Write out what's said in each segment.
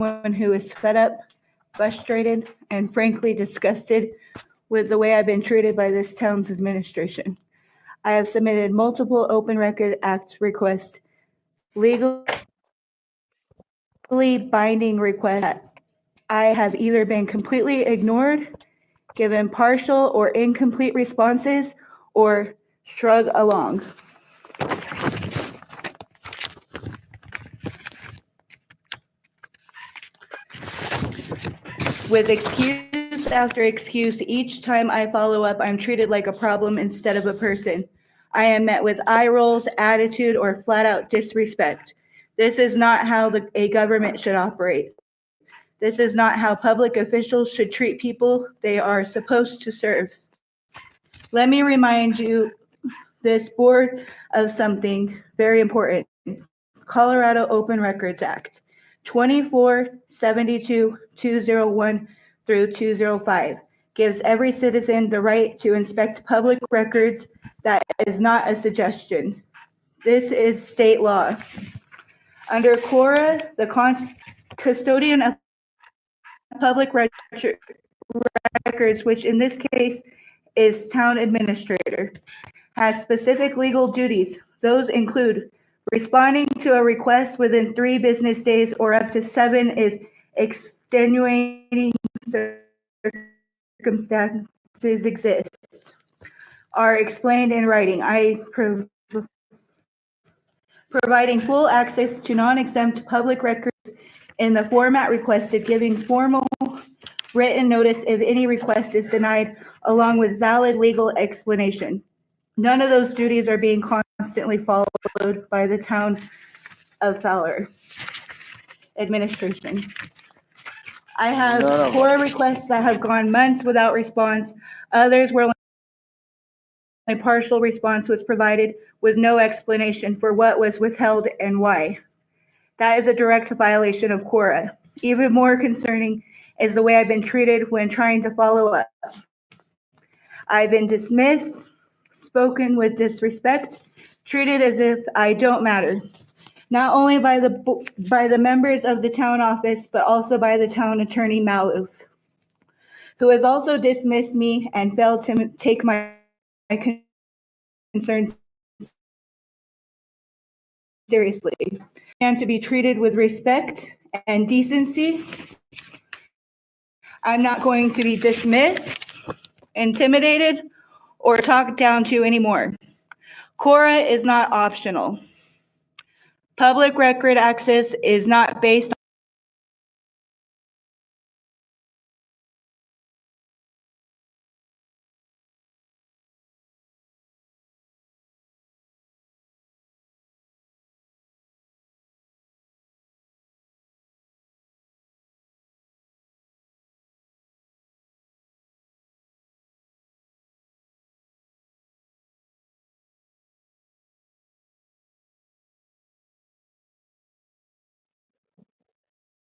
who is fed up, frustrated, and frankly disgusted with the way I've been treated by this town's administration. I have submitted multiple Open Record Act requests, legally binding requests that I have either been completely ignored, given partial or incomplete responses, or shrug along. With excuse after excuse, each time I follow up, I'm treated like a problem instead of a person. I am met with eye rolls, attitude, or flat out disrespect. This is not how a government should operate. This is not how public officials should treat people they are supposed to serve. Let me remind you, this board, of something very important. Colorado Open Records Act, 2472-201 through 205, gives every citizen the right to inspect public records. That is not a suggestion. This is state law. Under CORA, the custodian of public records, which in this case is town administrator, has specific legal duties. Those include responding to a request within 3 business days or up to 7 if extenuating circumstances exist, are explained in writing. Providing full access to non-exempt public records in the format requested, giving formal written notice if any request is denied, along with valid legal explanation. None of those duties are being constantly followed by the town of Fowler administration. I have CORA requests that have gone months without response. Others where a partial response was provided with no explanation for what was withheld and why. That is a direct violation of CORA. Even more concerning is the way I've been treated when trying to follow up. I've been dismissed, spoken with disrespect, treated as if I don't matter, not only by the members of the town office, but also by the town attorney Maloof, who has also dismissed me and failed to take my concerns seriously. And to be treated with respect and decency, I'm not going to be dismissed, intimidated, or talked down to anymore. CORA is not optional. Public record access is not based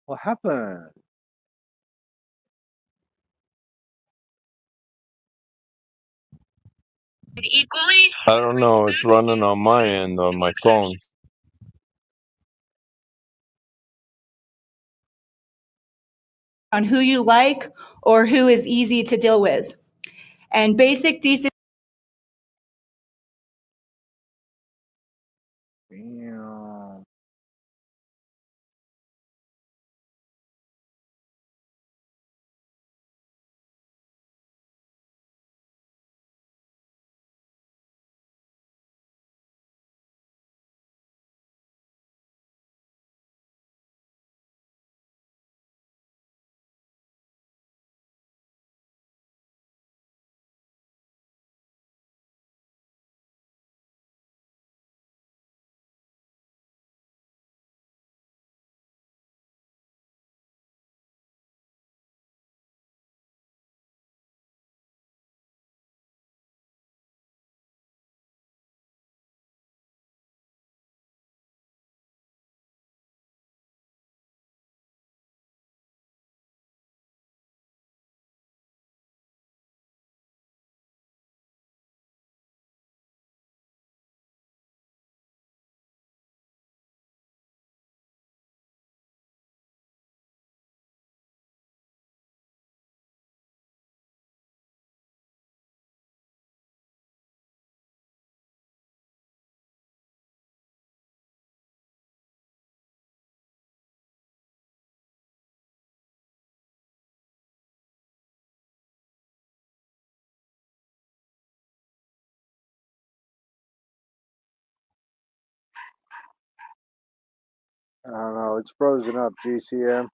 What happened? I don't know. It's running on my end on my phone. on who you like or who is easy to deal with. And basic decency Damn. I don't know. It's frozen up, GCM.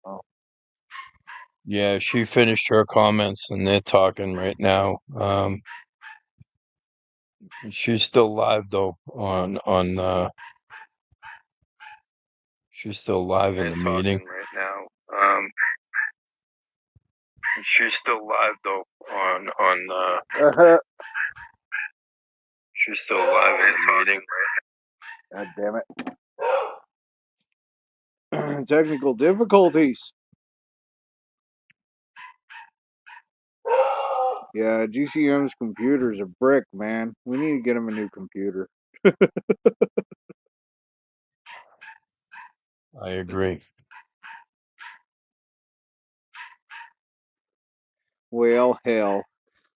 Oh. Yeah, she finished her comments and they're talking right now. She's still live though she's still live in the meeting right now. She's still live though she's still live in the meeting. God damn it. Technical difficulties. Yeah, GCM's computer's a brick, man. We need to get him a new computer. I agree. Well, hell.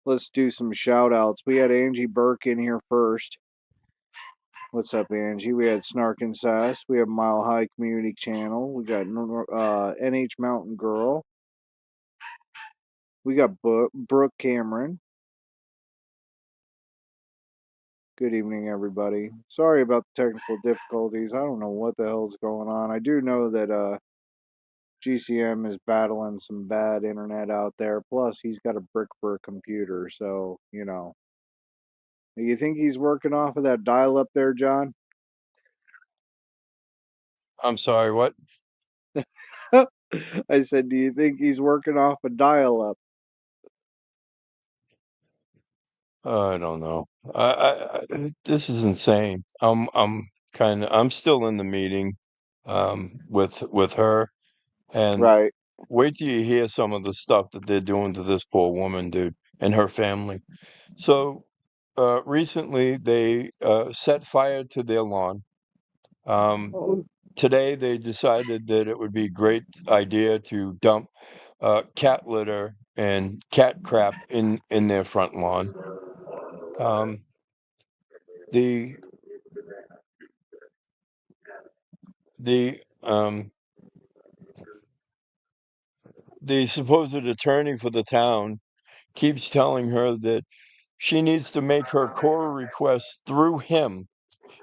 Let's do some shout outs. We had Angie Burke in here first. What's up, Angie? We had Snark and Sass. We have Mile High Community Channel. We got NH Mountain Girl. We got Brooke Cameron. Good evening, everybody. Sorry about the technical difficulties. I don't know what the hell's going on. I do know that GCM is battling some bad internet out there. Plus, he's got a brick for a computer, so, you know. You think he's working off of that dial up there, John? I'm sorry, what? I said, do you think he's working off a dial up? I don't know. This is insane. I'm still in the meeting with her, and Right. wait till you hear some of the stuff that they're doing to this poor woman, dude, and her family. So recently they set fire to their lawn. Oh, Today they decided that it would be a great idea to dump cat litter and cat crap in their front lawn. Um, the the um, the supposed attorney for the town keeps telling her that she needs to make her core requests through him.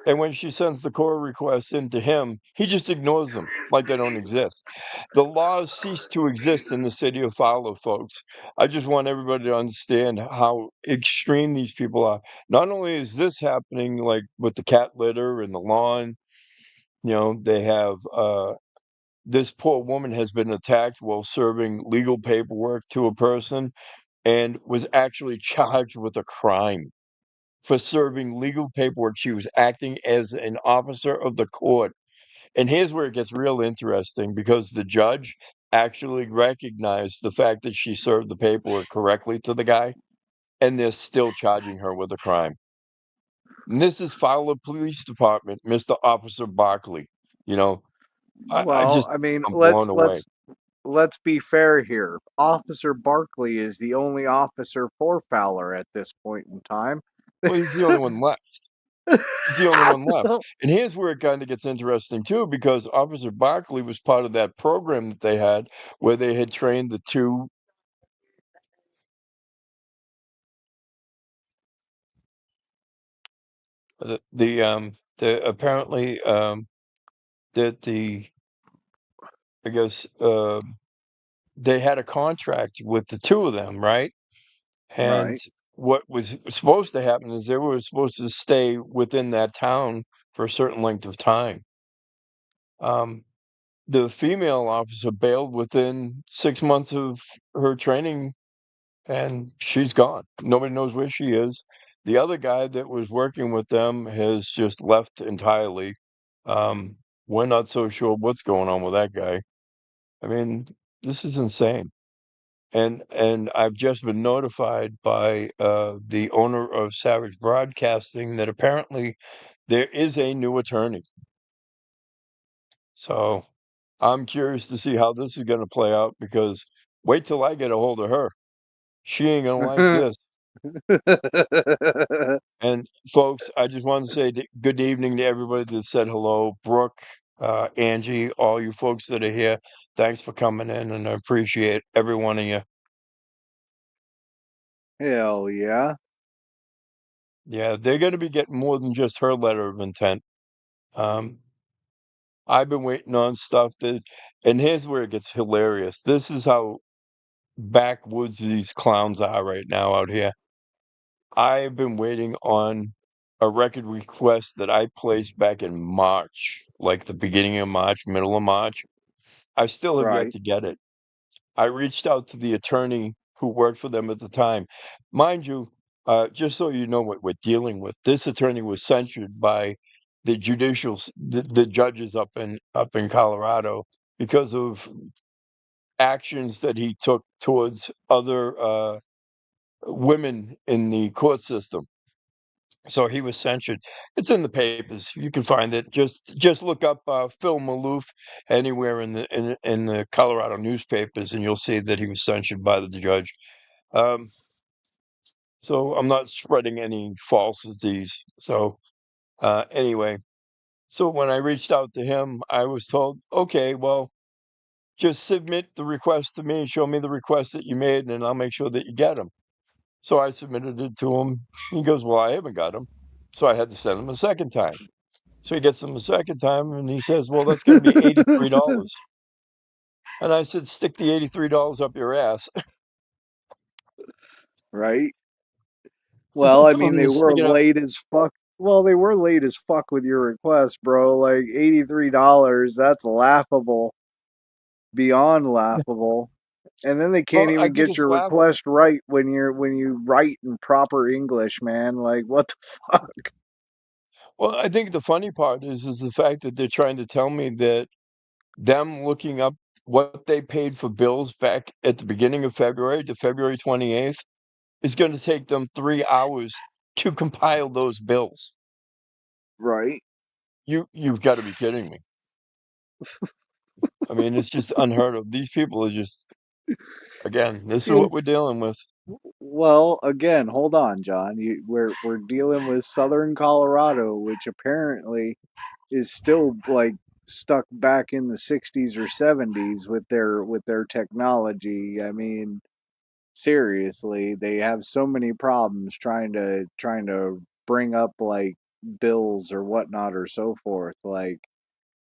And when she sends the core requests into him, he just ignores them like they don't exist. The laws cease to exist in the city of Fowler, folks. I just want everybody to understand how extreme these people are. Not only is this happening, like with the cat litter and the lawn, they have this poor woman has been attacked while serving legal paperwork to a person and was actually charged with a crime for serving legal paperwork. She was acting as an officer of the court. And here's where it gets real interesting because the judge actually recognized the fact that she served the paperwork correctly to the guy, and they're still charging her with a crime. And this is Fowler Police Department, Mr. Officer Barkley. You know, well, I mean, I'm blown away. let's be fair here. Officer Barkley is the only officer for Fowler at this point in time. Well, he's the only one left. He's the only one left. And here's where it kind of gets interesting too, because Officer Barkley was part of that program that they had where they had trained the two the apparently that the I guess they had a contract with the two of them, right? And Right. what was supposed to happen is they were supposed to stay within that town for a certain length of time. The female officer bailed within 6 months of her training, and she's gone. Nobody knows where she is. The other guy that was working with them has just left entirely. We're not so sure what's going on with that guy. I mean, this is insane. And I've just been notified by the owner of Savage Broadcasting that apparently there is a new attorney. So I'm curious to see how this is going to play out because wait till I get a hold of her. She ain't going to like this. And folks, I just want to say good evening to everybody that said hello. Brooke, Angie, all you folks that are here. Thanks for coming in, and I appreciate every one of you. Hell yeah. Yeah, they're going to be getting more than just her letter of intent. Um, I've been waiting on stuff that, and here's where it gets hilarious. This is how backwoods these clowns are right now out here. I've been waiting on a record request that I placed back in March, like the beginning of March, middle of March. I still have yet Right. to get it. I reached out to the attorney who worked for them at the time. Mind you, just so you know what we're dealing with, this attorney was censured by the judges up in Colorado because of actions that he took towards other women in the court system. So he was censured. It's in the papers. You can find it. Just look up Phil Maloof anywhere in the Colorado newspapers, and you'll see that he was censured by the judge. Um, so I'm not spreading any falsities. So anyway, so when I reached out to him, I was told, okay, well, just submit the request to me, show me the request that you made, and I'll make sure that you get them. So I submitted it to him. He goes, well, I haven't got them. So I had to send him a second time. So he gets them a second time and he says, well, that's going to be $83. And I said, stick the $83 up your ass. Right. I Well, I told mean, him they to were stick it up. late as fuck. Well, they were late as fuck with your request, bro. Like $83, that's laughable. Beyond laughable. And then they can't Well, I even think get it's your laughable. request right when you write in proper English, man. Like what the fuck? Well, I think the funny part is the fact that they're trying to tell me that them looking up what they paid for bills back at the beginning of February to February 28th is going to take them 3 hours to compile those bills. Right. You've got to be kidding me. I mean, it's just unheard of. These people are just, again, this is You what we're dealing with. Well, again, hold on, John. We're dealing with Southern Colorado, which apparently is still like stuck back in the 60s or 70s with their technology. I mean, seriously, they have so many problems trying to bring up like bills or whatnot or so forth. Like,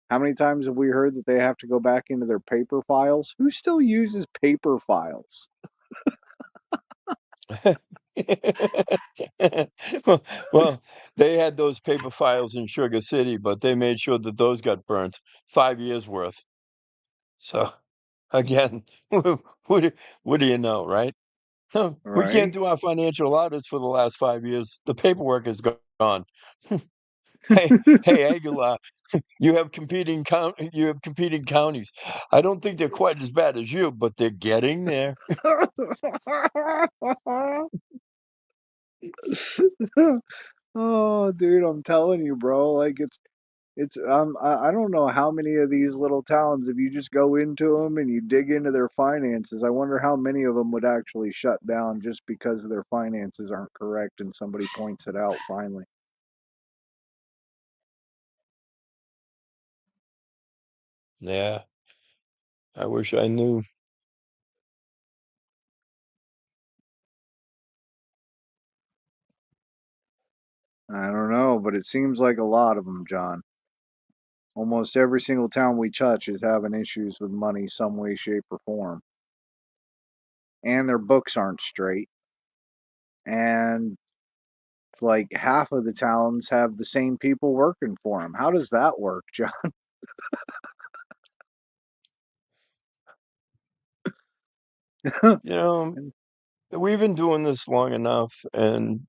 how many times have we heard that they have to go back into their paper files? Who still uses paper files? Well, well, they had those paper files in Sugar City, but they made sure that those got burnt, 5 years worth. So again, what do, what do you know, right? No, we can't Right? do our financial audits for the last 5 years. The paperwork is gone. Hey, Aguilar, you have competing counties. I don't think they're quite as bad as you, but they're getting there. Oh, dude, I'm telling you, bro. Like it's I don't know how many of these little towns, if you just go into them and you dig into their finances, I wonder how many of them would actually shut down just because their finances aren't correct and somebody points it out finally. Yeah, I wish I knew. I don't know, but it seems like a lot of them, John. Almost every single town we touch is having issues with money some way, shape, or form. And their books aren't straight. And like half of the towns have the same people working for them. How does that work, John? You know, we've been doing this long enough, and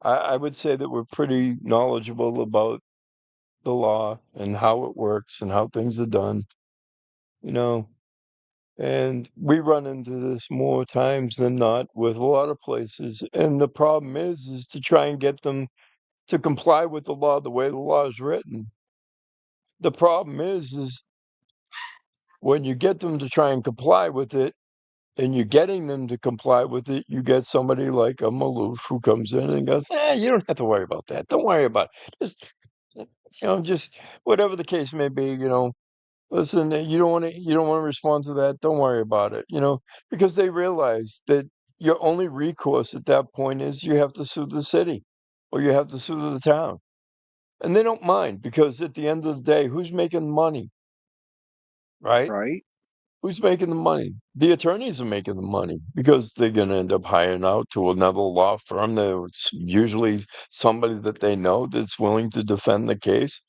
I would say that we're pretty knowledgeable about the law and how it works and how things are done, you know. And we run into this more times than not with a lot of places. And the problem is to try and get them to comply with the law the way the law is written. The problem is when you get them to try and comply with it, and you're getting them to comply with it, you get somebody like a Maloof who comes in and goes, you don't have to worry about that. Don't worry about it. Just whatever the case may be, listen, you don't want to respond to that. Don't worry about it, because they realize that your only recourse at that point is you have to sue the city or you have to sue the town. And they don't mind because at the end of the day, who's making the money, right? right? Who's making the money? The attorneys are making the money because they're going to end up hiring out to another law firm. That's usually somebody that they know that's willing to defend the case.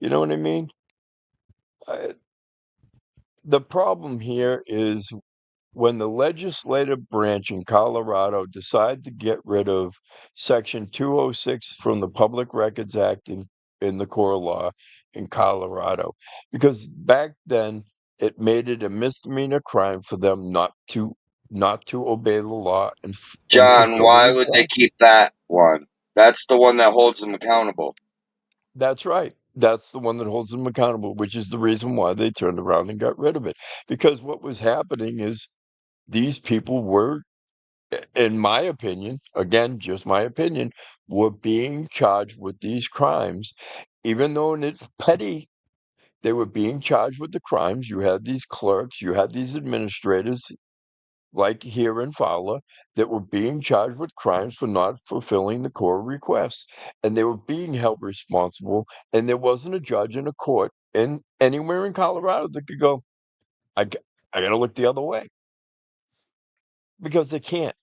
You know what I mean? Uh, the problem here is when the legislative branch in Colorado decided to get rid of Section 206 from the Public Records Act in the core law in Colorado, because back then it made it a misdemeanor crime for them not to obey the law and John, fulfill the why would they request. keep that one? That's the one that holds them accountable. That's right. That's the one that holds them accountable, which is the reason why they turned around and got rid of it. Because what was happening is these people were, in my opinion, again, just my opinion, were being charged with these crimes, even though it's petty. They were being charged with the crimes. You had these clerks, you had these administrators, like here in Fowler, that were being charged with crimes for not fulfilling the core requests, and they were being held responsible. And there wasn't a judge in a court in anywhere in Colorado that could go, I, g- I got to look the other way because they can't.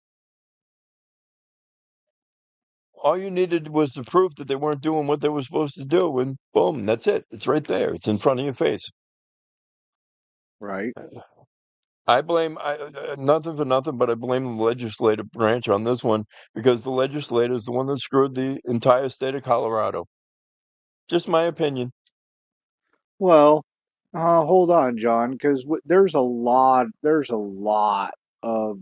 All you needed was the proof that they weren't doing what they were supposed to do, and boom, that's it. It's right there. It's in front of your face. Right. I blame nothing for nothing, but I blame the legislative branch on this one because the legislator is the one that screwed the entire state of Colorado. Just my opinion. Well, hold on, John, because there's a lot of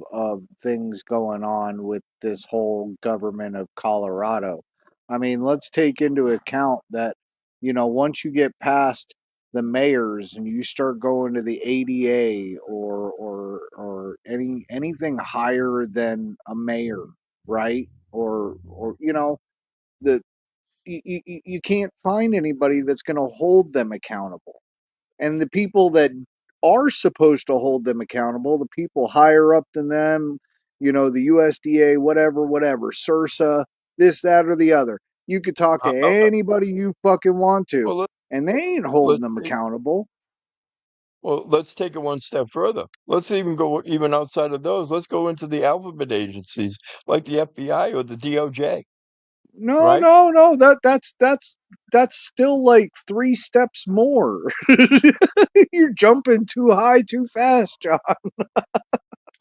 things going on with this whole government of Colorado. I mean, let's take into account that, once you get past the mayors and you start going to the ADA or anything higher than a mayor, right? Or the you can't find anybody that's going to hold them accountable. And the people that are supposed to hold them accountable, the people higher up than them, the USDA, whatever, CIRSA, this, that, or the other. You could talk to anybody you fucking want to, Well, and they ain't holding let's them see. accountable. Well, let's take it one step further. Let's even go even outside of those. Let's go into the alphabet agencies like the FBI or the DOJ, No, right? no, no. That's still like 3 steps more. You're jumping too high, too fast, John.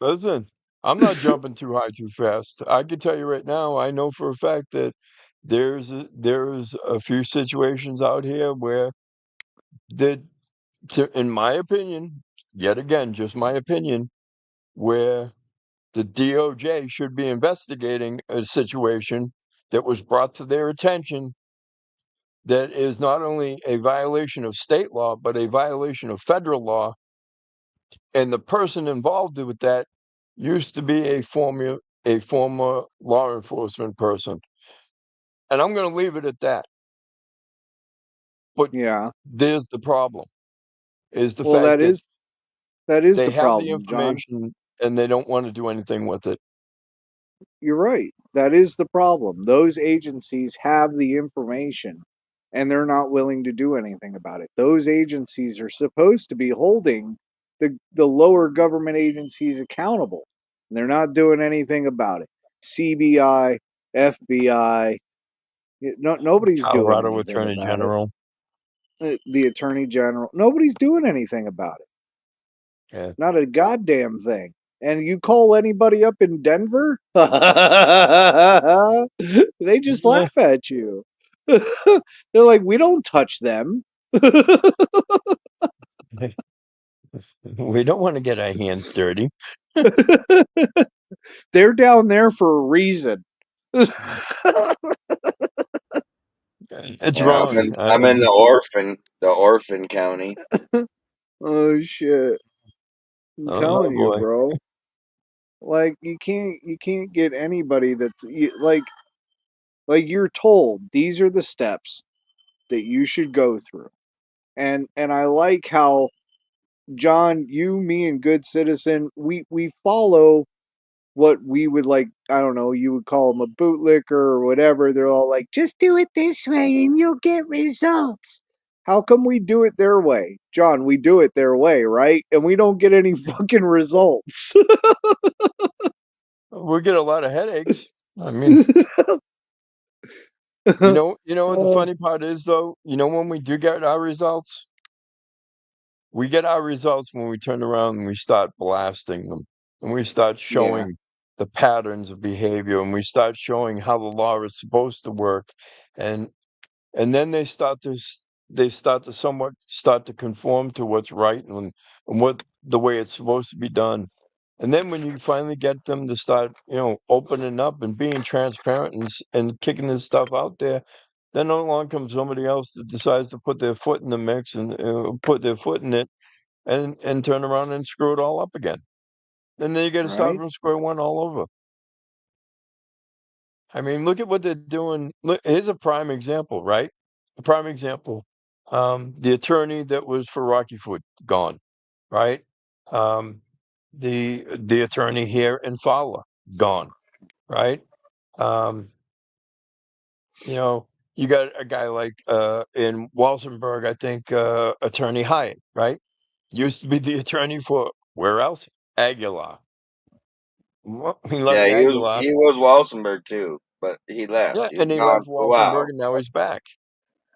Listen, I'm not jumping too high too fast. I can tell you right now, I know for a fact that there's a few situations out here where that, in my opinion, yet again, just my opinion, where the DOJ should be investigating a situation that was brought to their attention that is not only a violation of state law, but a violation of federal law. And the person involved with that used to be a former law enforcement person. And I'm going to leave it at that. But Yeah. there's the problem, is the Well, fact that that is they the have the problem, John. information and they don't want to do anything with it. You're right. That is the problem. Those agencies have the information and they're not willing to do anything about it. Those agencies are supposed to be holding the lower government agencies accountable. And they're not doing anything about it. CBI, FBI, nobody's doing Colorado anything Attorney about it. General. The Attorney General, nobody's doing anything about it. Yeah. Not a goddamn thing. And you call anybody up in Denver, they just Yeah. laugh at you. They're like, we don't touch them. We don't want to get our hands dirty. They're down there for a reason. It's Yeah, wrong. I'm in the orphan county. Oh shit. I'm Oh telling you, boy. bro. Like you can't get anybody that's like you're told these are the steps that you should go through. And I like how John, you, me, and Good Citizen, we follow what we would like, I don't know, you would call them a bootlicker or whatever. They're all like, just do it this way and you'll get results. How come we do it their way? John, we do it their way, right? And we don't get any fucking results. We get a lot of headaches. I mean, you know what the funny part is though? You know when we do get our results? We get our results when we turn around and we start blasting them. And we start Yeah. showing the patterns of behavior and we start showing how the law is supposed to work. And then they start to somewhat start to conform to what's right and what the way it's supposed to be done. And then when you finally get them to start, opening up and being transparent and kicking this stuff out there, then along comes somebody else that decides to put their foot in the mix and put their foot in it and turn around and screw it all up again. And then you got to start Right? from square one all over. I mean, look at what they're doing. Look, here's a prime example, right? A prime example. The attorney that was for Rocky Foot gone, right? Um, the attorney here in Fowler gone, right? Um, you got a guy like in Walsenburg, I think Attorney Hyatt, right? Used to be the attorney for where else? Aguilar. Well, he left Yeah, Aguilar. he was Walsenburg too, but he left. Yeah, He was and he gone left for a while. Walsenburg, and now he's back.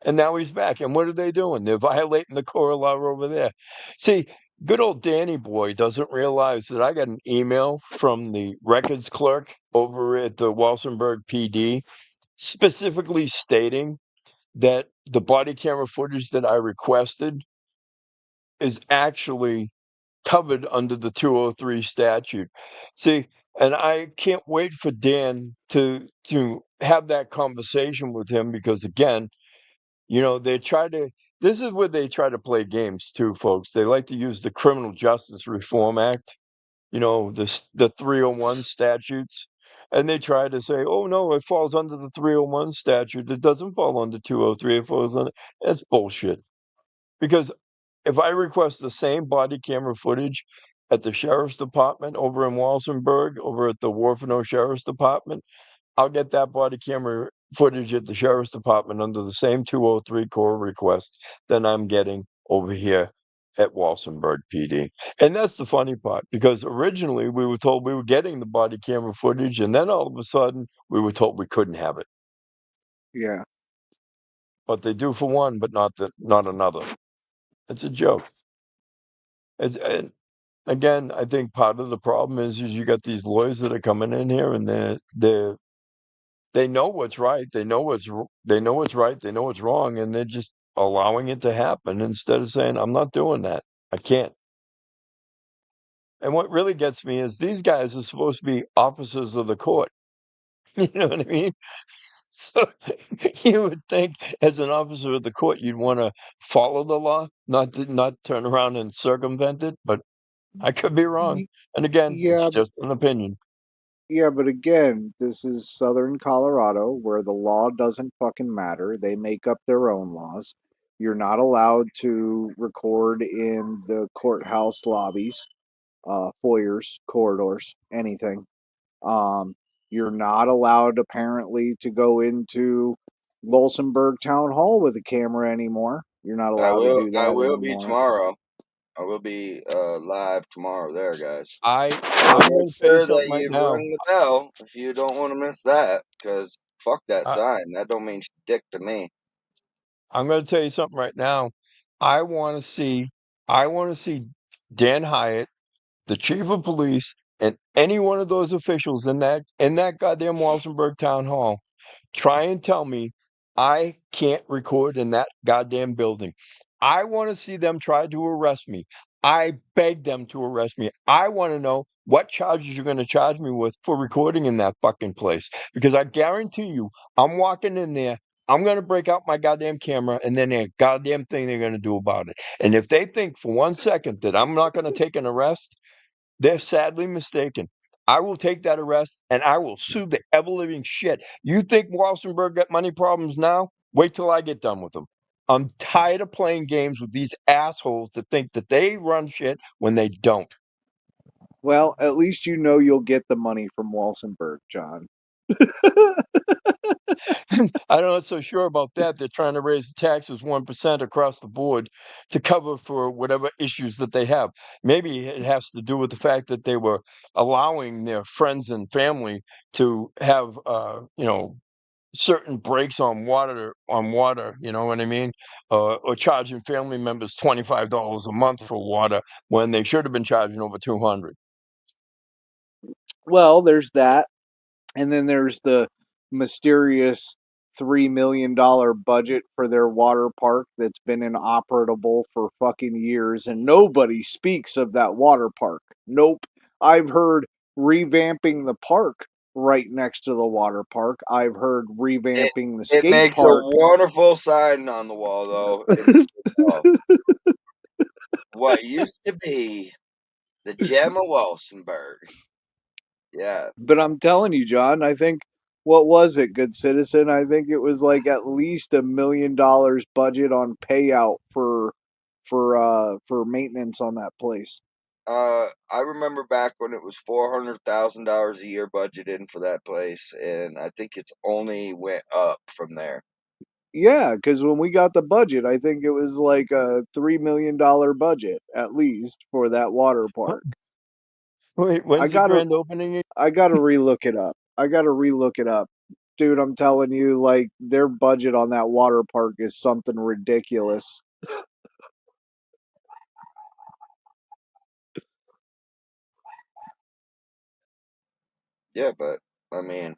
And now he's back. And what are they doing? They're violating the core law over there. See, good old Danny boy doesn't realize that I got an email from the records clerk over at the Walsenburg PD specifically stating that the body camera footage that I requested is actually covered under the 203 statute. See, and I can't wait for Dan to have that conversation with him because again, they try to this is where they try to play games too, folks. They like to use the Criminal Justice Reform Act, the 301 statutes, and they try to say, "Oh no, it falls under the 301 statute. It doesn't fall under 203. It falls under." That's bullshit. Because if I request the same body camera footage at the sheriff's department over in Walsenburg, over at the Warfano Sheriff's Department, I'll get that body camera footage at the sheriff's department under the same 203 core request that I'm getting over here at Walsenburg PD. And that's the funny part because originally we were told we were getting the body camera footage, and then all of a sudden we were told we couldn't have it. Yeah. But they do for one, but not another. It's a joke. And again, I think part of the problem is you got these lawyers that are coming in here and they know what's right, they know what's right, they know what's wrong, and they're just allowing it to happen instead of saying, "I'm not doing that. I can't." And what really gets me is these guys are supposed to be officers of the court. You know what I mean? So you would think, as an officer of the court, you'd want to follow the law, not turn around and circumvent it. But I could be wrong. And again, it's Yeah, just an opinion. yeah, but again, this is Southern Colorado where the law doesn't fucking matter. They make up their own laws. You're not allowed to record in the courthouse lobbies, foyers, corridors, anything. Um, you're not allowed apparently to go into Volsenberg Town Hall with a camera anymore. You're not allowed to do I that will be anymore. tomorrow. I will be live tomorrow there, guys. I'm So going make to tell you sure something that right you now. ring the bell if you don't want to miss that, because fuck that I, sign. That don't mean dick to me. I'm going to tell you something right now. I want to see. I want to see Dan Hyatt, the chief of police, and any one of those officials in that goddamn Walsenburg town hall try and tell me I can't record in that goddamn building. I want to see them try to arrest me. I beg them to arrest me. I want to know what charges you're going to charge me with for recording in that fucking place. Because I guarantee you, I'm walking in there, I'm going to break out my goddamn camera, and then a goddamn thing they're going to do about it. And if they think for 1 second that I'm not going to take an arrest, they're sadly mistaken. I will take that arrest and I will sue the ever living shit. You think Walsenburg got money problems now? Wait till I get done with them. I'm tired of playing games with these assholes that think that they run shit when they don't. Well, at least you know you'll get the money from Walsenburg, John. I'm not so sure about that. They're trying to raise the taxes 1% across the board to cover for whatever issues that they have. Maybe it has to do with the fact that they were allowing their friends and family to have, certain breaks on water, you know what I mean? Or charging family members $25 a month for water when they should have been charging over 200. Well, there's that. And then there's the mysterious $3 million budget for their water park that's been inoperable for fucking years, and nobody speaks of that water park. Nope. I've heard revamping the park right next to the water park. I've heard revamping the It skate makes a park. wonderful sign on the wall, though. It's what used to be the gem of Walsenburg. Yeah. But I'm telling you, John, I think what was it, good citizen? I think it was like at least $1 million budget on payout for maintenance on that place. I remember back when it was $400,000 a year budgeted for that place, and I think it's only went up from there. Yeah, because when we got the budget, I think it was like a $3 million budget at least for that water park. Wait, I when's the gotta grand opening? I gotta relook it up. I gotta relook it up. Dude, I'm telling you, like their budget on that water park is something ridiculous. Yeah, but I mean,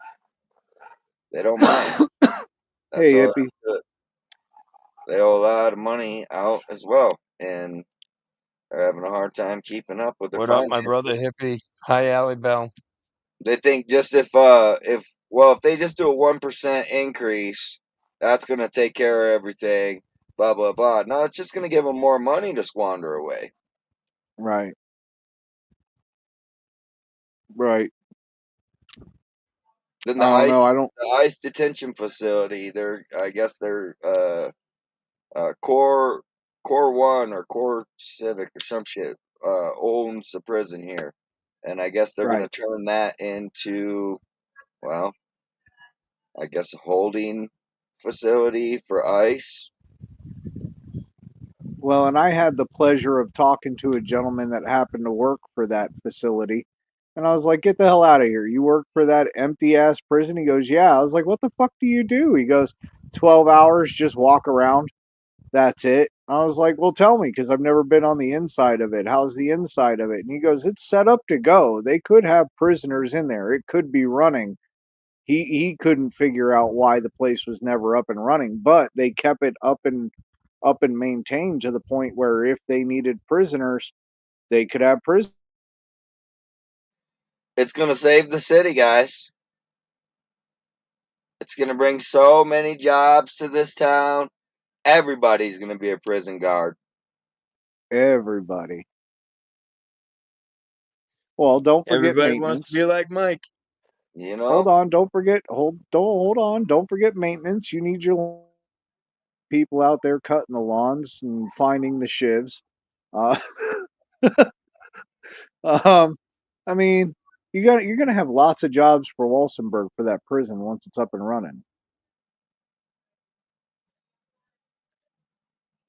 they don't mind. That's Hey, all hippie. there is to it. They owe a lot of money out as well, and they're having a hard time keeping up with their What up, my brother finances. hippie? Hi, Allie Bell. They think just if they just do a 1% increase, that's gonna take care of everything. Blah blah blah. No, it's just gonna give them more money to squander away. Right, right. Then I don't know. I don't. the ICE detention facility, I guess they're core one or core civic or some shit owns the prison here, and I guess they're Right. gonna turn that into, well, I guess a holding facility for ICE. Well, and I had the pleasure of talking to a gentleman that happened to work for that facility. And I was like, get the hell out of here. You work for that empty ass prison? He goes, yeah. I was like, what the fuck do you do? He goes, 12 hours, just walk around. That's it. I was like, well, tell me, because I've never been on the inside of it. How's the inside of it? And he goes, it's set up to go. They could have prisoners in there, it could be running. He couldn't figure out why the place was never up and running, but they kept it up and maintained to the point where if they needed prisoners, they could have prisoners. It's gonna save the city, guys. It's gonna bring so many jobs to this town. Everybody's gonna be a prison guard. Everybody. Well, don't forget Everybody wants to maintenance. be like Mike. You Hold know? on, don't forget. Hold on. Don't forget maintenance. You need your people out there cutting the lawns and finding the shivs. Uh, um, I mean, you're gonna have lots of jobs for Walsenburg for that prison once it's up and running.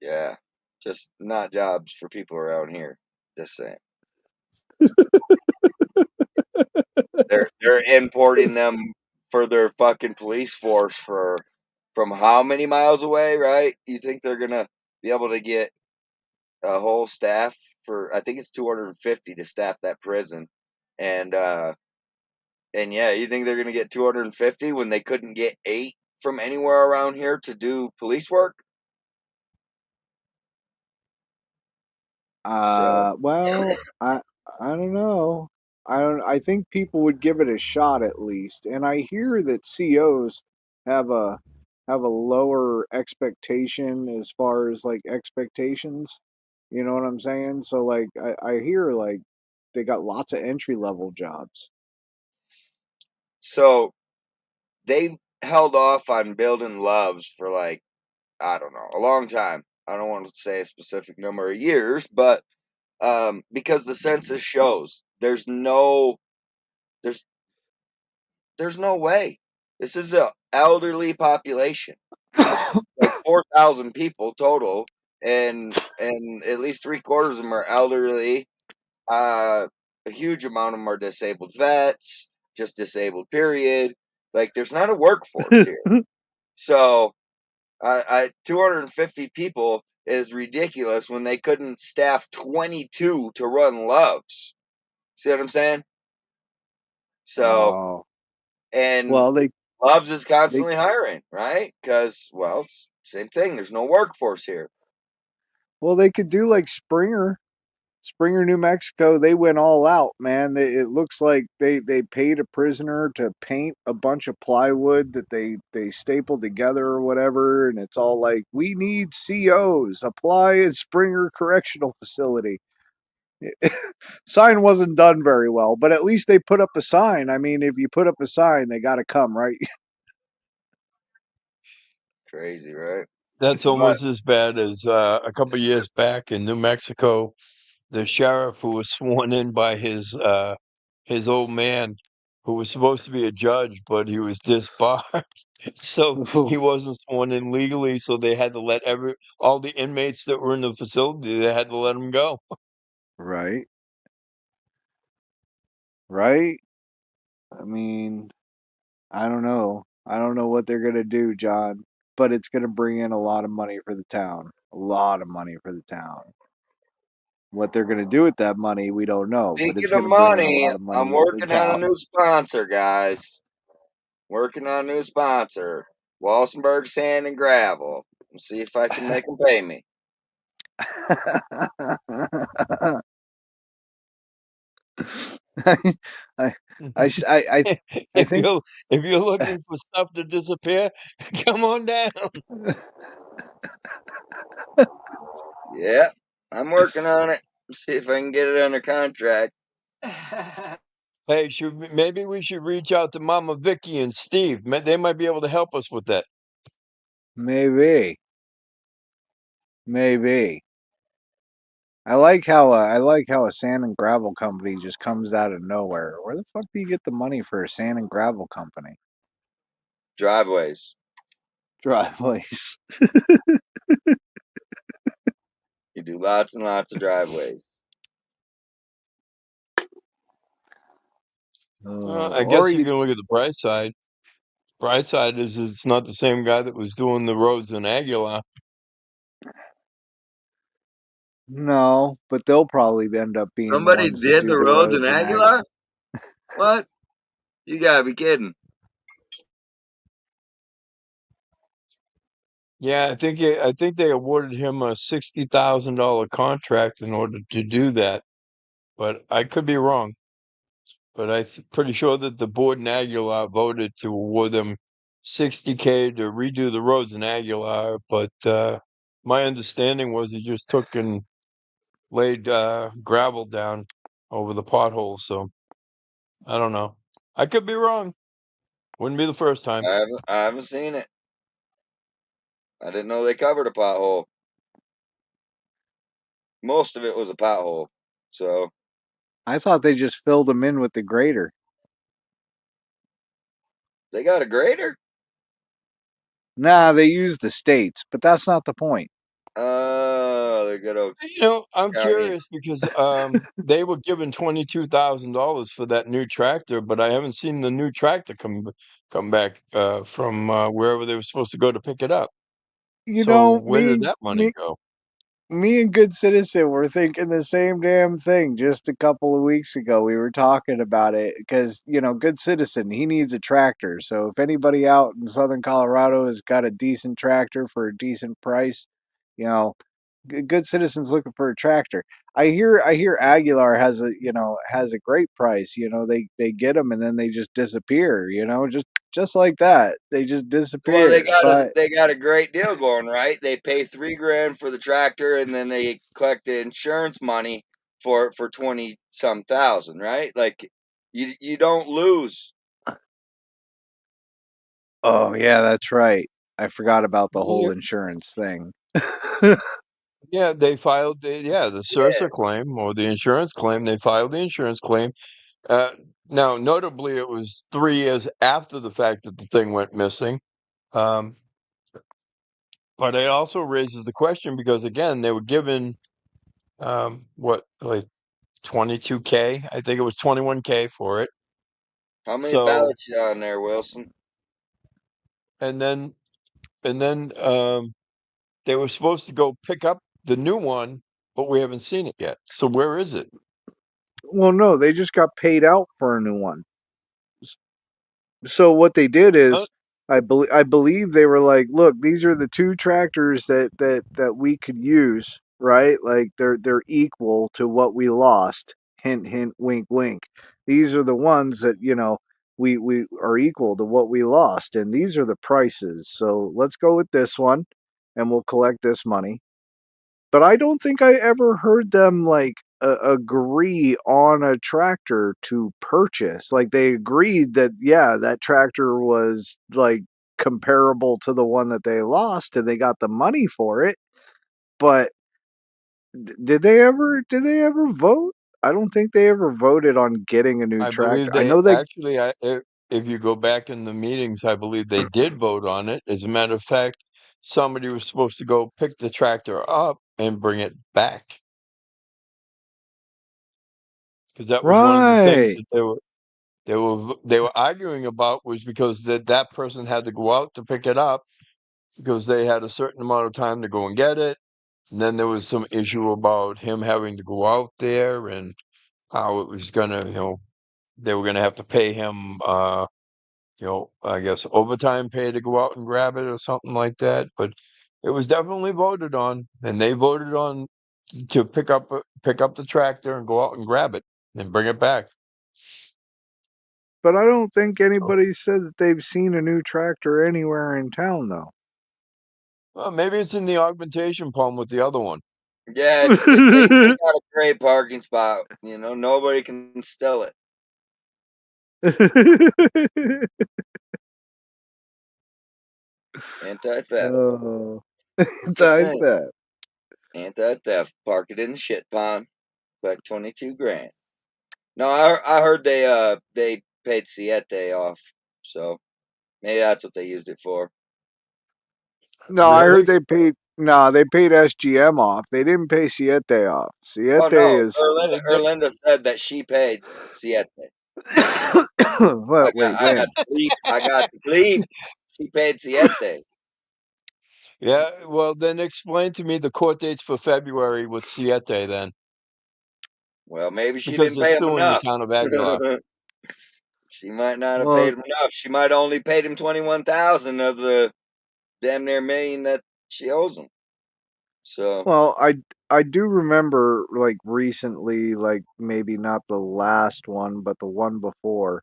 Yeah. Just not jobs for people around here. Just saying. They're importing them for their fucking police force from how many miles away, right? You think they're gonna be able to get a whole staff for, I think it's 250 to staff that prison. And yeah, you think they're gonna get 250 when they couldn't get 8 from anywhere around here to do police work? So Well, I don't know. I think people would give it a shot at least. And I hear that COs have a lower expectation as far as like expectations. You know what I'm saying? So like I hear like they got lots of entry level jobs. so they held off on building Loves for, like, I don't know, a long time. I don't want to say a specific number of years, but because the census shows there's no way. This is a elderly population, like 4,000 people total, and at least 3/4 of them are elderly. A huge amount of them are disabled vets, just disabled, period. Like, there's not a workforce here. So, 250 people is ridiculous when they couldn't staff 22 to run Loves. See what I'm saying? So, Oh, and well, they Loves is constantly hiring, right? Because, well, same thing. There's no workforce here. they could do like Springer, New Mexico. They went all out, man. It looks like they paid a prisoner to paint a bunch of plywood that they stapled together or whatever, and it's all like, we need COs, apply at Springer Correctional Facility. Sign wasn't done very well, but at least they put up a sign. I mean, if you put up a sign, they got to come, right? Crazy, right? That's But almost as bad as a couple years back in New Mexico. The sheriff who was sworn in by his old man, who was supposed to be a judge, but he was disbarred, so he wasn't sworn in legally. So they had to let all the inmates that were in the facility. They had to let them go. Right. Right. I mean, I don't know. I don't know what they're going to do, John, but it's going to bring in a lot of money for the town. A lot of money for the town. What they're going to do with that money, we don't know, but it's speaking of going to bring in a money, lot of money I'm into the working on a town. new sponsor, guys. Working on a new sponsor, Walsenburg Sand and Gravel. Let's see if I can make them pay me. I, I if think you're looking for stuff to disappear, come on down. Yeah, I'm working on it. See if I can get it under contract. Hey, maybe we should reach out to Mama Vicky and Steve. They might be able to help us with that. maybe. I like how a sand and gravel company just comes out of nowhere. Where the fuck do you get the money for a sand and gravel company? Driveways. Driveways. You do lots and lots of driveways. I Or guess you you can look at the bright side. Bright side is it's not the same guy that was doing the roads in Aguilar. no, but they'll probably end up being the Somebody ones that did do the the roads in roads in Aguilar? What? You gotta be kidding. Yeah, I think they awarded him a $60,000 contract in order to do that, but I could be wrong. But pretty sure that the board in Aguilar voted to award them $60K to redo the roads in Aguilar. But my understanding was he just took and laid gravel down over the potholes. So I don't know. I could be wrong. Wouldn't be the first time. I haven't seen it. I didn't know they covered a pothole. Most of it was a pothole. So I thought they just filled them in with the grader. they got a grader? Nah, they use the states, but that's not the point. Oh, they're good old I'm county. curious because they were given $22,000 for that new tractor, but I haven't seen the new tractor come back from wherever they were supposed to go to pick it up. You So know, where did that money go? me and Good Citizen were thinking the same damn thing just a couple of weeks ago. We were talking about it because, Good Citizen, he needs a tractor. So if anybody out in Southern Colorado has got a decent tractor for a decent price, you know, Good Citizen's looking for a tractor. I hear Aguilar has a great price. They get them and then they just disappear. Just like that, they just Well, disappear. But they got a great deal going, right? They pay $3,000 for the tractor, and then they collect the insurance money for 20 some thousand, right? Like you don't lose. oh yeah, that's right. I forgot about the whole Yeah, insurance thing. Yeah, they filed the Yeah. CIRSA claim or the insurance claim. They filed the insurance claim. Uh, Now, notably, it was 3 years after the fact that the thing went missing. Um, but it also raises the question because again, they were given what, like 22K? I think it was 21K for it. How many So, ballots you on there, Wilson? and then and then they were supposed to go pick up the new one, but we haven't seen it yet. So where is it? Well, no, they just got paid out for a new one. So what they did Huh? is, I believe they were like, look, these are the two tractors that we could use, right? Like they're equal to what we lost. Hint, hint, wink, wink. These are the ones that we are equal to what we lost, and these are the prices. So let's go with this one, and we'll collect this money. But I don't think I ever heard them like agree on a tractor to purchase. Like they agreed that yeah, that tractor was like comparable to the one that they lost, and they got the money for it. But did they ever vote? I don't think they ever voted on getting a new I believe tractor. I they know they actually, if you go back in the meetings, I believe they did vote on it. As a matter of fact, somebody was supposed to go pick the tractor up and bring it back because that was one of the things right. that they were arguing about was because that person had to go out to pick it up because they had a certain amount of time to go and get it. And then there was some issue about him having to go out there and how it was gonna, they were gonna have to pay him, I guess overtime pay to go out and grab it or something like that. But it was definitely voted on, and they voted on to pick up the tractor and go out and grab it and bring it back. But I don't think So, anybody said that they've seen a new tractor anywhere in town though. well, maybe it's in the augmentation pump with the other one. Yeah, they got a great parking spot. Nobody can steal it. Anti-theft. Oh, it's Just like saying. that. Anti-theft. Park it in the shit pond. Collect 22 grand. No, I heard they paid Siete off, so maybe that's what they used it for. No, I heard Really? they paid. No, they paid SGM off. They didn't pay Siete off. Oh Siete no, is. They, they, Erlinda said that she paid Siete. What? Wait, I got when? the bleep. I got the bleep. She paid Siete. yeah, well, then explain to me the court dates for February with Siete then, Well, maybe she because didn't they're pay him suing the enough. town of Aguilar. She might not have Well, paid him enough. She might have only paid him 21,000 of the damn near million that she owes him. So well, I do remember like recently, like maybe not the last one, but the one before.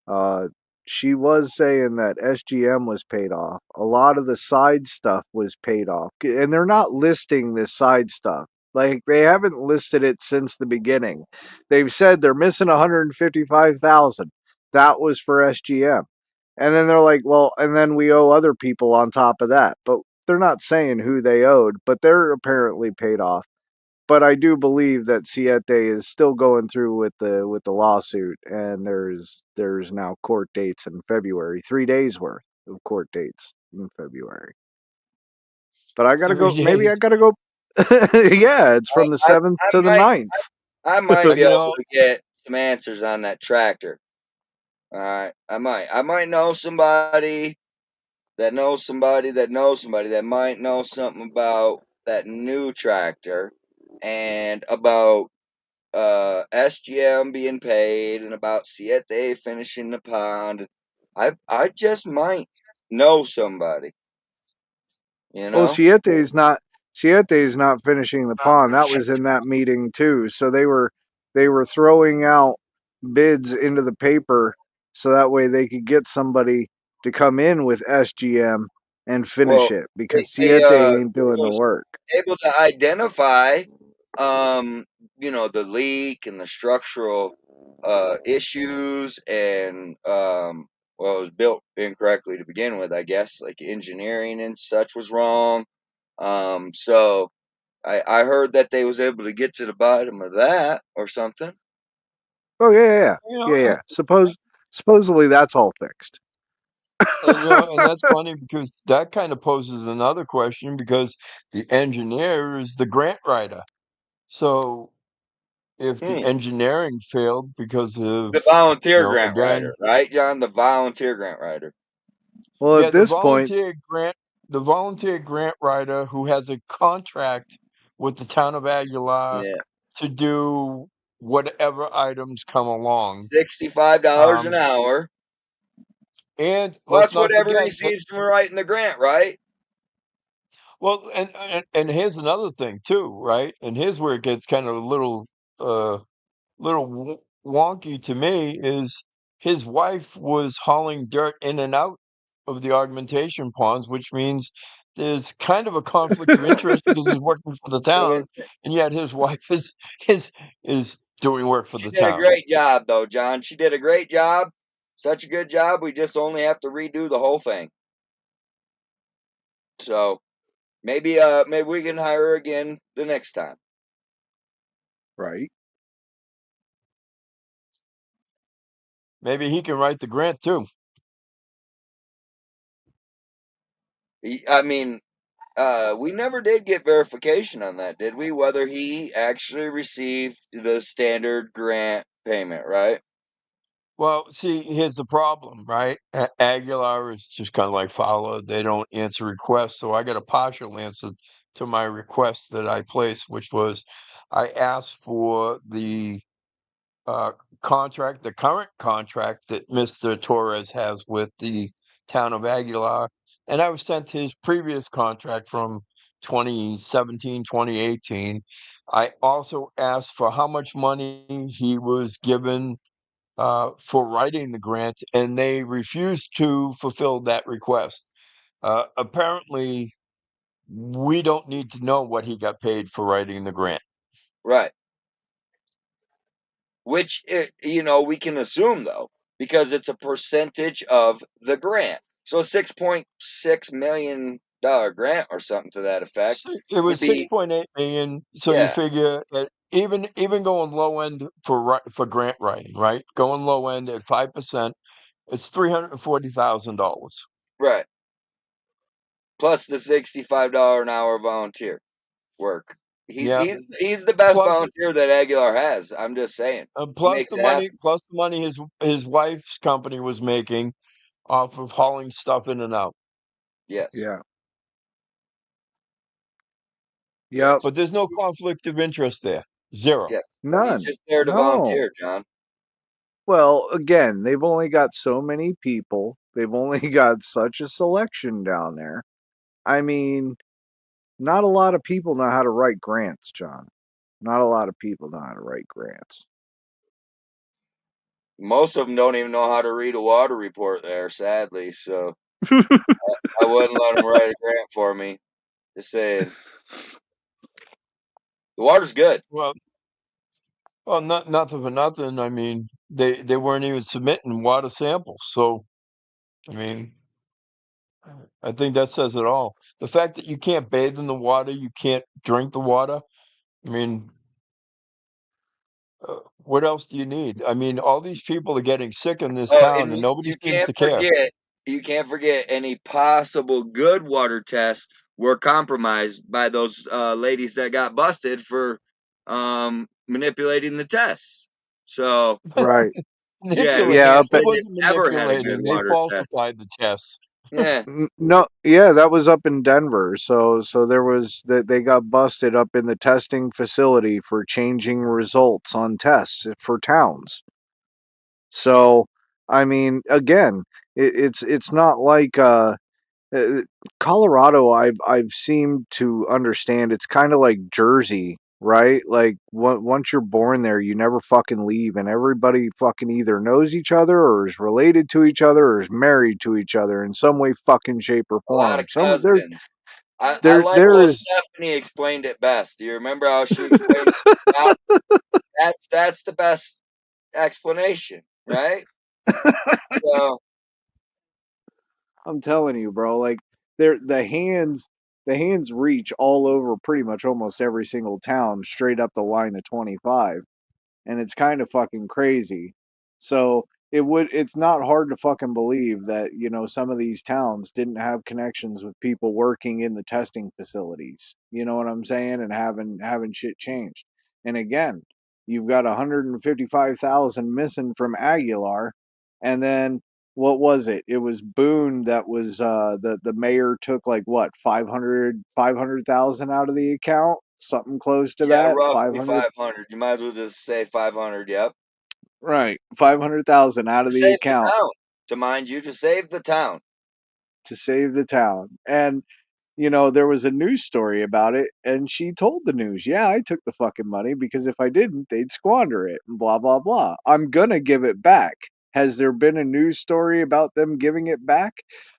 Uh, she was saying that SGM was paid off. A lot of the side stuff was paid off, and they're not listing this side stuff. Like they haven't listed it since the beginning. They've said they're missing 155,000. That was for SGM. And then they're like, well, and then we owe other people on top of that. But they're not saying who they owed, but they're apparently paid off. But I do believe that Siete is still going through with the lawsuit, and there's now court dates in February, 3 days worth of court dates in February. But I gotta Three go. Maybe days. I gotta go. Yeah, it's from the I, 7th I to the might 9th. I might be You able know, to get some answers on that tractor. All right, I might know somebody that knows somebody that knows somebody that might know something about that new tractor and about SGM being paid and about Siete finishing the pond. I just might know somebody, you Well, know? Siete is not finishing the pond. That was in that meeting too. So they were throwing out bids into the paper so that way they could get somebody to come in with SGM and finish Well, it they because they Siete ain't doing the was work. able to identify the leak and the structural issues and well, it was built incorrectly to begin with, I guess, like engineering and such was wrong. So I heard that they was able to get to the bottom of that or something. Oh yeah. You know, Supposedly that's all fixed. and that's funny because that kind of poses another question because the engineer is the grant writer. So if the engineering failed because of, The volunteer grant again, writer, right, John? The volunteer grant writer. Well, yeah, at this point, the volunteer grant writer who has a contract with the town of Aguilar Yeah, to do whatever items come along. $65 an Um, hour and let's plus not whatever he forget that. receives from writing the grant, right? Well, and here's another thing too, right? And here's where it gets kind of a little wonky to me is his wife was hauling dirt in and out of the augmentation ponds, which means there's kind of a conflict of interest because he's working for the town, and yet his wife is doing work for She the did a town. great job, though, John. She did a great job. Such a good job. We just only have to redo the whole thing. So maybe we can hire her again the next time. right? Maybe he can write the grant too. I mean, we never did get verification on that, did we? Whether he actually received the standard grant payment, right? Well, see, here's the problem, right? Aguilar is just kind of like Fowler. They don't answer requests. So I got a partial answer to my request that I placed, which was I asked for the uh, contract, the current contract that Mr. Torres has with the town of Aguilar. And I was sent his previous contract from 2017, 2018. I also asked for how much money he was given for writing the grant, and they refused to fulfill that request. Apparently, we don't need to know what he got paid for writing the grant. Right. Which we can assume though, because it's a percentage of the grant. So a $6.6 million grant or something to that effect So it would was be 6.8 million. So you yeah, figure that even going low end for grant writing, right? Going low end at 5%, it's $340,000. right. Plus the $65 an hour volunteer work. He's Yeah. he's he's the best Plus, volunteer that Aguilar has. I'm just saying. He plus makes the it happen. money his wife's company was making off of hauling stuff in and out. Yes. Yeah. Yep. Yes. But there's no conflict of interest there. Zero. Yes. He's None. just there to No. volunteer, John. Well, again, they've only got so many people. They've only got such a selection down there. I mean, not a lot of people know how to write grants, John. Not a lot of people know how to write grants. Most of them don't even know how to read a water report there, sadly. So I wouldn't let them write a grant for me. Just saying. The water's good. Well, nothing for nothing. I mean, they weren't even submitting water samples. So, I mean, I think that says it all. The fact that you can't bathe in the water, you can't drink the water. I mean, what else do you need? I mean, all these people are getting sick in this Oh, town, and and you, nobody you seems can't to care. forget you can't forget any possible good water tests were compromised by those ladies that got busted for manipulating the tests. So Right. yeah, we Manipulate. Yeah. can't It say they wasn't never had a good manipulating. They water test. falsified the tests. Yeah, No, yeah, that was up in Denver. So there was that they got busted up in the testing facility for changing results on tests for towns. So, I mean, again, it's not like uh, Colorado. I've seemed to understand it's kind of like Jersey, right? Like once you're born there, you never fucking leave, and everybody fucking either knows each other or is related to each other or is married to each other in some way, fucking shape or a lot of form. Some cousins. I like there how is Stephanie explained it best. Do you remember how she explained that? That's the best explanation, right? So I'm telling you, bro. Like they're the hands. the hands reach all over pretty much almost every single town straight up the line of 25. And it's kind of fucking crazy. So it's not hard to fucking believe that, you know, some of these towns didn't have connections with people working in the testing facilities. You know what I'm saying? And having shit changed. And again, you've got 155,000 missing from Aguilar, and then what was it? It was Boone that was the mayor took like what 500,000 out of the account, something close to Yeah, that. roughly 500, 500. You might as well just say 500. Yep. right? 500,000 out To of the save the account town. To mind you, to save the town. to save the town. And you know, there was a news story about it, and she told the news, yeah, I took the fucking money because if I didn't, they'd squander it and blah, blah, blah. I'm gonna give it back. Has there been a news story about them giving it back?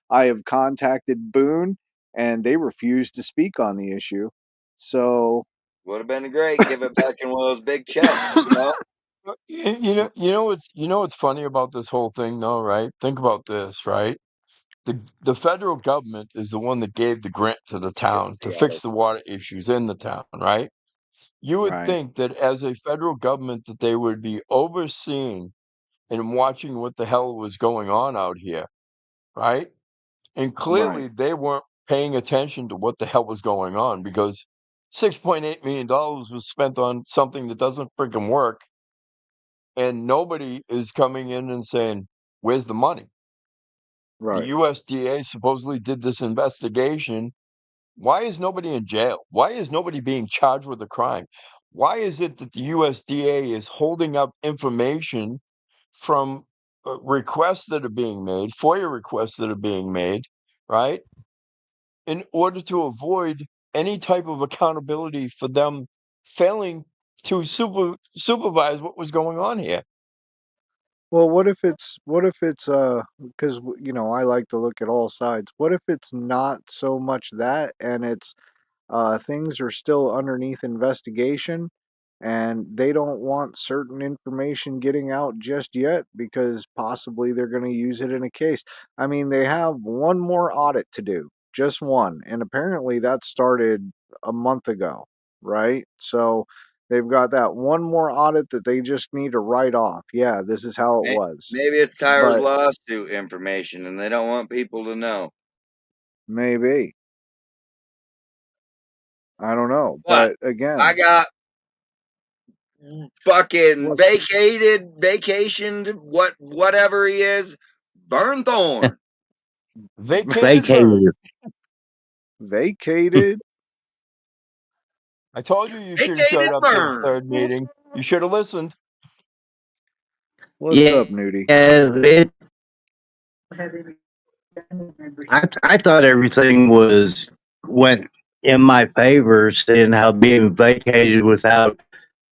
I have contacted Boone, and they refused to speak on the issue. So, Would have been great. Give it back in one of those big checks, you know? You know what's funny about this whole thing, though, right? Think about this, right? The federal government is the one that gave the grant to the town to fix the water issues in the town, right? You would right, think that as a federal government that they would be overseeing and watching what the hell was going on out here, right? And right. clearly they weren't paying attention to what the hell was going on because $6.8 million was spent on something that doesn't freaking work, and nobody is coming in and saying, "Where's the money?" The Right. USDA supposedly did this investigation. Why is nobody in jail? Why is nobody being charged with a crime? Why is it that the USDA is holding up information from requests that are being made, FOIA requests that are being made, right? In order to avoid any type of accountability for them failing to supervise what was going on here. Well, what if it's because you know, I like to look at all sides. What if it's not so much that, and it's things are still underneath investigation, and they don't want certain information getting out just yet because possibly they're going to use it in a case. I mean, they have one more audit to do, just one, and apparently that started a month ago, right? So they've got that one more audit that they just need to write off. Yeah, this is how it was. Maybe it's Tyra's But lawsuit information and they don't want people to know. maybe, I don't know. What? But I again, got fucking what's vacationed, whatever he is, Burn Thorn. Vacated burn. Vacated. vacated? I told you should have Vacated showed up to the burn. third meeting. You should have listened. What's Yeah, up, Nudie? it, I thought everything went in my favor, seeing how being vacated without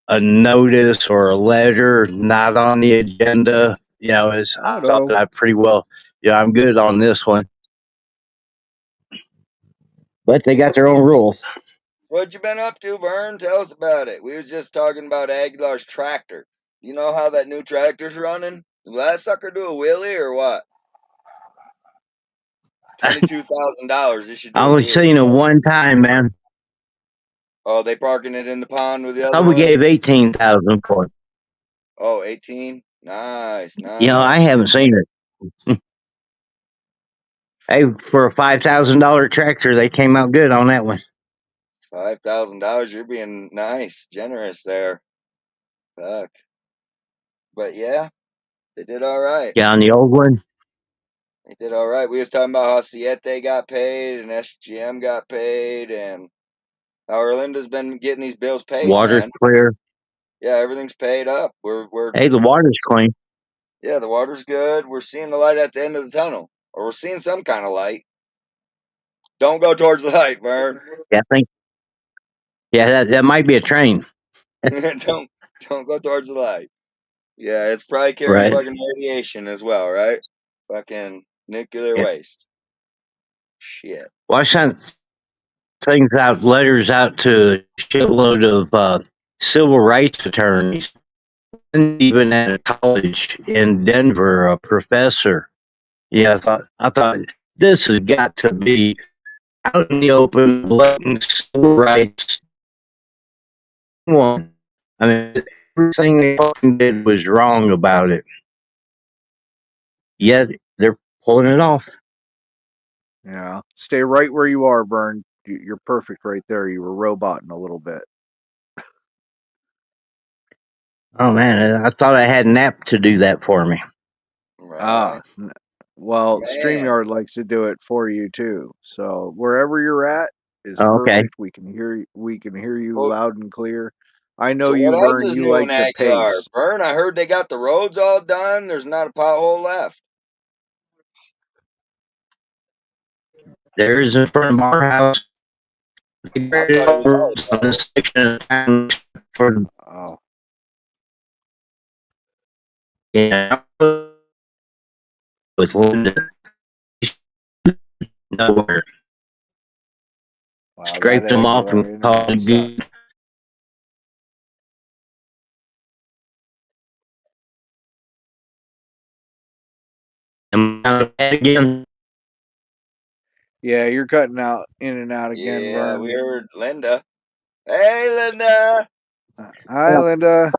a notice or a letter, not on the agenda. You know, I thought Auto. that I pretty well. Yeah, I'm good on this one. But they got their own rules. What you been up to, Vern? Tell us about it. We was just talking about Aguilar's tractor. You know how that new tractor's running? Will that sucker do a wheelie or what? $22,000. It should do I a only wheelie. seen it one time, man. Oh, they parking it in the pond with the I other thought we one? gave 18,000 for it. Oh, 18? Nice, nice. You know, I haven't seen it. Hey, for a $5,000 tractor, they came out good on that one. $5,000. You're being nice, generous there. Fuck. But yeah, they did all right. Yeah, on the old one. They did all right. We was talking about how Siete got paid and SGM got paid and how Erlinda's been getting these bills paid, Water's man. clear. Yeah, everything's paid up. Hey, the water's clean. Yeah, the water's good. We're seeing the light at the end of the tunnel. Or we're seeing some kind of light. Don't go towards the light, Vern. Yeah, I think. Yeah, that might be a train. don't go towards the light. Yeah, it's probably carrying Right. fucking radiation as well, right? Fucking nuclear Yeah. waste. Shit. Well, I sent letters out to a shitload of civil rights attorneys, and even at a college in Denver, a professor. Yeah, I thought this has got to be out in the open, blatant civil rights. One, I mean, everything they fucking did was wrong about it. Yet they're pulling it off. Yeah. Stay right where you are, Vern. You're perfect right there. You were roboting a little bit. Oh man, I thought I had an app to do that for me. Ah, Right. well, Man. StreamYard likes to do it for you too. So wherever you're at is Oh, okay. perfect. We can hear you Well, loud and clear. I know so you, what else Vern. is You new in like the Aguilar? pace. Vern, I heard they got the roads all done. There's not a pothole left. There is in front of our house. I thought it was all On this section of town for Oh, yeah, with Linda. Nowhere. wow, that Scraped them off Aguilar and called internet it sucks. good. Am I again? Yeah, you're cutting out in and out again, Yeah, Vern. we heard Linda. Hey, Linda. Hi, Linda.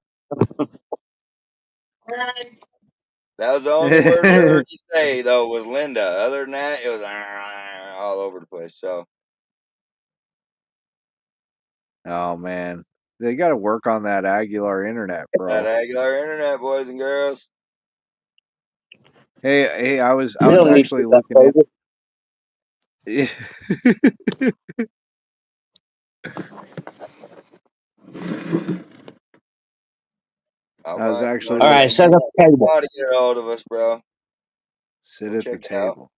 That was the only word we heard you say, though, was Linda. Other than that, it was all over the place. So, Oh man, they got to work on that Aguilar internet, that bro. Aguilar internet, boys and girls. Hey, I was We don't need to actually do that, looking baby. in. I I was might, actually All right, looking. set up the table. to get a hold of us, bro. Sit We'll at the check it out. table.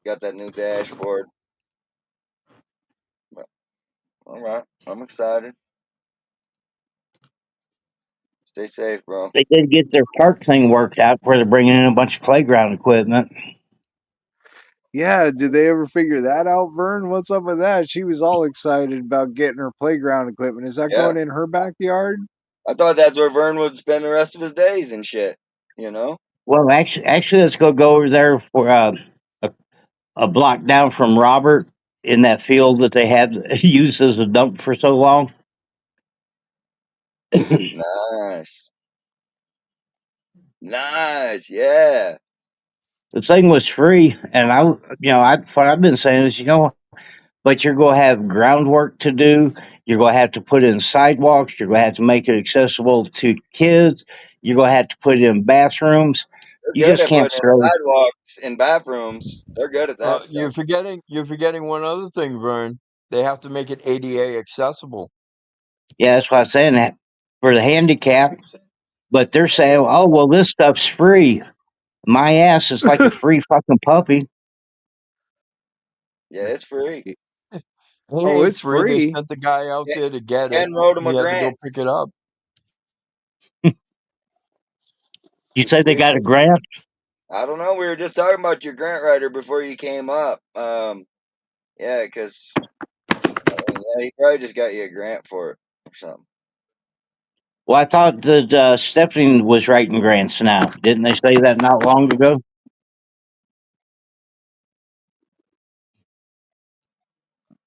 Got that new dashboard. But, all right, I'm excited. Stay safe, bro. They did get their park thing worked out where they're bringing in a bunch of playground equipment. Yeah, did they ever figure that out, Vern? What's up with that? She was all excited about getting her playground equipment. Is that Yeah, going in her backyard? I thought that's where Vern would spend the rest of his days and shit. You know? Well, actually, let's go over there for a block down from Robert in that field that they had used as a dump for so long. Nice, nice, yeah. The thing was free, and what I've been saying is, but you're going to have groundwork to do. You're going to have to put in sidewalks. You're going to have to make it accessible to kids. You're going to have to put in bathrooms. They're You good just at can't putting in throw. sidewalks in bathrooms. They're good at that You're stuff. forgetting one other thing, Vern. They have to make it ADA accessible. Yeah, that's why I'm saying that for the handicap. But they're saying, oh, well, this stuff's free. My ass is like a free fucking puppy. Yeah, it's free. It Oh, ain't it's free. They free. sent the guy out Ken, there to get it. Ken wrote him a He had to go grant. pick it up. You It's say they free. got a grant? I don't know. We were just talking about your grant writer before you came up. Yeah, because he probably just got you a grant for it or something. Well, I thought that Stephanie was writing grants now. Didn't they say that not long ago?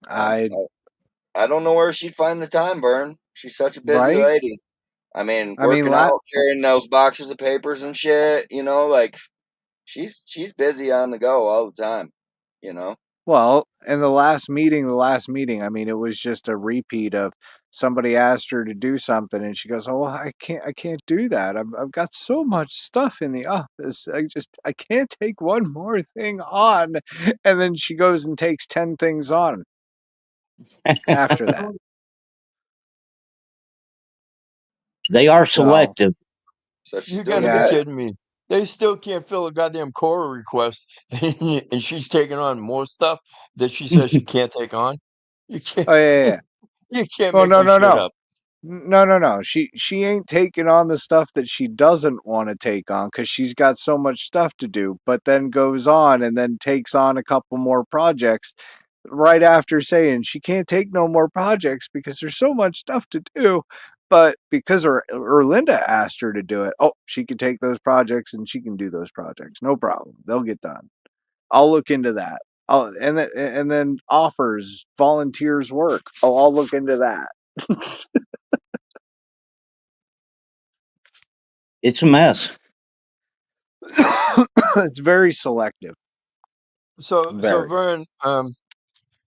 I I don't know where she'd find the time, Vern. She's such a busy right? lady. I mean, I mean, working out, carrying those boxes of papers and shit. Like she's busy on the go all the time. You know. well, in the last meeting, I mean, it was just a repeat of somebody asked her to do something and she goes, "Oh, well, I can't do that. I've got so much stuff in the office. I can't take one more thing on." And then she goes and takes 10 things on after that. They are So, selective. So she's You doing gotta it be yeah. good. kidding me. They still can't fill a goddamn Cora request, and she's taking on more stuff that she says she can't take on. You can't, Oh, yeah. you can't Well, make no, this no, shit no. up. No. She ain't taking on the stuff that she doesn't want to take on because she's got so much stuff to do, but then goes on and then takes on a couple more projects right after saying she can't take no more projects because there's so much stuff to do. But because her Linda asked her to do it, oh, she can take those projects and she can do those projects. No problem. They'll get done. I'll look into that. Oh, and then offers volunteers work. Oh, I'll look into that. It's a mess. It's very selective. So Very. Vern,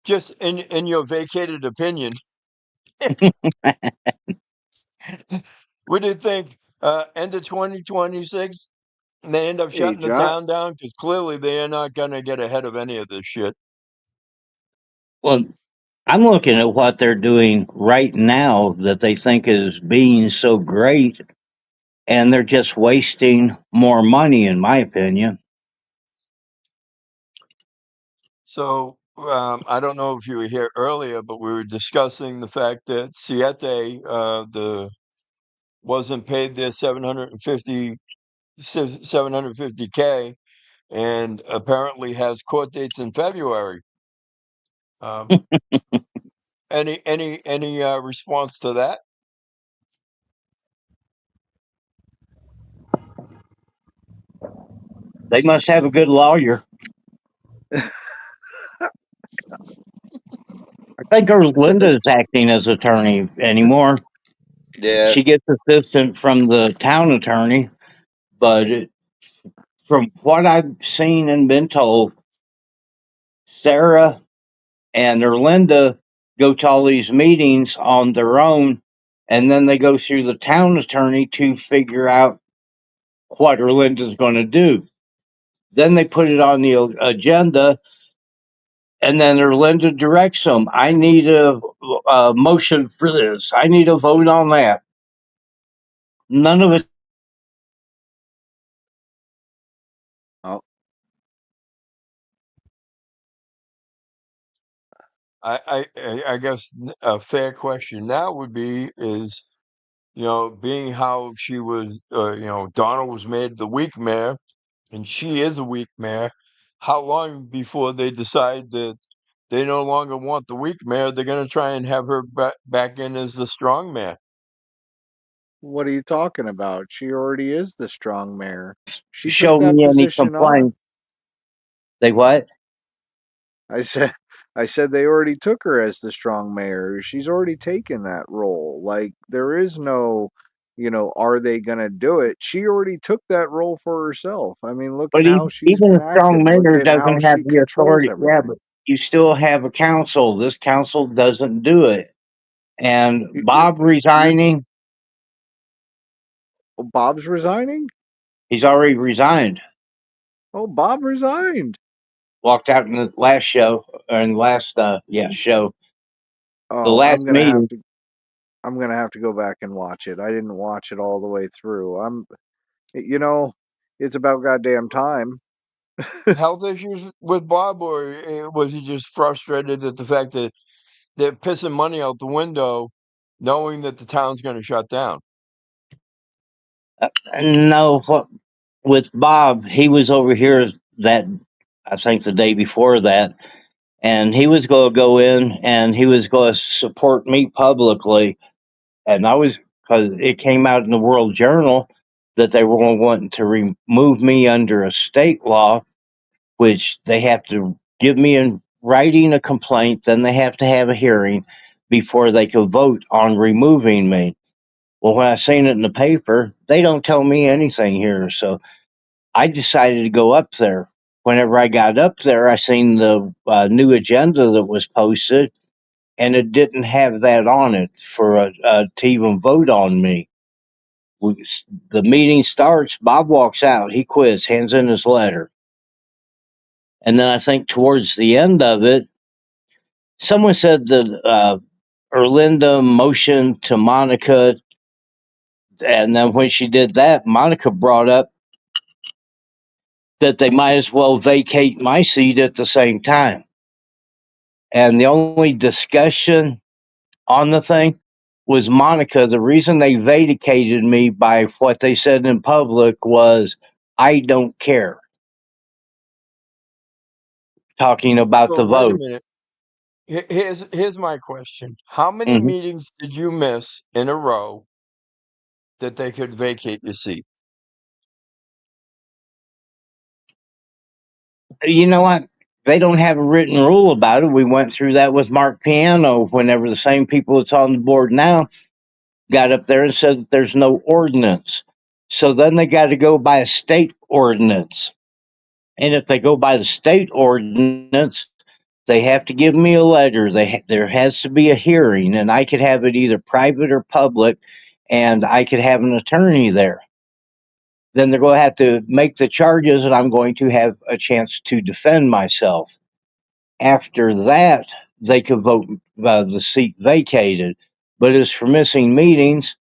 just in your vacated opinion, what do you think? End of 2026, they end up Hey, shutting the John. town down because clearly they are not going to get ahead of any of this shit. Well, I'm looking at what they're doing right now that they think is being so great, and they're just wasting more money, in my opinion. So I don't know if you were here earlier, but we were discussing the fact that Siete wasn't paid their 750K and apparently has court dates in February. Any response to that? They must have a good lawyer. I think Linda's acting as attorney anymore. Yeah, She gets assistance from the town attorney, but from what I've seen and been told, Sarah and Erlinda go to all these meetings on their own, and then they go through the town attorney to figure out what Erlinda's going to do. Then they put it on the agenda, and then Erlinda directs them. I need a motion for this. I need a vote on that. None of it. Oh, I guess a fair question now would be is, being how she was, Donna was made the weak mayor, and she is a weak mayor. How long before they decide that they no longer want the weak mayor? They're going to try and have her back in as the strong mayor. what are you talking about? She already is the strong mayor. She took Show that me any position on. complaints. They what? I said I said they already took her as the strong mayor. She's already taken that role. Like there is no, are they going to do it? She already took that role for herself. I mean, look But at how she's even been a strong acting. Look mayor at how doesn't have she the controls authority. Yeah, everything. but you still have a council. This council doesn't do it. And You- You're, Bob you're, resigning, oh, Bob's resigning? he's already resigned. Oh, Bob resigned. Walked out in the last show, or in the last show, the Oh, last meeting. I'm going to have to go back and watch it. I didn't watch it all the way through. You know, it's about goddamn time. Health issues with Bob, or was he just frustrated at the fact that they're pissing money out the window, knowing that the town's going to shut down? No, with Bob, he was over here that I think the day before that, and he was going to go in and he was going to support me publicly, and I was, because it came out in the World Journal that they were going to want to remove me under a state law, which they have to give me in writing a complaint, then they have to have a hearing before they could vote on removing me. Well, when I seen it in the paper, they don't tell me anything here, so I decided to go up there. Whenever I got up there, I seen the new agenda that was posted, and it didn't have that on it for to even vote on me. The meeting starts. Bob walks out. He quits. Hands in his letter. And then I think towards the end of it, someone said that Erlinda motioned to Monica, and then when she did that, Monica brought up that they might as well vacate my seat at the same time. And the only discussion on the thing was Monica. The reason they vacated me by what they said in public was, I don't care. Talking about So the wait a vote. minute. Here's my question. How many Mhm. meetings did you miss in a row that they could vacate your seat? You know what? they don't have a written rule about it. We went through that with Mark Piano whenever the same people that's on the board now got up there and said that there's no ordinance. So then they got to go by a state ordinance. And if they go by the state ordinance, they have to give me a letter. There has to be a hearing, and I could have it either private or public, and I could have an attorney there. Then they're going to have to make the charges, and I'm going to have a chance to defend myself. After that, they could vote the seat vacated. But as for missing meetings,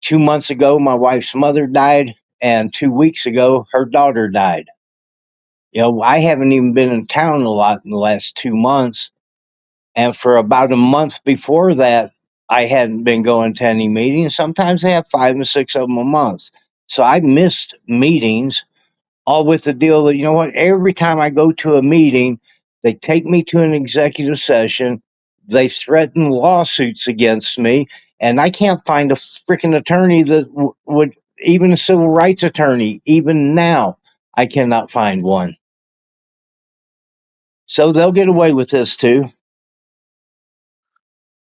2 months ago, my wife's mother died, and 2 weeks ago, her daughter died. I haven't even been in town a lot in the last 2 months. And for about a month before that, I hadn't been going to any meetings. Sometimes they have 5 and 6 of them a month. So I missed meetings, all with the deal that, every time I go to a meeting, they take me to an executive session. They threaten lawsuits against me. And I can't find a freaking attorney that would, even a civil rights attorney, even now, I cannot find one. So they'll get away with this too.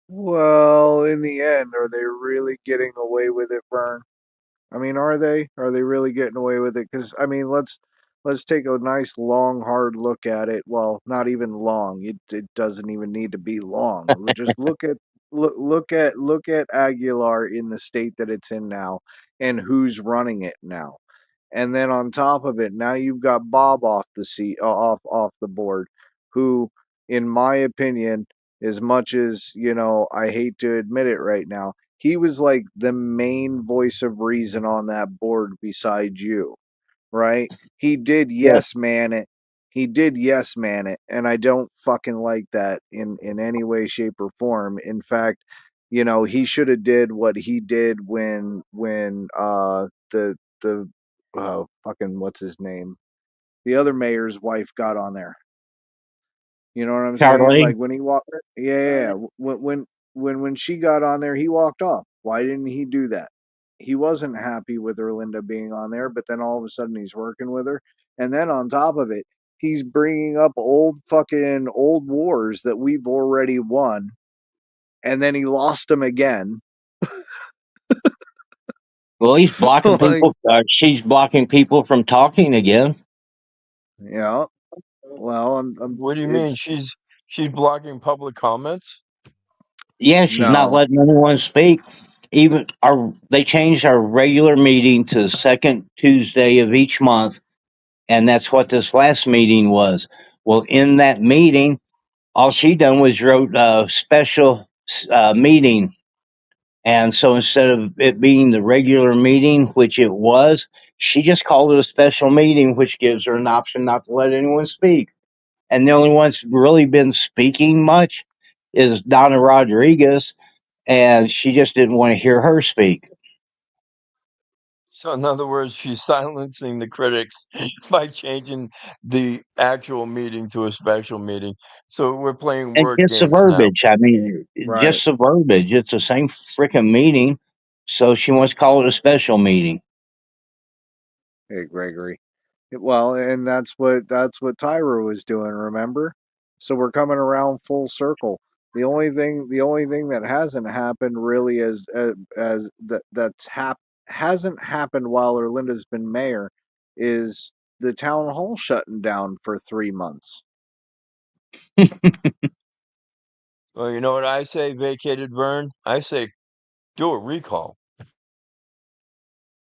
Well, in the end, are they really getting away with it, Vern? I mean, are they? Are they really getting away with it? Because I mean, let's take a nice long hard look at it. Well, not even long. It doesn't even need to be long. Just look at Aguilar in the state that it's in now, and who's running it now. And then on top of it, now you've got Bob off the seat, off the board, who, in my opinion, as much as I hate to admit it right now, he was like the main voice of reason on that board besides you, right? He did Yes. yes man it. He did yes man it, and I don't fucking like that in any way, shape, or form. In fact, he should have did what he did when the fucking what's his name, the other mayor's wife got on there. You know what I'm saying? Charlie, Like when he walked, yeah. When she got on there, he walked off. Why didn't he do that? He wasn't happy with Erlinda being on there, but then all of a sudden he's working with her, and then on top of it, he's bringing up old wars that we've already won, and then he lost them again. well, he's blocking Like, people. She's blocking people from talking again. yeah. Well, What do you mean? it's She's blocking public comments? Yeah, she's not no. letting anyone speak. Even they changed our regular meeting to the second Tuesday of each month, and that's what this last meeting was. Well, in that meeting, all she done was wrote a special meeting, and so instead of it being the regular meeting, which it was, she just called it a special meeting, which gives her an option not to let anyone speak. And the only one's really been speaking much is Donna Rodriguez, and she just didn't want to hear her speak. So in other words, she's silencing the critics by changing the actual meeting to a special meeting. So we're playing And word just the games now. verbiage. I mean, Right. just the verbiage. It's the same freaking meeting. So she wants to call it a special meeting. Hey, Gregory. Well, and that's what Tyra was doing, remember? So we're coming around full circle. The only thing that hasn't happened really as hasn't happened while Erlinda's been mayor is the town hall shutting down for 3 months. Well, you know what I say, vacated Vern? I say do a recall.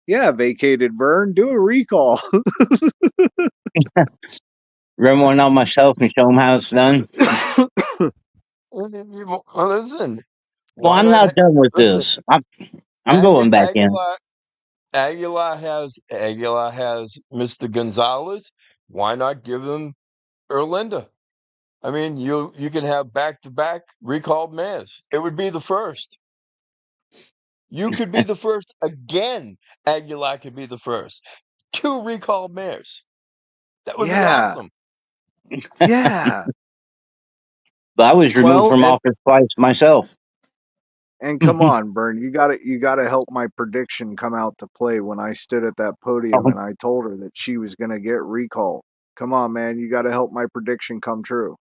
Yeah, vacated Vern, do a recall. Remember when all myself and show them how it's done? Well, listen, Well, why I'm not? not done with Listen, this. I'm going back in. Aguilar has Mr. Gonzalez. Why not give them Erlinda? I mean, you can have back-to-back recalled mayors. It would be the first. You could be the first again. Aguilar could be the first. 2 recalled mayors. That would be Yeah. awesome. Yeah. But I was removed Well, from office twice myself. and come on, Vern, you gotta help my prediction come out to play when I stood at that podium and I told her that she was gonna get recalled. Come on, man. You got to help my prediction come true.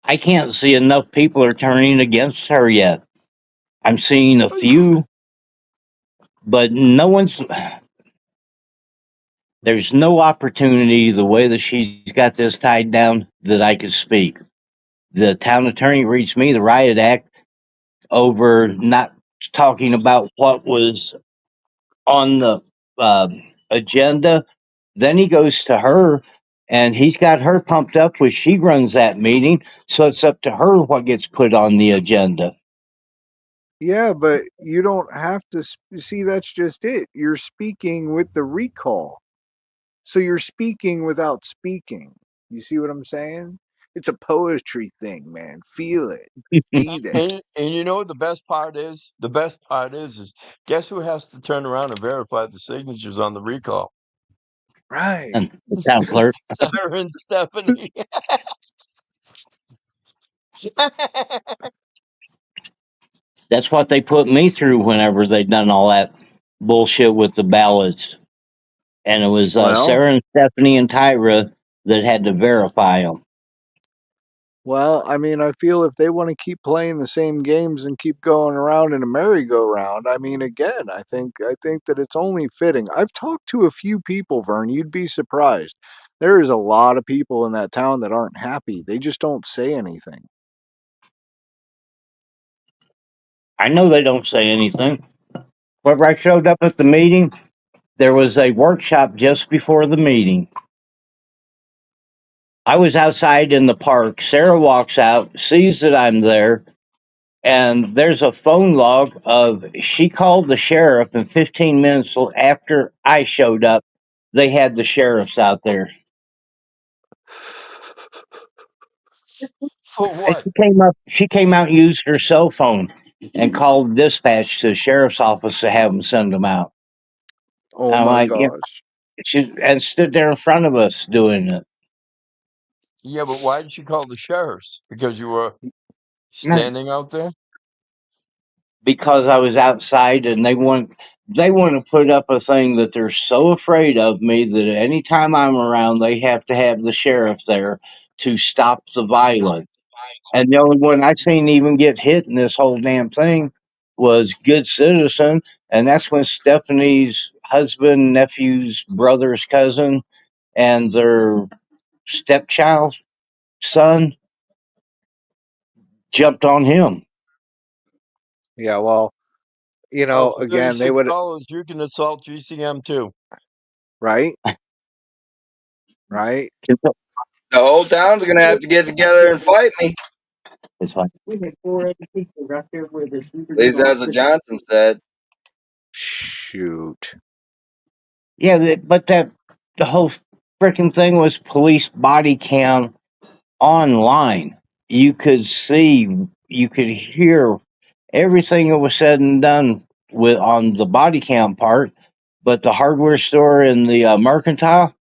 I can't see enough people are turning against her yet. I'm seeing a few, but no one's. There's no opportunity the way that she's got this tied down that I could speak. The town attorney reads me the riot act over not talking about what was on the uh, agenda. Then he goes to her and he's got her pumped up when she runs that meeting. So it's up to her what gets put on the agenda. Yeah, but you don't have to see. That's just it. You're speaking with the recall. So you're speaking without speaking. You see what I'm saying? It's a poetry thing, man. Feel it. Be there. And you know what the best part is? The best part is guess who has to turn around and verify the signatures on the recall? Right. And the town clerk. Sarah and Stephanie. That's what they put me through whenever they done all that bullshit with the ballots. And it was Well, Sarah and Stephanie and Tyra that had to verify them. well, I mean, I feel if they want to keep playing the same games and keep going around in a merry-go-round, I mean, again, I think that it's only fitting. I've talked to a few people, Vern. You'd be surprised. There is a lot of people in that town that aren't happy. They just don't say anything. I know they don't say anything. Whenever I showed up at the meeting, there was a workshop just before the meeting. I was outside in the park. Sarah walks out, sees that I'm there, and there's a phone log of she called the sheriff, and 15 minutes after I showed up, they had the sheriffs out there. For And what? she came out and used her cell phone and called dispatch to the sheriff's office to have them send them out. Oh I'm my like, yeah, gosh. and stood there in front of us doing it. Yeah, but why did you call the sheriffs? Because you were No, standing out there? because I was outside and they want to put up a thing that they're so afraid of me that anytime I'm around they have to have the sheriff there to stop the violence. And the only one I seen even get hit in this whole damn thing was Good Citizen, and that's when Stephanie's husband, nephew's brother's cousin, and their stepchild son jumped on him. Yeah, well, Oh, for again, they would, $36, you can assault GCM too. right? Right? The whole town's gonna have to get together and fight me. It's fine. At least that's what Johnson said. Shoot. Yeah, but the whole freaking thing was police body cam online. You could see, you could hear everything that was said and done with on the body cam part. But the hardware store and the mercantile,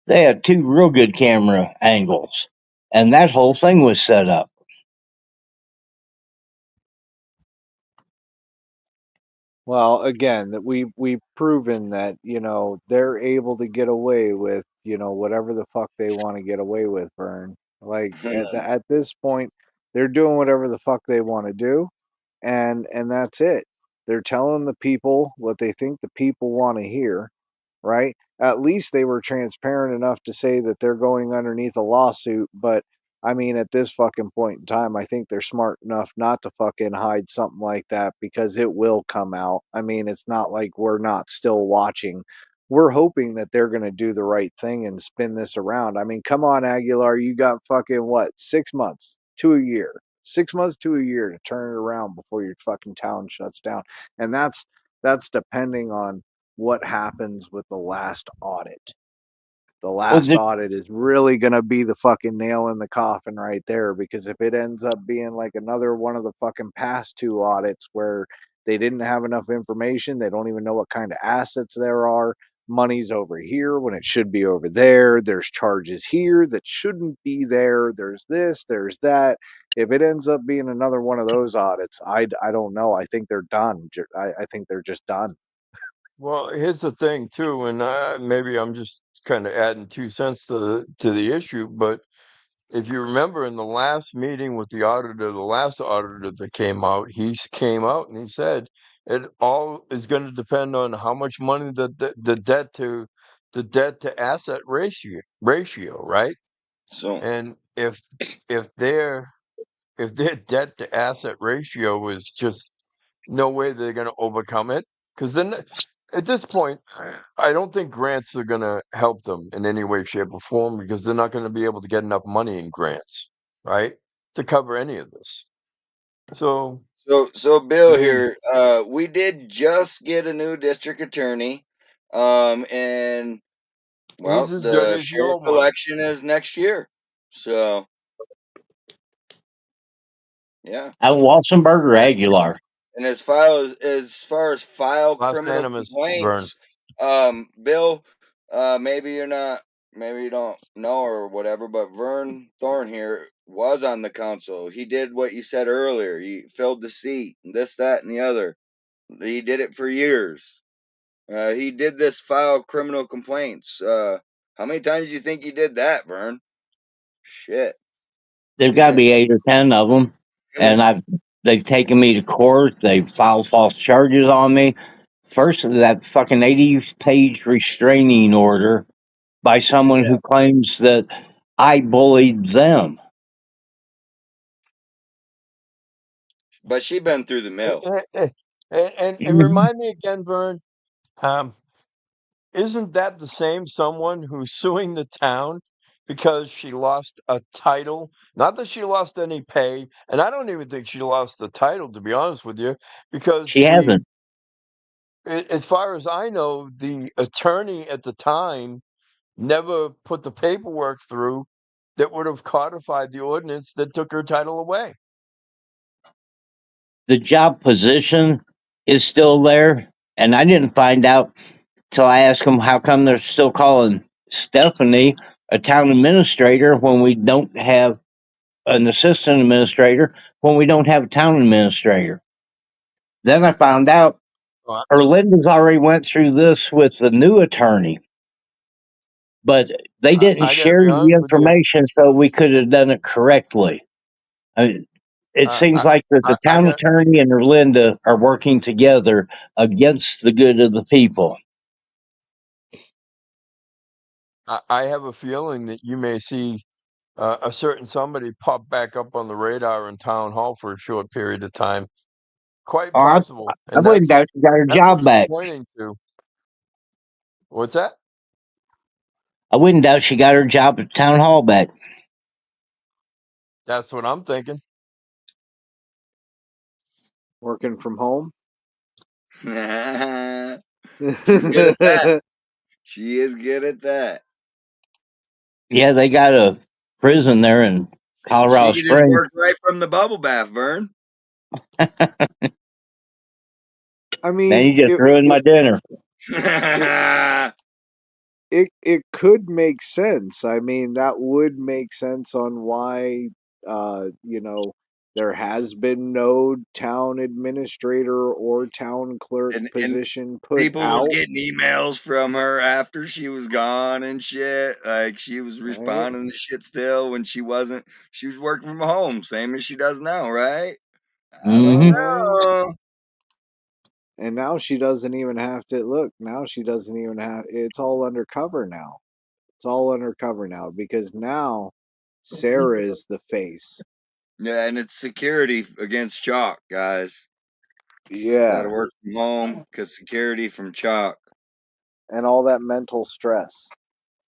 they had two real good camera angles, and that whole thing was set up. Well, again, that we've proven that, they're able to get away with, whatever the fuck they want to get away with, Vern. Like at this point, they're doing whatever the fuck they want to do, and that's it. They're telling the people what they think the people want to hear, right? At least they were transparent enough to say that they're going underneath a lawsuit, but I mean, at this fucking point in time, I think they're smart enough not to fucking hide something like that because it will come out. I mean, it's not like we're not still watching. We're hoping that they're going to do the right thing and spin this around. I mean, come on, Aguilar, you got fucking what, 6 months to a year, 6 months to a year to turn it around before your fucking town shuts down. And that's depending on what happens with the last audit. The Well, last audit is really going to be the fucking nail in the coffin right there, because if it ends up being like another one of the fucking past two audits where they didn't have enough information, they don't even know what kind of assets there are, money's over here when it should be over there, there's charges here that shouldn't be there, there's this, there's that. If it ends up being another one of those audits, I don't know. I think they're done. I think they're just done. Well, here's the thing too, and maybe I'm just kind of adding 2 cents to the issue, but if you remember in the last meeting with the auditor, the last auditor that came out, came out and he said it all is going to depend on how much money the debt to asset ratio, right? So And if their debt to asset ratio is just no way they're going to overcome it, because then at this point, I don't think grants are going to help them in any way, shape, or form, because they're not going to be able to get enough money in grants, right, to cover any of this. So, So I Bill mean, here, we did just get a new district attorney, and he's well, as good the as your sheriff one. election is next year. So yeah, Walsenberg or Aguilar? and as far as file Last criminal animus, Vern. complaints, Bill, maybe you're not, maybe you don't know or whatever, but Vern Thorne here was on the council. He did what you said earlier. He filled the seat, this, that, and the other. He did it for years. He did this file criminal complaints. How many times do you think he did that, Vern? Shit. There's got to be 8 or 10 of them, and they've taken me to court. They've filed false charges on me. First, that fucking 80-page restraining order by someone who claims that I bullied them. But she been through the mill. And remind me again, Vern. Isn't that the same someone who's suing the town because she lost a title? Not that she lost any pay, and I don't even think she lost the title, to be honest with you, because She hasn't. as far as I know, the attorney at the time never put the paperwork through that would have codified the ordinance that took her title away. The job position is still there, and I didn't find out till I asked them how come they're still calling Stephanie a town administrator when we don't have an assistant administrator, when we don't have a town administrator. Then I found out Well, Erlinda's already went through this with the new attorney, but they didn't I got to share be the honest with you. information so we could have done it correctly. I mean, it seems I, like that I, the I town got. attorney and Erlinda are working together against the good of the people. I have a feeling that you may see a certain somebody pop back up on the radar in town hall for a short period of time. Quite Oh, possible, I and wouldn't doubt she got her that's what job it's back. pointing to. What's that? I wouldn't doubt she got her job at town hall back. That's what I'm thinking. Working from home. She's good at that. She is good at that. Yeah, they got a prison there in Colorado She just Springs. worked right from the bubble bath, Vern. I Man, mean, you just ruined my dinner. it could make sense. I mean, that would make sense on why there has been no town administrator or town clerk and position put people was out. getting emails from her after she was gone and shit. Like she was Right? responding to shit still when she wasn't. She was working from home, same as she does now, right? I don't Mm-hmm. Right. know. And now she doesn't even have to look. Now she doesn't even have. It's all undercover now. It's all undercover now because now Sarah is the face. Yeah, and it's security against chalk, guys. Got Yeah, to work from home because security from chalk. and all that mental stress.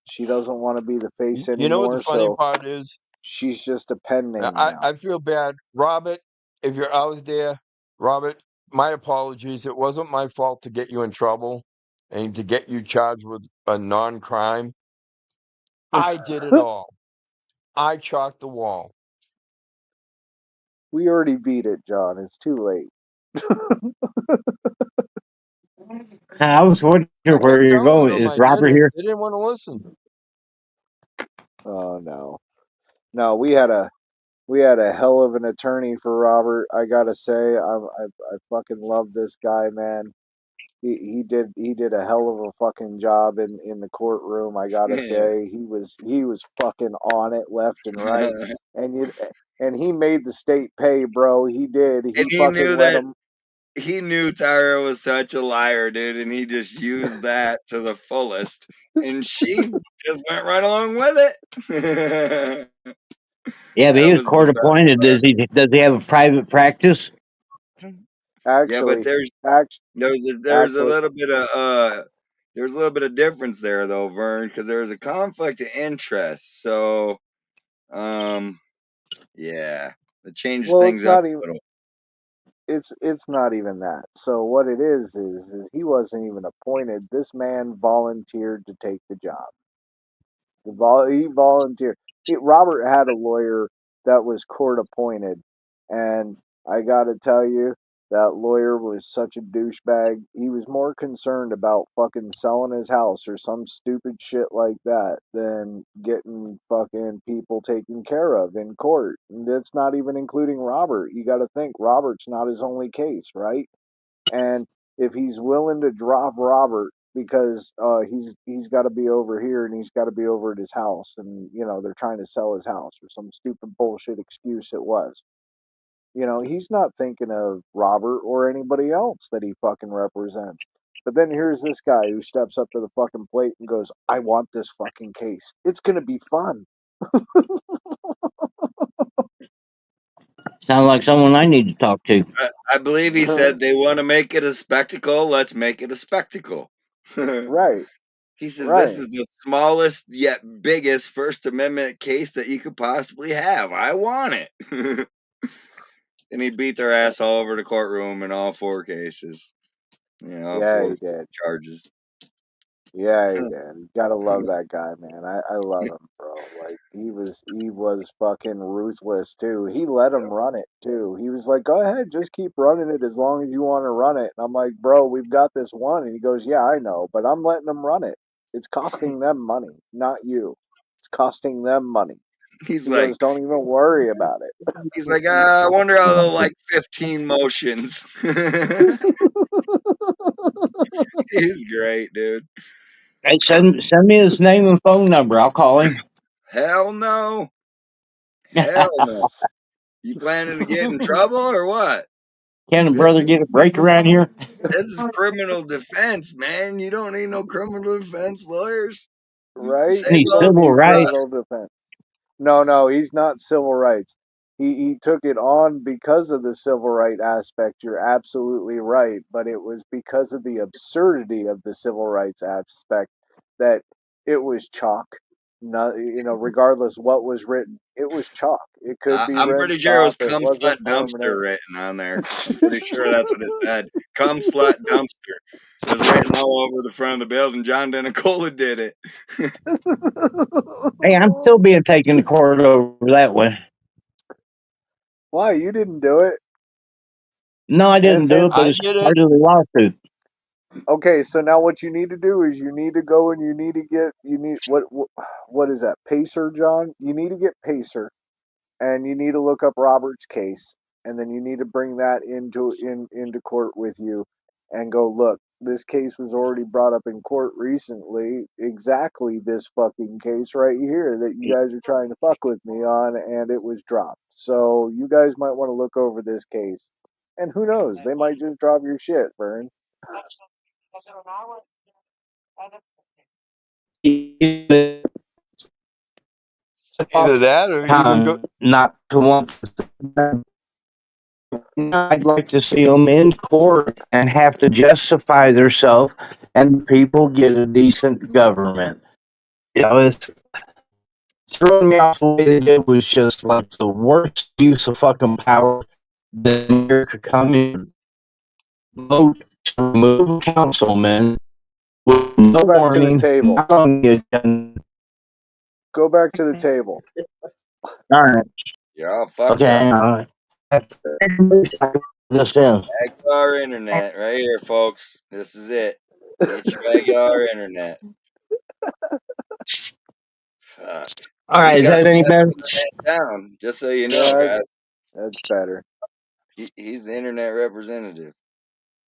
She doesn't want to be the face You know what the anymore, funny so part is? she's just a pen name now. I feel bad, Robert. If you're out there, Robert, my apologies. It wasn't my fault to get you in trouble and to get you charged with a non-crime. I did it all. I chalked the wall. We already beat it, John. It's too late. I was wondering I where kept you're telling going. them Is I did Robert it. here? They didn't want to listen. Oh no, we had a hell of an attorney for Robert. I gotta say, I fucking love this guy, man. he did a hell of a fucking job in the courtroom. I gotta say, he was fucking on it left and right, and he made the state pay, bro. He did. He And he fucking knew let that him. he knew Tyra was such a liar, dude, and he just used that to the fullest. And she just went right along with it. Yeah, but That he was was the court best appointed. part. Does he have a private practice? Yeah, but Actually, act, there's a actually, little bit of there's a little bit of difference there though, Vern, because there's a conflict of interest. So yeah, it changed well, it's things up not a even. little. It's not even that. So what it is he wasn't even appointed. This man volunteered to take the job. He volunteered. Robert had a lawyer that was court appointed, and I got to tell you, that lawyer was such a douchebag. He was more concerned about fucking selling his house or some stupid shit like that than getting fucking people taken care of in court. And that's not even including Robert. You got to think Robert's not his only case, right? And if he's willing to drop Robert because he's got to be over here and he's got to be over at his house, and they're trying to sell his house or some stupid bullshit excuse it was. He's not thinking of Robert or anybody else that he fucking represents. But then here's this guy who steps up to the fucking plate and goes, "I want this fucking case. It's gonna be fun." Sounds like someone I need to talk to. I believe he said they want to make it a spectacle. Let's make it a spectacle. Right, He says this right. is the smallest yet biggest First Amendment case that you could possibly have. I want it. And he beat their ass all over the courtroom in all 4 cases. All Yeah, 4 he did. charges. Yeah, he did. You gotta love that guy, man. I love him, bro. Like he was fucking ruthless too. He let him run it too. He was like, "Go ahead, just keep running it as long as you want to run it." And I'm like, "Bro, we've got this one." And he goes, "Yeah, I know, but I'm letting them run it. It's costing them money, not you. It's costing them money." He's He like, goes, "Don't even worry about I wonder how they'll like 15 motions. it." He's great, dude. Hey, send me his name and phone number. I'll call him. Hell no. Hell no. You planning to get in trouble or what? Can a This brother get a break around here? is criminal defense, man. You don't need no criminal defense lawyers. You Right? save Need You those don't civil need for rights. us. criminal defense. No, he's not civil rights. He took it on because of the civil right aspect. You're absolutely right, but it was because of the absurdity of the civil rights aspect that it was chalk. No, regardless what was written, it was chalk. It could be I'm written pretty sure it was stop. It cum slut wasn't dumpster permanent. written on there. I'm pretty sure that's what it said. Cum slut dumpster. It was written all over the front of the building. John Denicola did it. Hey, I'm still being taken to court over that one. Why you didn't do it? No, I didn't do it, And but I it's did it. part of the lawsuit. okay, so now what you need to do is you need to go and you need to get you need what is that Pacer, John? You need to get Pacer, and you need to look up Robert's case, and then you need to bring that into court with you, and go look. This case was already brought up in court recently. Exactly this fucking case right here that you guys are trying to fuck with me on, and it was dropped. So you guys might want to look over this case, and who knows? They might just drop your shit, Vern. Either that or even go. Time not to want. I'd like to see them in court and have to justify themselves, and people get a decent government. It's throwing me off the way they did was just like the worst use of fucking power that America come in. Vote to remove councilmen with no Go back to the warning, table. not on the agenda. Go back to the table. All right. You're all fucked Okay. up. This in. Our internet right here, folks. This is it. Get your regular internet. Fuck. All right. He's Is got that the any best better? internet down, just so you know, Yeah, guys. that's better. He's the internet representative.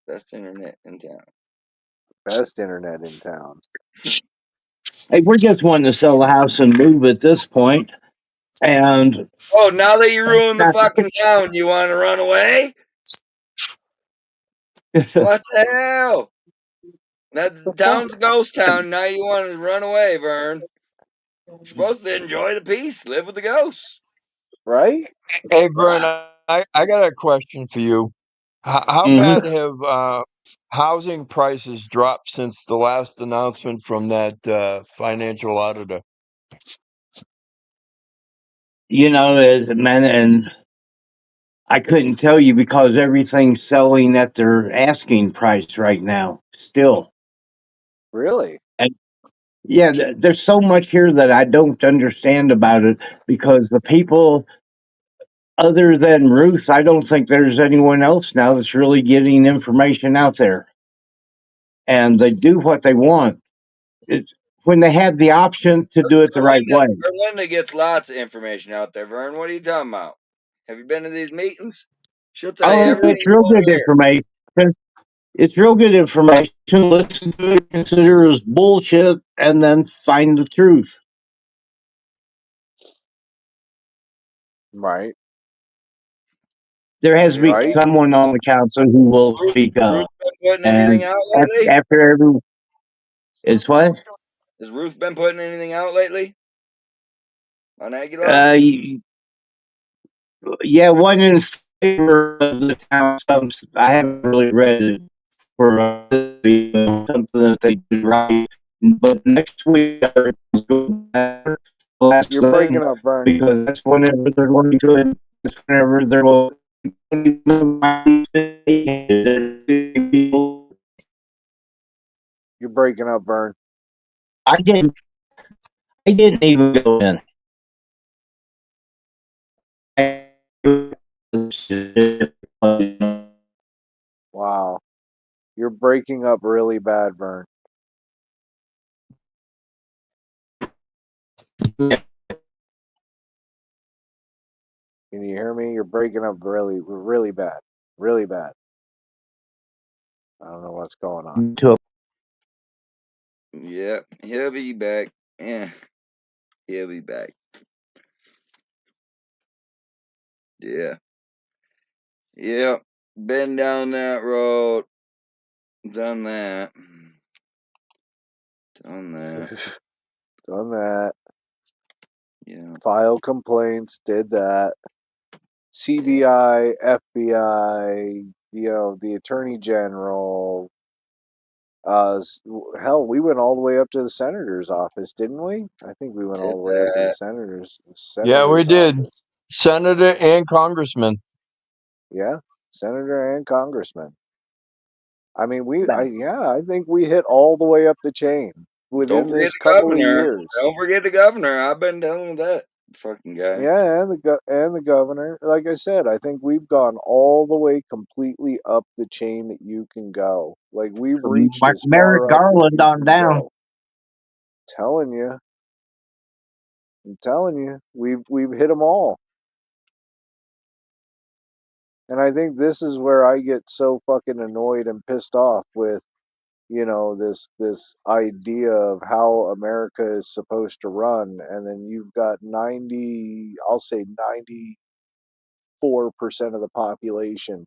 Best internet in town. Best internet in town. Hey, we're just wanting to sell a house and move at this point, and Oh, now that you ruined the fucking town, you want to run away? What the hell? That town's a ghost town. Now you want to run away, Vern. You're supposed to enjoy the peace, live with the ghosts. Right? Hey, Vern, I got a question for you. How Mhm. bad have housing prices dropped since the last announcement from that financial auditor? Man, and I couldn't tell you because everything's selling at their asking price right now. Still, Really? and yeah, there's so much here that I don't understand about it because the people, other than Ruth, I don't think there's anyone else now that's really getting information out there, and they do what they want. It's when they had the option to do it the right way. Berlinda gets lots of information out there, Vern. What are you talking about? Have you been to these meetings? She'll tell you Oh, everything it's you real want good to hear. information. It's real good information. Listen to it, consider it as bullshit, and then find the truth. Right. There has to be Right. someone on the council who will speak Ruth up. been putting And anything out lately? after every, it's what? Has Ruth been putting anything out lately? On Aguilar? Yeah, one in favor of the town. I haven't really read it for something that they do right. But next week, everything's going better. Last You're night, breaking up, Vern. because that's whenever they're going to it. That's whenever they're going to. You're breaking up, Vern. I didn't even go in. Wow. You're breaking up really bad, Vern. Can you hear me? You're breaking up really, really bad. Really bad. I don't know what's going on. Yep, he'll be back. Yeah, he'll be back. Yeah. Yep, been down that road. Done that. Done that. Done that. Yeah. File complaints. Did that. CBI, FBI, the Attorney General. Hell, we went all the way up to the senator's office, didn't we? I think we went all the way up to the senator's Yeah, we did. office. Senator and congressman. Yeah, senator and congressman. I mean, I think we hit all the way up the chain within this couple of years. Don't forget the governor. I've been telling you that fucking guy. Yeah, and the governor. Like I said, I think we've gone all the way completely up the chain that you can go. Like we've reached as Merrick far up as Garland you on can down. go. I'm telling you, we've hit them all. And I think this is where I get so fucking annoyed and pissed off with, this idea of how America is supposed to run, and then you've got 94% of the population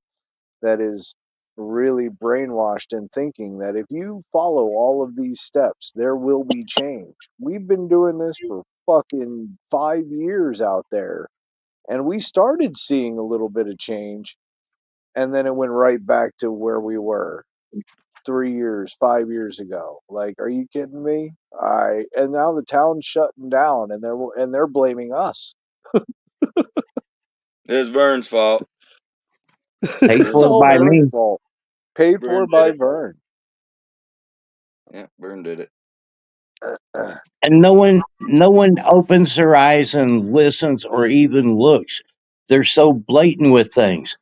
that is really brainwashed and thinking that if you follow all of these steps, there will be change. We've been doing this for fucking 5 years out there, and we started seeing a little bit of change, and then it went right back to where we were 3 years, 5 years ago. Like, are you kidding me? And now the town's shutting down, and they're blaming us. It's Vern's fault. Paid It's for all by me. Vern's fault. Paid for by Vern. Yeah, Vern did it. And no one opens their eyes and listens or even looks. They're so blatant with things.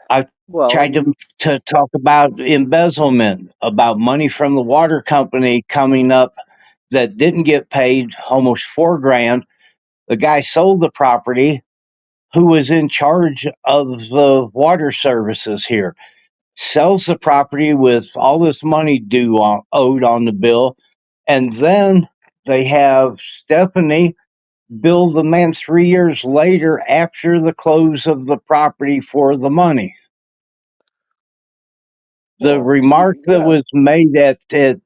I tried to talk about embezzlement, about money from the water company coming up that didn't get paid, almost $4,000. The guy sold the property who was in charge of the water services here. sells the property with all this money owed on the bill, and then they have Stephanie bill the man 3 years later after the close of the property for the money. The Well, remark that yeah. was made at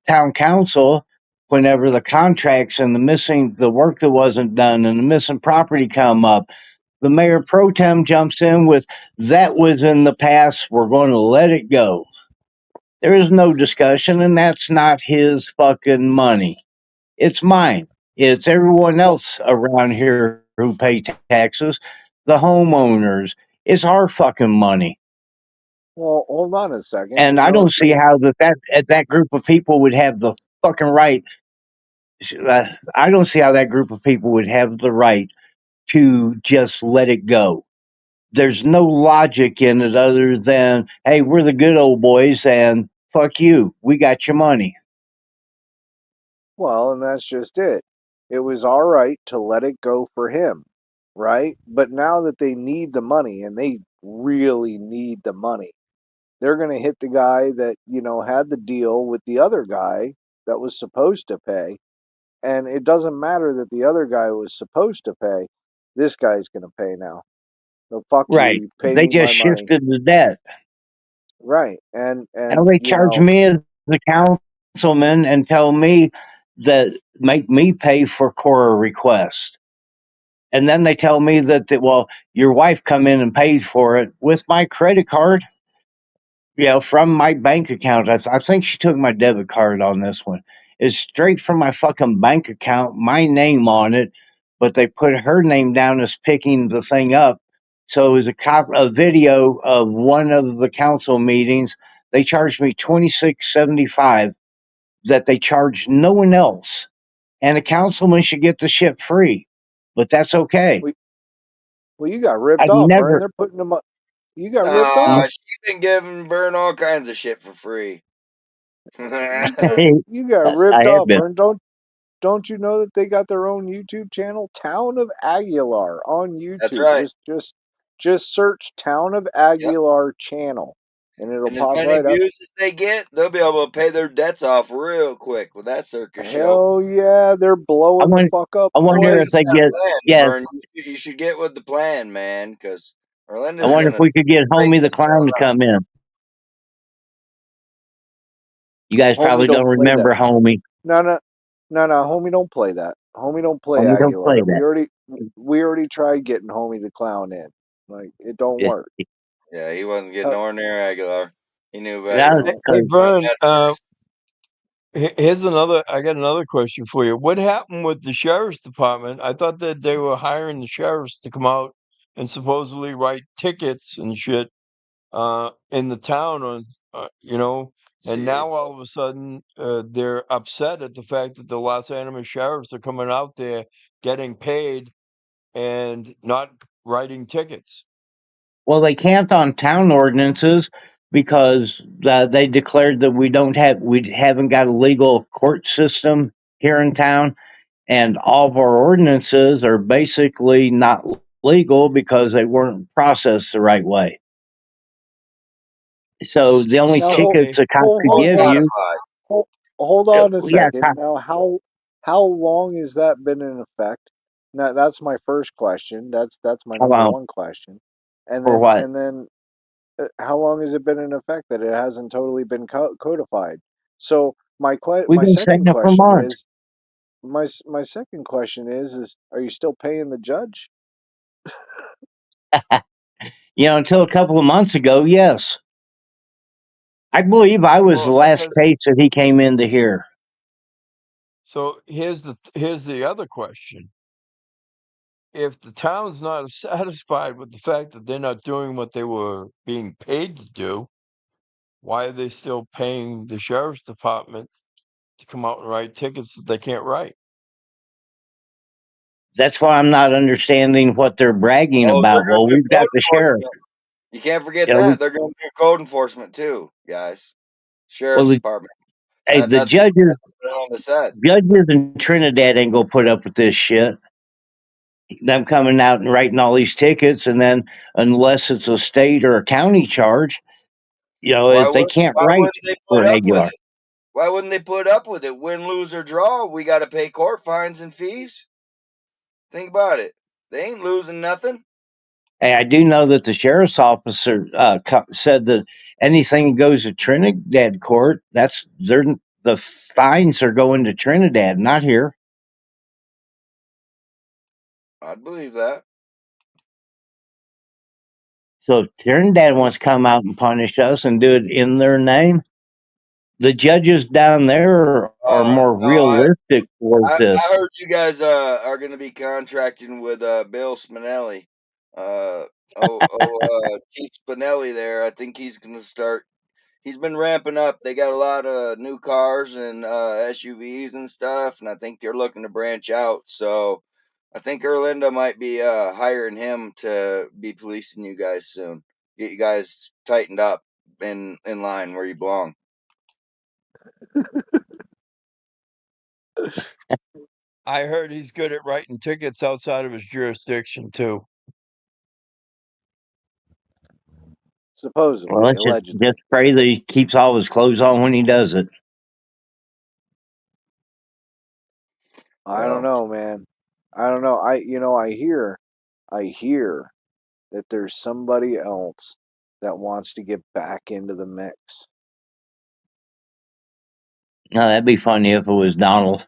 town council, whenever the contracts and the work that wasn't done and the missing property come up, the mayor pro tem jumps in with, that was in the past, we're going to let it go. There is no discussion, and that's not his fucking money. It's mine. It's everyone else around here who pay taxes, the homeowners. It's our fucking money. Well, hold on a second. And I don't see how that group of people would have the fucking right. I don't see how that group of people would have the right to just let it go. There's no logic in it other than, hey, we're the good old boys and fuck you. We got your money. Well, and that's just it. It was all right to let it go for him, right? But now that they need the money, and they really need the money, they're going to hit the guy that, had the deal with the other guy that was supposed to pay. And it doesn't matter that the other guy was supposed to pay. This guy's going to pay now. So fuck you. Right. You paid They me my just money. shifted the debt. Right. And Now they charge me as the councilman and tell me that make me pay for Cora request. And then they tell me that, well, your wife come in and paid for it with my credit card, from my bank account. I think she took my debit card on this one. It's straight from my fucking bank account, my name on it, but they put her name down as picking the thing up. So it was a video of one of the council meetings. They charged me $26.75 that they charged no one else, and a councilman should get the shit free, but that's okay. Well, you got ripped I've off, never. Vern. They're putting them up. You got ripped off. She's been giving Vern all kinds of shit for free. You got ripped I have off, been. Vern. Don't you know that they got their own YouTube channel, Town of Aguilar, on YouTube? That's right. Just search Town of Aguilar channel, and it'll And as pop many right up. views as they get, they'll be able to pay their debts off real quick with that circus show. Hell yeah, they're blowing the fuck up. I wonder if they get. Yeah, Vern, you should get with the plan, man, because Orlando's I wonder if we could get Homie the Clown to come in. You guys Homie probably don't play remember that. Homie. No, Homie don't play that. Homie don't play Homie don't Aguilar. play that. We already tried getting Homie the Clown in. Like, it don't work. Yeah, he wasn't getting nowhere near Aguilar. He knew better. Yeah, Hey, Vern, I got another question for you. What happened with the sheriff's department? I thought that they were hiring the sheriffs to come out and supposedly write tickets and shit in the town on, and now all of a sudden they're upset at the fact that the Los Angeles sheriffs are coming out there getting paid and not writing tickets. Well, they can't on town ordinances because they declared that we haven't got a legal court system here in town, and all of our ordinances are basically not legal because they weren't processed the right way. So the only tickets a cop could give you. Hold on a second. Now, how long has that been in effect? Now, that's my first question. That's my number one question. And then, For what? and then, how long has it been in effect that it hasn't totally been codified? So my second question is, my second question is, are you still paying the judge? Until a couple of months ago, yes. I believe I was the last case that he came in to hear. So here's the other question. If the town's not satisfied with the fact that they're not doing what they were being paid to do, why are they still paying the sheriff's department to come out and write tickets that they can't write? That's why I'm not understanding what they're bragging about. Well, we've got the sheriff. You can't forget that. They're going to do code enforcement too, guys. Sheriff's department. Hey, the judges in Trinidad ain't gonna put up with this shit. Them coming out and writing all these tickets, and then unless it's a state or a county charge, if they can't why write wouldn't they for put up with Aguilar. it? Why wouldn't they put up with it? Win, lose, or draw, we got to pay court fines and fees. Think about it. They ain't losing nothing. Hey, I do know that the sheriff's officer said that anything that goes to Trinidad court, the fines are going to Trinidad, not here. I'd believe that. So if Trinidad wants to come out and punish us and do it in their name, the judges down there are more No, realistic towards I this. heard you guys are going to be contracting with Bill Spinelli. Chief Spinelli there. I think he's going to start. He's been ramping up. They got a lot of new cars and SUVs and stuff, and I think they're looking to branch out. So I think Erlinda might be hiring him to be policing you guys soon. Get you guys tightened up in line where you belong. I heard he's good at writing tickets outside of his jurisdiction too. Supposedly, Well, let's allegedly. just pray that he keeps all his clothes on when he does it. I don't know, man. I don't know. I hear that there's somebody else that wants to get back into the mix. No, that'd be funny if it was Donald.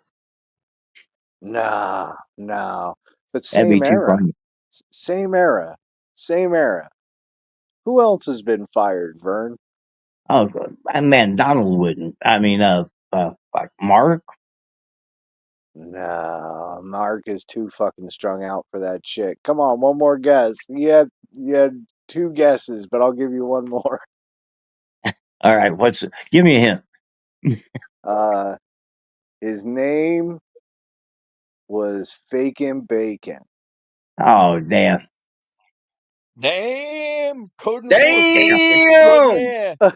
No. But That'd be same too era. funny. Same era. Who else has been fired, Vern? Oh man, Donald wouldn't. I mean, like Mark. No, Mark is too fucking strung out for that shit. Come on, one more guess. You had 2 guesses, but I'll give you one more. All right, give me a hint. His name was Fakin' Bacon. Oh damn! Damn, code Damn! yeah. I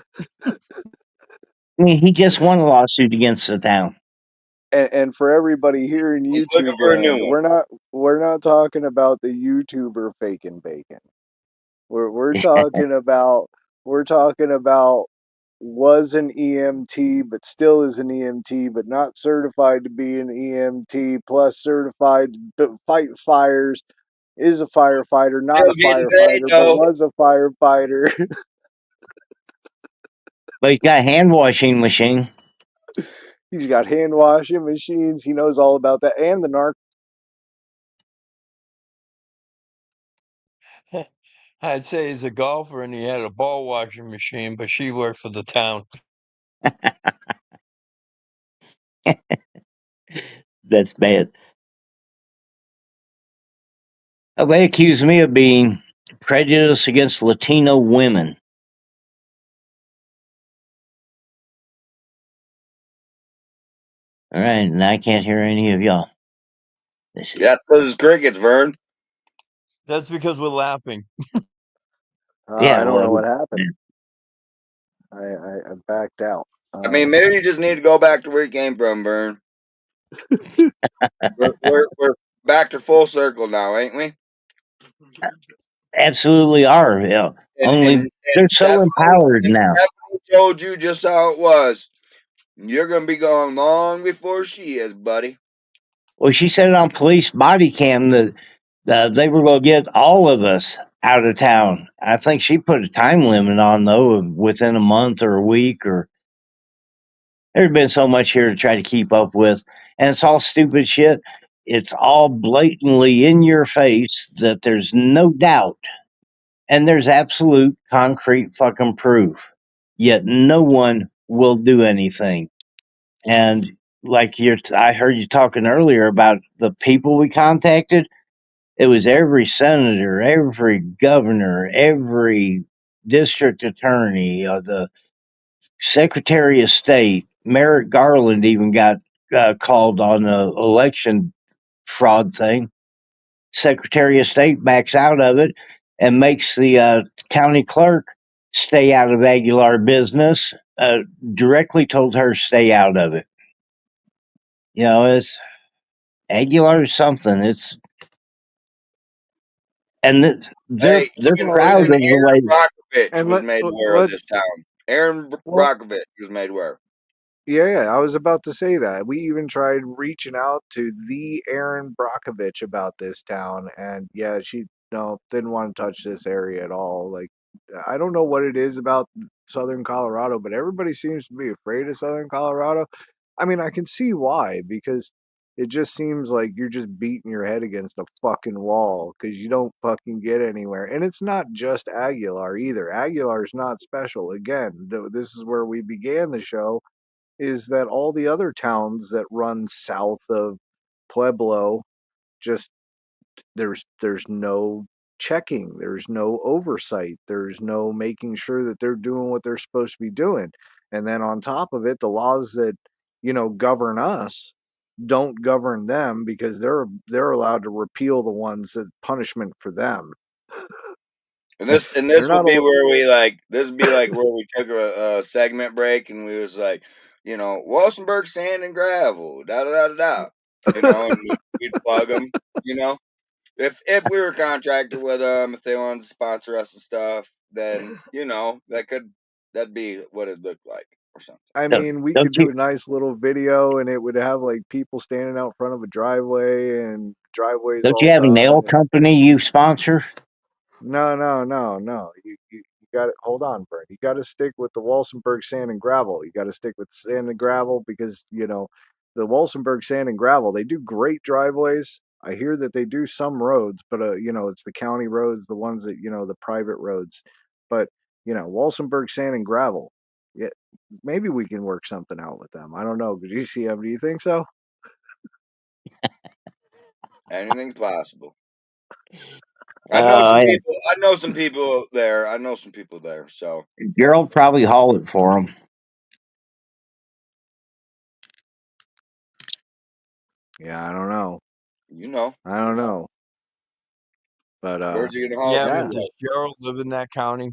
mean, he just won a lawsuit against the town. And for everybody here in He's looking YouTube for a new land, one. we're not talking about the YouTuber Fakin' Bacon. We're talking about was an EMT but still is an EMT but not certified to be an EMT plus certified to fight fires, is a firefighter, not Still a getting paid firefighter but though. was a firefighter. But he's got a hand washing machine. He's got hand washing machines. He knows all about that and the narc. I'd say he's a golfer and he had a ball washing machine, but she worked for the town. That's bad. Oh, they accuse me of being prejudiced against Latino women. All right, and I can't hear any of y'all. That's because it's crickets, Vern. That's because we're laughing. I don't know what happened. I backed out. I mean, maybe you just need to go back to where you came from, Vern. we're back to full circle now, ain't we? Absolutely are. Yeah. Only they're so empowered now. Stephanie told you just how it was. You're gonna be gone long before she is, buddy. Well, she said on police body cam that they were going to get all of us out of town. I think she put a time limit on though, of within a month or a week. Or there's been so much here to try to keep up with, and it's all stupid shit. It's all blatantly in your face that there's no doubt, and there's absolute concrete fucking proof. Yet no one will do anything. And like I heard you talking earlier about the people we contacted. It was every senator, every governor, every district attorney, the secretary of state. Merrick Garland even got called on the election fraud thing. Secretary of state backs out of it and makes the county clerk stay out of Aguilar business. Directly told her stay out of it. It's Aguilar is something. It's and they're proud of the way. Brockovich was made aware of this town. Aaron Well, Brockovich was made aware. yeah, I was about to say that. We even tried reaching out to the Aaron Brockovich about this town, and yeah, she didn't want to touch this area at all. Like, I don't know what it is about Southern Colorado, but everybody seems to be afraid of Southern Colorado. I mean, I can see why, because it just seems like you're just beating your head against a fucking wall because you don't fucking get anywhere. And it's not just Aguilar either. Aguilar's not special. Again, this is where we began the show, is that all the other towns that run south of Pueblo, just there's no checking, there's no oversight, there's no making sure that they're doing what they're supposed to be doing. And then on top of it, the laws that govern us don't govern them, because they're allowed to repeal the ones that punishment for them. And this They're will not be al- where we this would be like where we took a segment break and we was like, Walsenburg sand and gravel, da da da da da, and we'd plug them, if we were contracted with them, if they wanted to sponsor us and stuff, then that'd be what it looked like or something. I Don't, mean, we don't could you do a nice little video, and it would have like people standing out front of a driveway, and driveways don't you all have a nail done. company you sponsor? No, no, no, no. You got to hold on, Bert. You got to stick with the Walsenburg sand and gravel. You got to stick with sand and gravel because the Walsenburg sand and gravel. They do great driveways. I hear that they do some roads, but it's the county roads, the ones that the private roads. But Walsenburg sand and gravel. Yeah, maybe we can work something out with them. I don't know. Did you see them? Do you think so? Anything's possible. I know some people. I know some people there. So Gerald probably haul it for them. Yeah, I don't know. I don't know. But where's he gonna haul Yeah, it yeah. but to? does Gerald live in that county?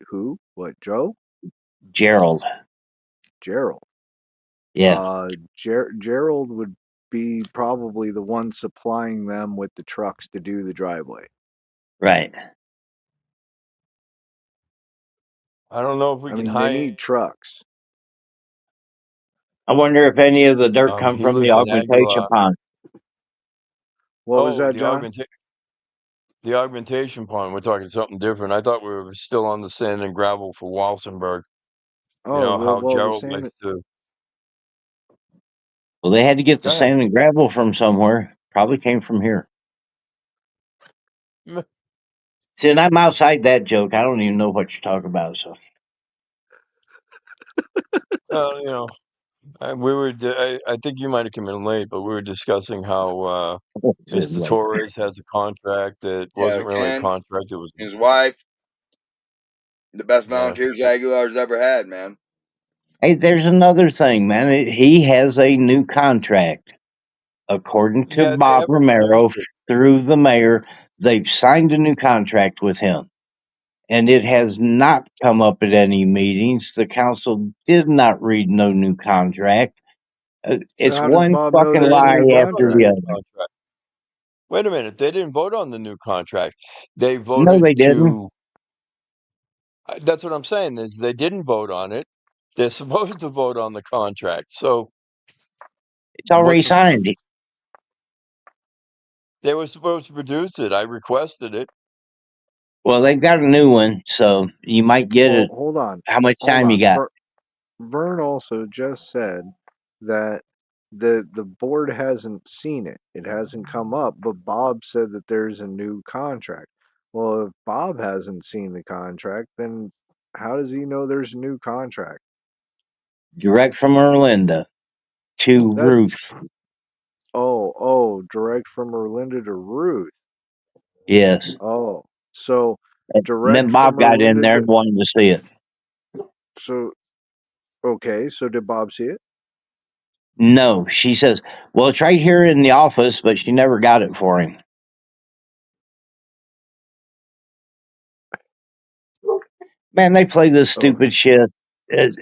Who? What? Joe? Gerald. Gerald. Yeah, Gerald would be probably the one supplying them with the trucks to do the driveway. right. I don't know if we I can mean, they hire. need trucks. I wonder if any of the dirt come He from the lives in augmentation Aguilar. pond. What was Oh, that, John? the augmentation pond. We're talking something different. I thought we were still on the sand and gravel for Walsenburg. You Oh, know how the Gerald sand. likes to. Well, they had to get the Go ahead. sand and gravel from somewhere. Probably came from here. Meh. See, and I'm outside that joke. I don't even know what you're talking about. So You know, I think you might have come in late, but we were discussing how Said Mr. like, Torres has a contract that Yeah, wasn't really a Ken, contract. It was, his wife, the best yeah, volunteers Aguilar's ever had, man. hey, there's another thing, man. He has a new contract, according to yeah. They Bob haven't produced Romero it. through the mayor. They've signed a new contract with him, and it has not come up at any meetings. The council did not read no new contract. So It's how does one Bob know fucking They there's a didn't lie new even vote after on the the contract? new other. contract. Wait a minute. They didn't vote on the new contract. They No, voted they didn't. to. That's what I'm saying is they didn't vote on it. They're supposed to vote on the contract. So It's what already the? signed. They were supposed to produce it. I requested it. Well, they've got a new one, so you might get Well, it. hold on. How much Hold time you on. got? Vern also just said that the board hasn't seen it. It hasn't come up, but Bob said that there's a new contract. Well, if Bob hasn't seen the contract, then how does he know there's a new contract? Direct from Erlinda to That's Ruth. direct from Erlinda to Ruth. Yes. Oh, so And then direct from Bob got in Erlinda there to and wanted to see it. so okay, so did Bob see it? No, she says, well, it's right here in the office, but she never got it for him. Man, they play this Oh, stupid shit. I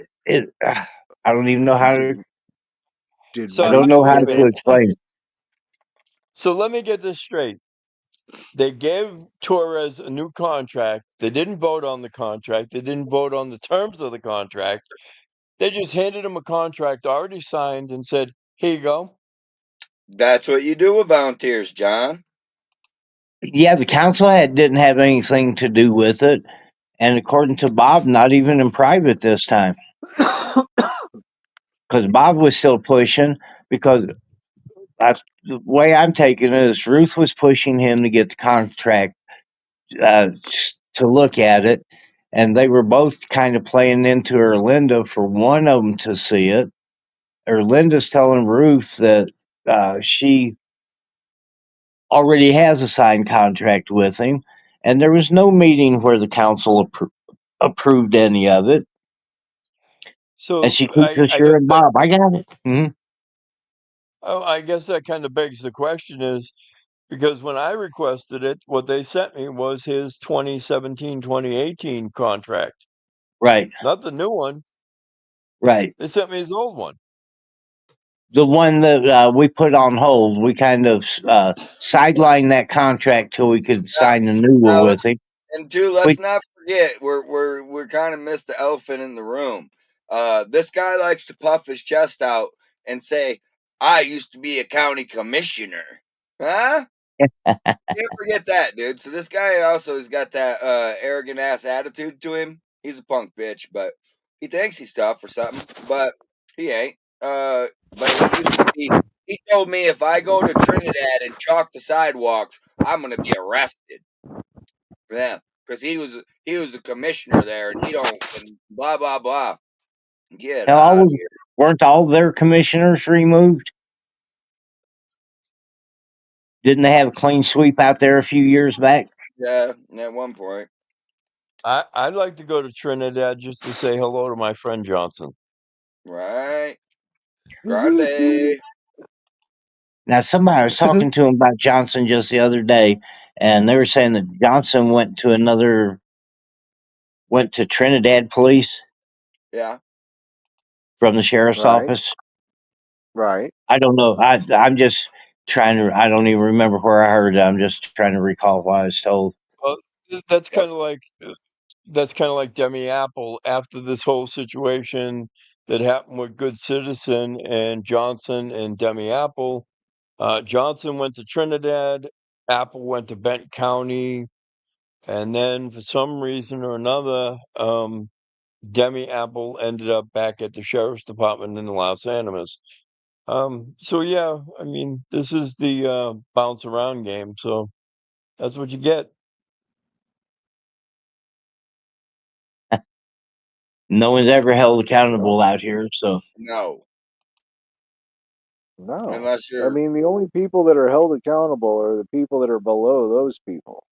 don't even know how to. did did So I how, don't Ruth know how wait a get to it? minute. explain. So let me get this straight. They gave Torres a new contract. They didn't vote on the contract. They didn't vote on the terms of the contract. They just handed him a contract already signed and said, "Here you go." That's what you do with volunteers, John. Yeah, the council didn't have anything to do with it, and according to Bob, not even in private this time, because Bob was still pushing. Because that's the way I'm taking it is Ruth was pushing him to get the contract to look at it, and they were both kind of playing into Erlinda for one of them to see it. Erlinda's telling Ruth that she already has a signed contract with him, and there was no meeting where the council approved any of it. And So she keeps assuring Bob, "I got it." Mm-hmm. I guess that kind of begs the question is because when I requested it, what they sent me was his 2017-2018 contract, Right, not the new one. right. They sent me his old one. The one that we put on hold, we kind of sidelined that contract till we could sign a new one with him. And two, let's not forget, we're kind of missed the elephant in the room. This guy likes to puff his chest out and say, "I used to be a county commissioner." Huh? Can't forget that, dude. So this guy also has got that arrogant ass attitude to him. He's a punk bitch, but he thinks he's tough or something, but he ain't. But he used to be. He told me if I go to Trinidad and chalk the sidewalks, I'm gonna be arrested. Yeah, because he was a commissioner there, and he don't and blah blah blah. Get out of here. Weren't all their commissioners removed? Didn't they have a clean sweep out there a few years back? Yeah, at one point. I'd like to go to Trinidad just to say hello to my friend Johnson. Right. Grande. Now, somebody I was talking to him about Johnson just the other day, and they were saying that Johnson went to Trinidad Police. Yeah. From the sheriff's office. Right. I don't know. I'm just trying to. I don't even remember where I heard it. I'm just trying to recall what I was told. Well, that's kind of like Demi Apple after this whole situation that happened with Good Citizen and Johnson and Demi Apple. Johnson went to Trinidad, Apple went to Benton County, and then for some reason or another, Demi Apple ended up back at the sheriff's department in Los Angeles. So yeah, I mean, this is the bounce around game. So that's what you get. No one's ever held accountable out here, so No. No. Unless I you're. mean, the only people that are held accountable are the people that are below those people.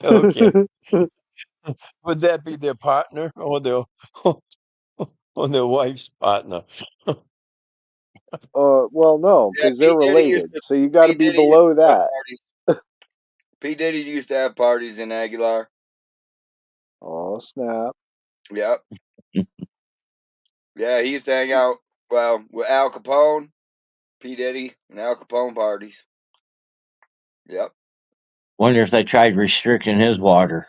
Okay. Would that be their partner or their wife's partner? Well, no, Yeah, because they're P. Diddy used related. to. So you got to P. be Diddy used below to have that. parties. P. Diddy used to have parties in Aguilar. Oh, snap. Yep. Yeah, he used to hang out with Al Capone, P. Diddy, and Al Capone parties. Yep. wonder if they tried restricting his water.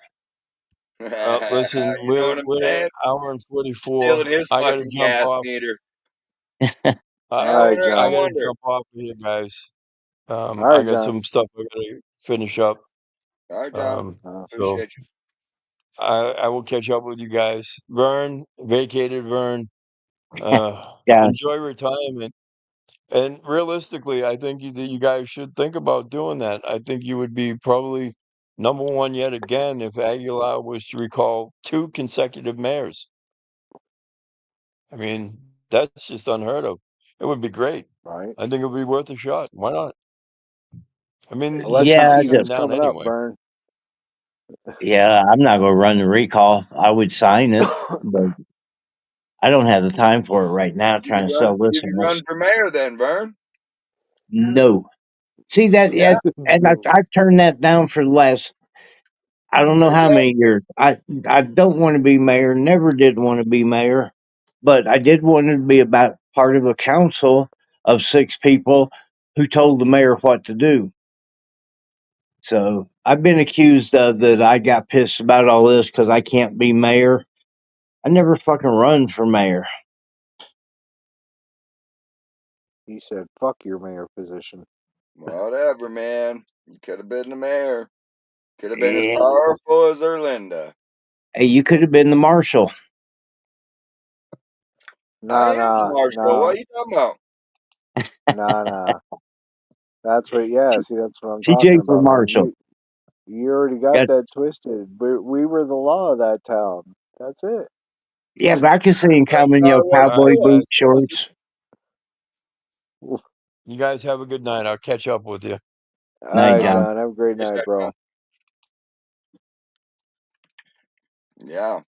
Listen, You know what I'm we're saying? an hour and 44. Stealing his I gotta fucking jump gas off. meter. All right, I John. gotta jump off here, guys. All I right, got John. some stuff I gotta finish up. All right, John. So Appreciate you. I will catch up with you guys. Vern, vacated Vern. Yeah. Enjoy retirement. And realistically, I think that you guys should think about doing that. I think you would be probably number one yet again if Aguilar was to recall 2 consecutive mayors. I mean, that's just unheard of. It would be great. Right. I think it would be worth a shot. Why not? I mean, the Election Yeah, town's season's shutting down coming up, anyway. Vern. yeah. I'm not going to run the recall. I would sign it, but I don't have the time for it right now. Trying to sell this You could house. run for mayor then, Vern. No. See that? Yeah. And I've turned that down for the last. I don't know There you how go. many years. I don't want to be mayor. Never did want to be mayor. but I did want to be about part of a council of 6 people who told the mayor what to do. So I've been accused of that I got pissed about all this because I can't be mayor. I never fucking run for mayor. He said, "Fuck your mayor position." Whatever, man. You could have been the mayor. Could have been as Yeah. powerful as Erlinda. Hey, you could have been the marshal. Nah, I am the nah, marshal. nah, What are you talking about? nah, nah. That's what. Yeah, see, that's what I'm talking CJ for about, Vern. marshal. You already got Yeah, that twisted. We were the law of that town. That's it. yeah, but I could see him That's coming, how it was All right, cowboy for boot us. shorts. you guys have a good night. I'll catch up with you. All Night, right, All right. John. John. Have a great Yes, night, sir. bro. Yeah.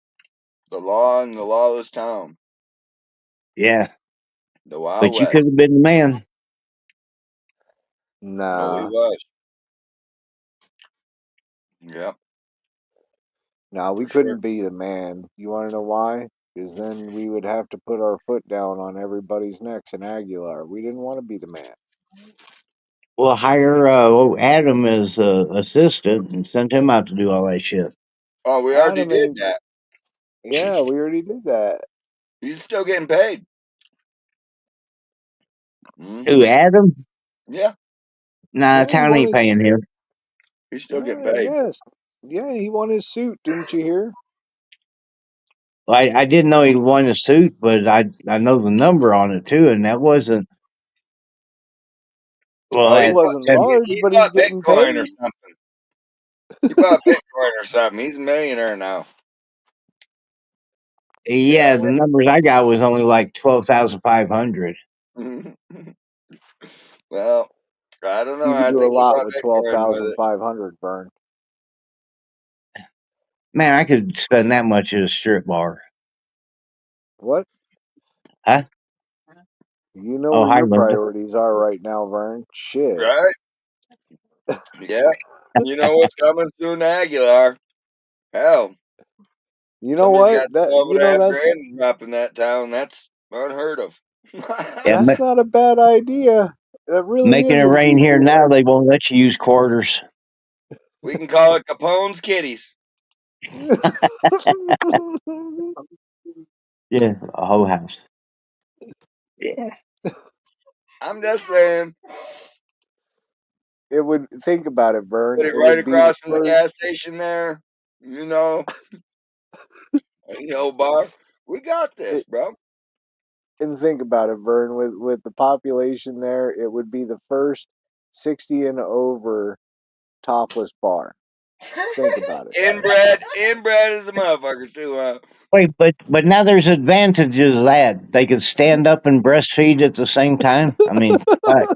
The law in the lawless town. Yeah, The Wild but you West. could have been the man. No, he Nah, was. Yep, nah. We for sure. couldn't be the man. You want to know why? Because then we would have to put our foot down on everybody's necks in Aguilar. We didn't want to be the man. Well, hire Adam as assistant and send him out to do all that shit. Oh, we already Adam did ain't. that. Yeah, we already did that. He's still getting paid. Who, Hmm. Adam? Yeah, Nah, Yeah, he town won ain't his. paying him. he's still getting paid. Yes. Yeah, he won his suit. Didn't you hear? Well, I didn't know he won a suit, but I know the number on it too, and that wasn't well. Oh, It wasn't large, he but he's bought getting Bitcoin or paid. something. He bought Bitcoin or something. He's a millionaire now. Yeah. Yeah, the numbers I got was only like 12,500. Well, I don't know. You could I do a think he lot bought with Bitcoin with it. 12,500, Vern. Man, I could spend that much at a strip bar. What? Huh? You know Oh, where hi, your Linda. priorities are right now, Vern. Shit. Right? Yeah. You know what's coming soon to Aguilar? Hell, You know somebody's what? got 12.5 That's grand to drop in that town. That's unheard of. Yeah, that's not a bad idea. That really making it isn't, rain here truthfully, now. Vern. They won't let you use quarters. We can call it Capone's Kitties. Yeah, a whole house. Yeah. I'm just saying. It would think about it, Vern. Put it It right would be the across from the first. gas station there. You know, a hill bar. We got this, bro. And think about it, Vern. With the population there, it would be the first 60 and over topless bar. Think about it. Inbred is a motherfucker too, huh? Wait, but now there's advantages of that they could stand up and breastfeed at the same time. I mean, fuck.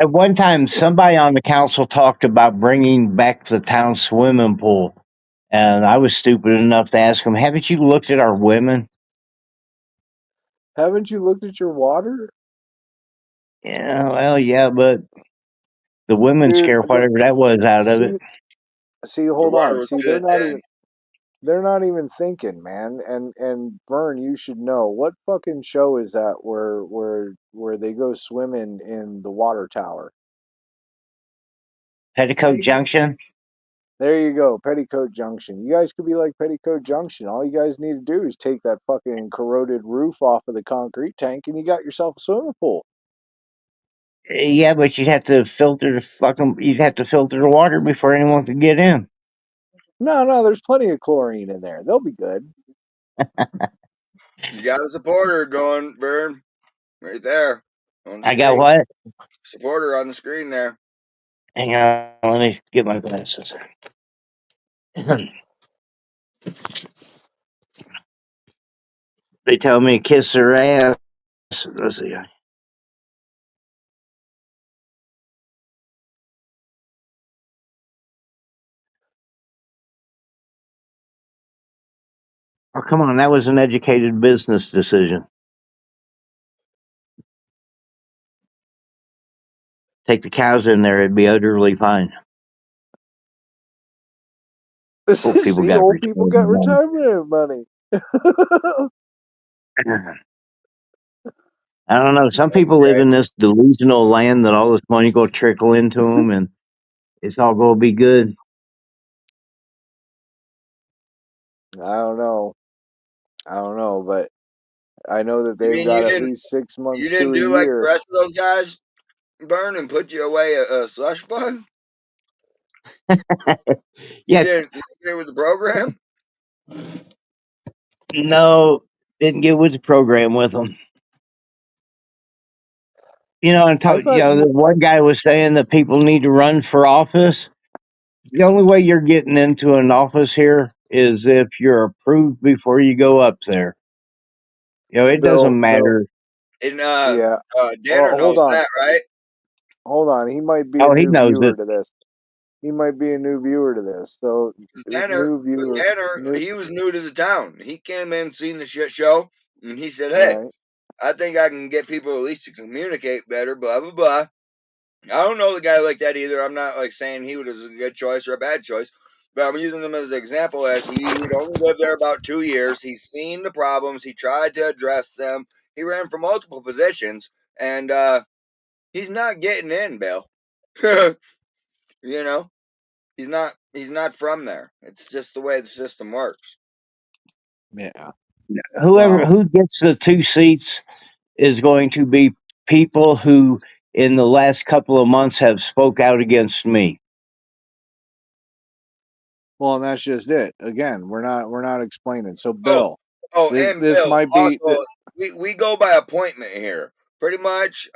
At one time, somebody on the council talked about bringing back the town swimming pool, and I was stupid enough to ask him, "Haven't you looked at our women?" Haven't you looked at your water, Yeah, well, yeah, but the women dude? scare whatever that was out of it. See, see, The hold water on. was See, good then. they're not even thinking, man. And Vern, you should know what fucking show is that where they go swimming in the water tower. Petticoat Junction. There you go, Petticoat Junction. You guys could be like Petticoat Junction. All you guys need to do is take that fucking corroded roof off of the concrete tank, and you got yourself a swimming pool. Yeah, but you'd have to filter the water before anyone could get in. No, there's plenty of chlorine in there. They'll be good. You got a supporter going, Vern. Right there on the I got screen. what? Supporter on the screen there. Hang on, let me get my glasses. They tell me to kiss her ass. Let's see. Oh, come on, that was an educated business decision. Take the cows in there, it'd be utterly fine. Old people See, got old people got retirement retirement money. money. I don't know. Some people live in this delusional land that all this money go trickle into them, and it's all going to be good. I don't know. But I know that You they've mean got at least 6 you months didn't to a do like the year. rest of those guys, Burn, and put you away a slush fund? Yeah, You did with the program? no, didn't get with the program with them. You know, I thought the one guy was saying that people need to run for office. The only way you're getting into an office here is if you're approved before you go up there. You know, it doesn't Bill, matter. And yeah. Danner knows Hold on. that, right? Hold on. He might be a Oh, he new knows viewer it. to this. He might be a new viewer to this. So, Danner, new. he was new to the town. He came in, seen the shit show, and he said, "Hey, Right. I think I can get people at least to communicate better." Blah blah blah. I don't know the guy like that either. I'm not like saying he was a good choice or a bad choice, but I'm using him as an example. As he'd only lived there about 2 years, he's seen the problems. He tried to address them. He ran for multiple positions, and he's not getting in, Bill. You know, he's not from there. It's just the way the system works. Yeah. Whoever Well, who gets the 2 seats is going to be people who, in the last couple of months, have spoke out against me. and that's just it. Again, we're not explaining. So, Oh, Bill, and this Bill, might be also, we go by appointment here. Pretty much,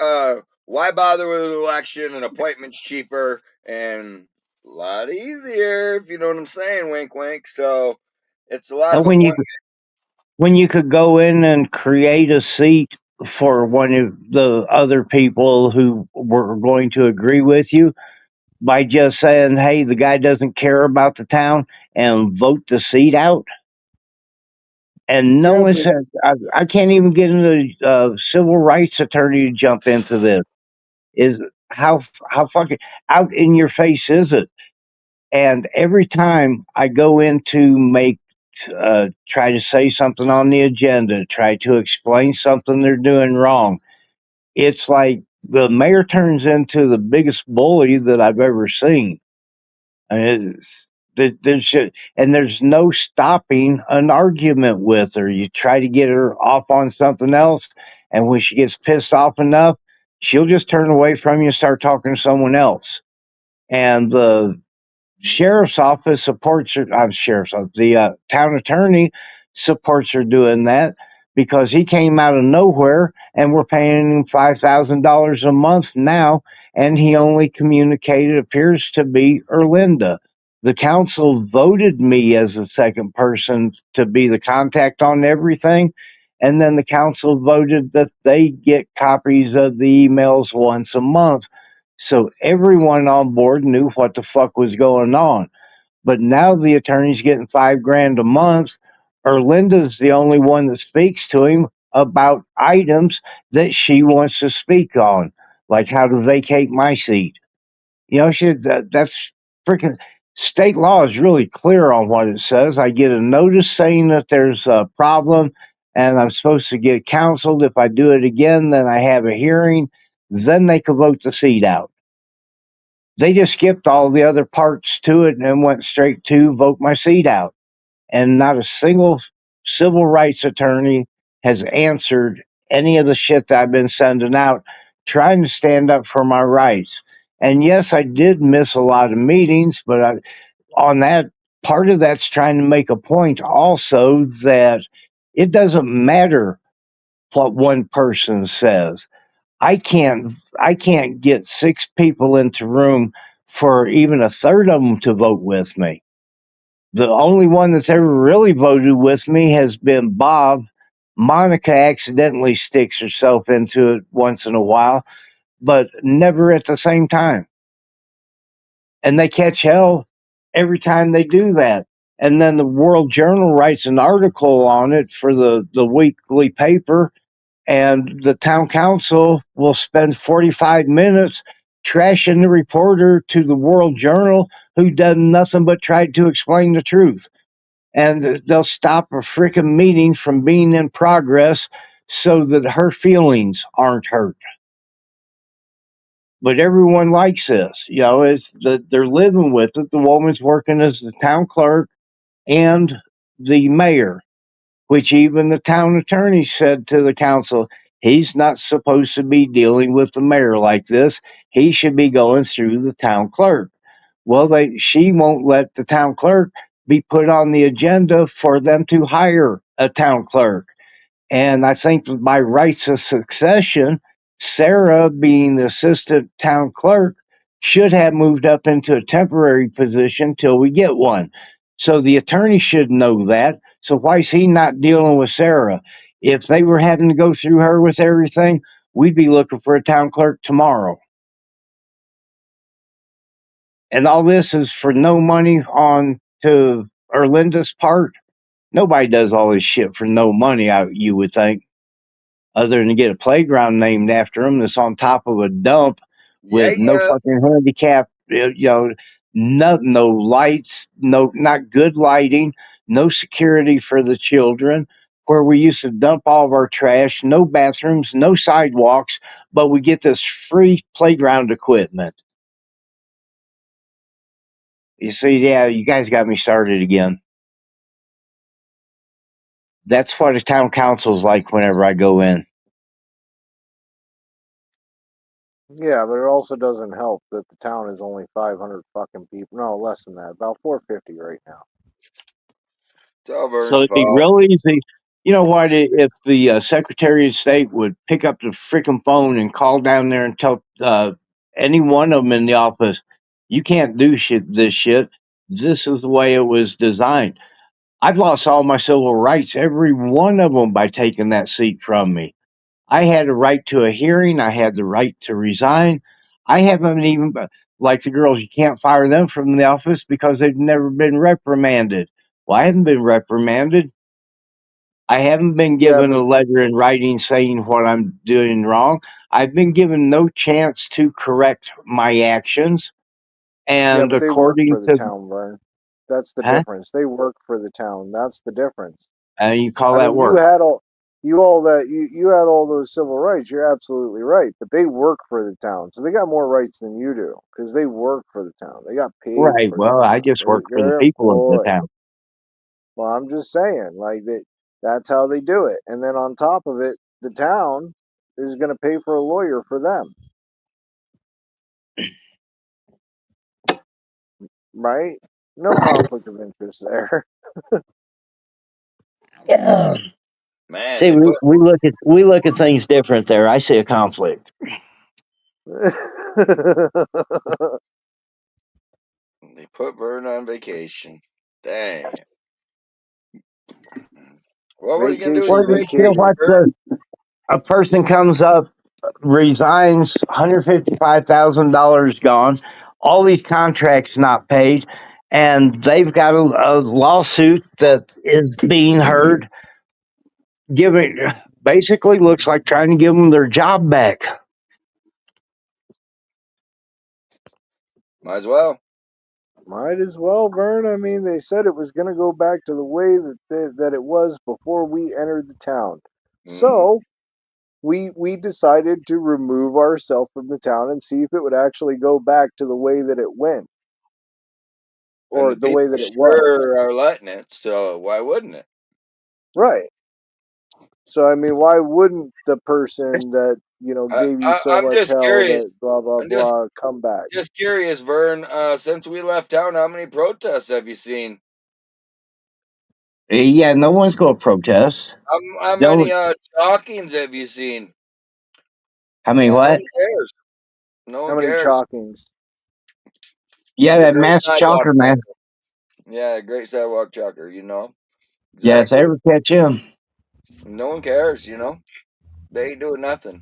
why bother with an election? An appointment's cheaper and a lot easier, if you know what I'm saying, wink wink. So it's a lot of And appointments. when you could go in and create a seat for one of the other people who were going to agree with you by just saying, "Hey, the guy doesn't care about the town," and vote the seat out. And no yeah, one but said, I can't even get a civil rights attorney to jump into this. Is how fucking out in your face is it? And every time I go in to try to say something on the agenda, try to explain something they're doing wrong, it's like the mayor turns into the biggest bully that I've ever seen. I mean, there's no stopping an argument with her. You try to get her off on something else, and when she gets pissed off enough, she'll just turn away from you and start talking to someone else. And the sheriff's office supports her. I'm sheriff's office. The town attorney supports her doing that because he came out of nowhere, and we're paying him $5,000 a month now, and he only communicated appears to be Erlinda. The council voted me as the second person to be the contact on everything. And then the council voted that they get copies of the emails once a month. So everyone on board knew what the fuck was going on. But now the attorney's getting $5,000 a month. Erlinda's the only one that speaks to him about items that she wants to speak on, like how to vacate my seat. You know, that's freaking state law is really clear on what it says. I get a notice saying that there's a problem and I'm supposed to get counseled. If I do it again, then I have a hearing. Then they can vote the seat out. They just skipped all the other parts to it and went straight to vote my seat out. And not a single civil rights attorney has answered any of the shit that I've been sending out trying to stand up for my rights. And yes, I did miss a lot of meetings, but on that, part of that's trying to make a point also that it doesn't matter what one person says. I can't get 6 people into room for even a third of them to vote with me. The only one that's ever really voted with me has been Bob. Monica accidentally sticks herself into it once in a while, but never at the same time. And they catch hell every time they do that. And then the World Journal writes an article on it for the weekly paper, and the town council will spend 45 minutes trashing the reporter to the World Journal who done nothing but tried to explain the truth. And they'll stop a freaking meeting from being in progress so that her feelings aren't hurt. But everyone likes this. It's that they're living with it. The woman's working as the town clerk and the mayor, which even the town attorney said to the council, he's not supposed to be dealing with the mayor like this. He should be going through the town clerk. Well, she won't let the town clerk be put on the agenda for them to hire a town clerk. And I think that by rights of succession, Sarah, being the assistant town clerk, should have moved up into a temporary position till we get one. So the attorney should know that. So why is he not dealing with Sarah? If they were having to go through her with everything, we'd be looking for a town clerk tomorrow. And all this is for no money on to Erlinda's part. Nobody does all this shit for no money, you would think, other than to get a playground named after them that's on top of a dump Yeah, with no yeah. fucking handicap, no lights, not good lighting, no security for the children, where we used to dump all of our trash, no bathrooms, no sidewalks, but we get this free playground equipment. You see, yeah, you guys got me started again. That's what a town council's like whenever I go in. Yeah, but it also doesn't help that the town is only 500 fucking people. No, less than that. About 450 right now. It's all Vern's So it'd be fault. real easy. You know what? If the Secretary of State would pick up the freaking phone and call down there and tell any one of them in the office, you can't do this shit. This is the way it was designed. I've lost all my civil rights, every one of them, by taking that seat from me. I had a right to a hearing. I had the right to resign. I haven't even, like the girls, you can't fire them from the office because they've never been reprimanded. Well, I haven't been reprimanded. I haven't been Yeah, given but a letter in writing saying what I'm doing wrong. I've been given no chance to correct my actions. yeah, And but they work according for the to, town, Vern. That's the huh? difference. They work for the town. That's the difference. You call I that mean, you work? had all you had all those civil rights. You're absolutely right, but they work for the town, so they got more rights than you do because they work for the town. They got paid Right. for the Well, I town. just work for the They're people of the employed. town. Well, I'm just saying, like that. That's how they do it, and then on top of it, the town is going to pay for a lawyer for them, right? No conflict of interest there. Yeah. Man, See, they put we look at things different there. I see a conflict. Vern on vacation. Dang. Well, what are you gonna do with Well, Vacation, your you know vacation, vacation. what? Vern? A person comes up, resigns, $155,000 gone, all these contracts not paid, and they've got a lawsuit that is being heard, giving basically looks like trying to give them their job back. Might as well. Might as well, Vern. I mean, they said it was going to go back to the way that it was before we entered the town. Mm-hmm. So we decided to remove ourselves from the town and see if it would actually go back to the way that it went And or the the way people that it was. sure are letting it, so why wouldn't it? Right. So I mean, why wouldn't the person that I, gave you I so I'm much just hell curious. that blah blah I'm just blah come back? just curious, Vern. Since we left town, how many protests have you seen? Yeah, no one's going to protest. How many Don't. chalkings have you seen? I mean, Yeah, no what? one cares. No How one many cares. chalkings? Yeah, The that Great mass Sidewalk chalker, man. Chalker. Yeah, Great Sidewalk Chalker. Yeah, if they Exactly. ever catch him. No one cares. They ain't doing nothing.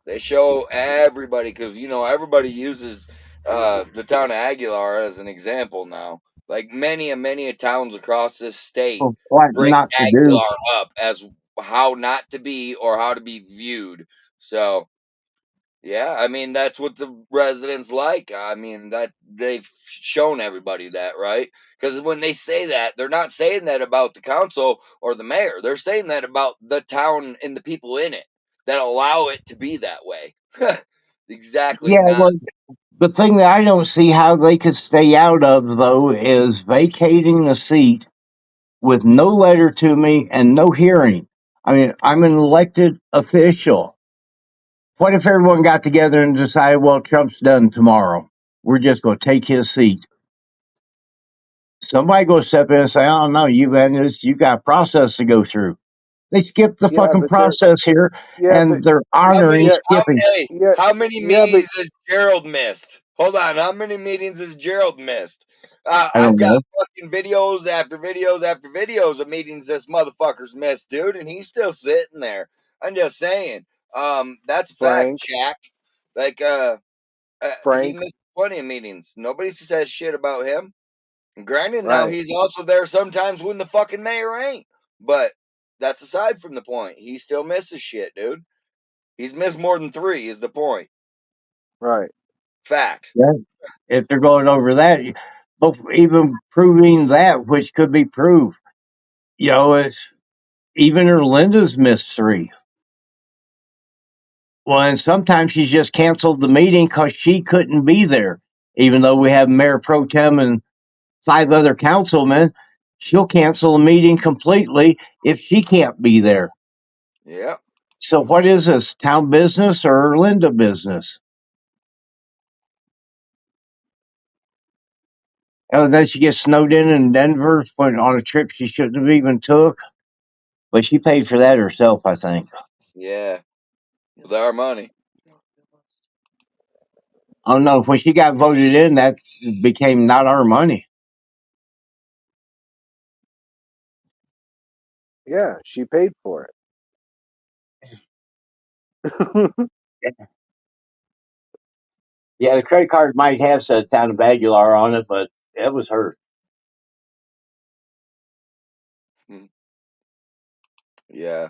They show everybody because everybody uses the town of Aguilar as an example now. Like many and many towns across this state Of what bring not to do. Aguilar up as how not to be or how to be viewed. So Yeah, I mean that's what the residents like. I mean that they've shown everybody that, right? Because when they say that, they're not saying that about the council or the mayor. They're saying that about the town and the people in it that allow it to be that way. Exactly. Yeah, Not. well, the thing that I don't see how they could stay out of, though, is vacating the seat with no letter to me and no hearing. I mean, I'm an elected official. What if everyone got together and decided, well, Trump's done tomorrow? We're just going to take his seat. Somebody go step in and say, oh, no, you got a process to go through. They skipped the Yeah, fucking but they're process here, yeah, but and they're How honoring many? yeah, skipping. yeah, How many yeah, but meetings has Gerald missed? Hold on. How many meetings has Gerald missed? I I've don't got know. fucking videos after videos after videos of meetings this motherfucker's missed, dude, and he's still sitting there. I'm just saying. That's a fact, Frank, Jack. Like, he Frank, missed plenty of meetings. Nobody says shit about him. Granted, now right, he's also there sometimes when the fucking mayor ain't. But that's aside from the point. He still misses shit, dude. He's missed more than 3, is the point. right. Fact. Yeah, if they're going over that, but even proving that, which could be proved, it's even Erlinda's missed 3. Well, and sometimes she's just canceled the meeting because she couldn't be there, even though we have Mayor Pro Tem and 5 other councilmen. She'll cancel the meeting completely if she can't be there. Yeah. So what is this, town business or Erlinda business? Oh, then she gets snowed in Denver on a trip she shouldn't have even took. But she paid for that herself, I think. Yeah. With our money. I don't know. When she got voted in, that became not our money. Yeah, she paid for it. Yeah, the credit card might have said Town of Aguilar on it, but it was her. Yeah.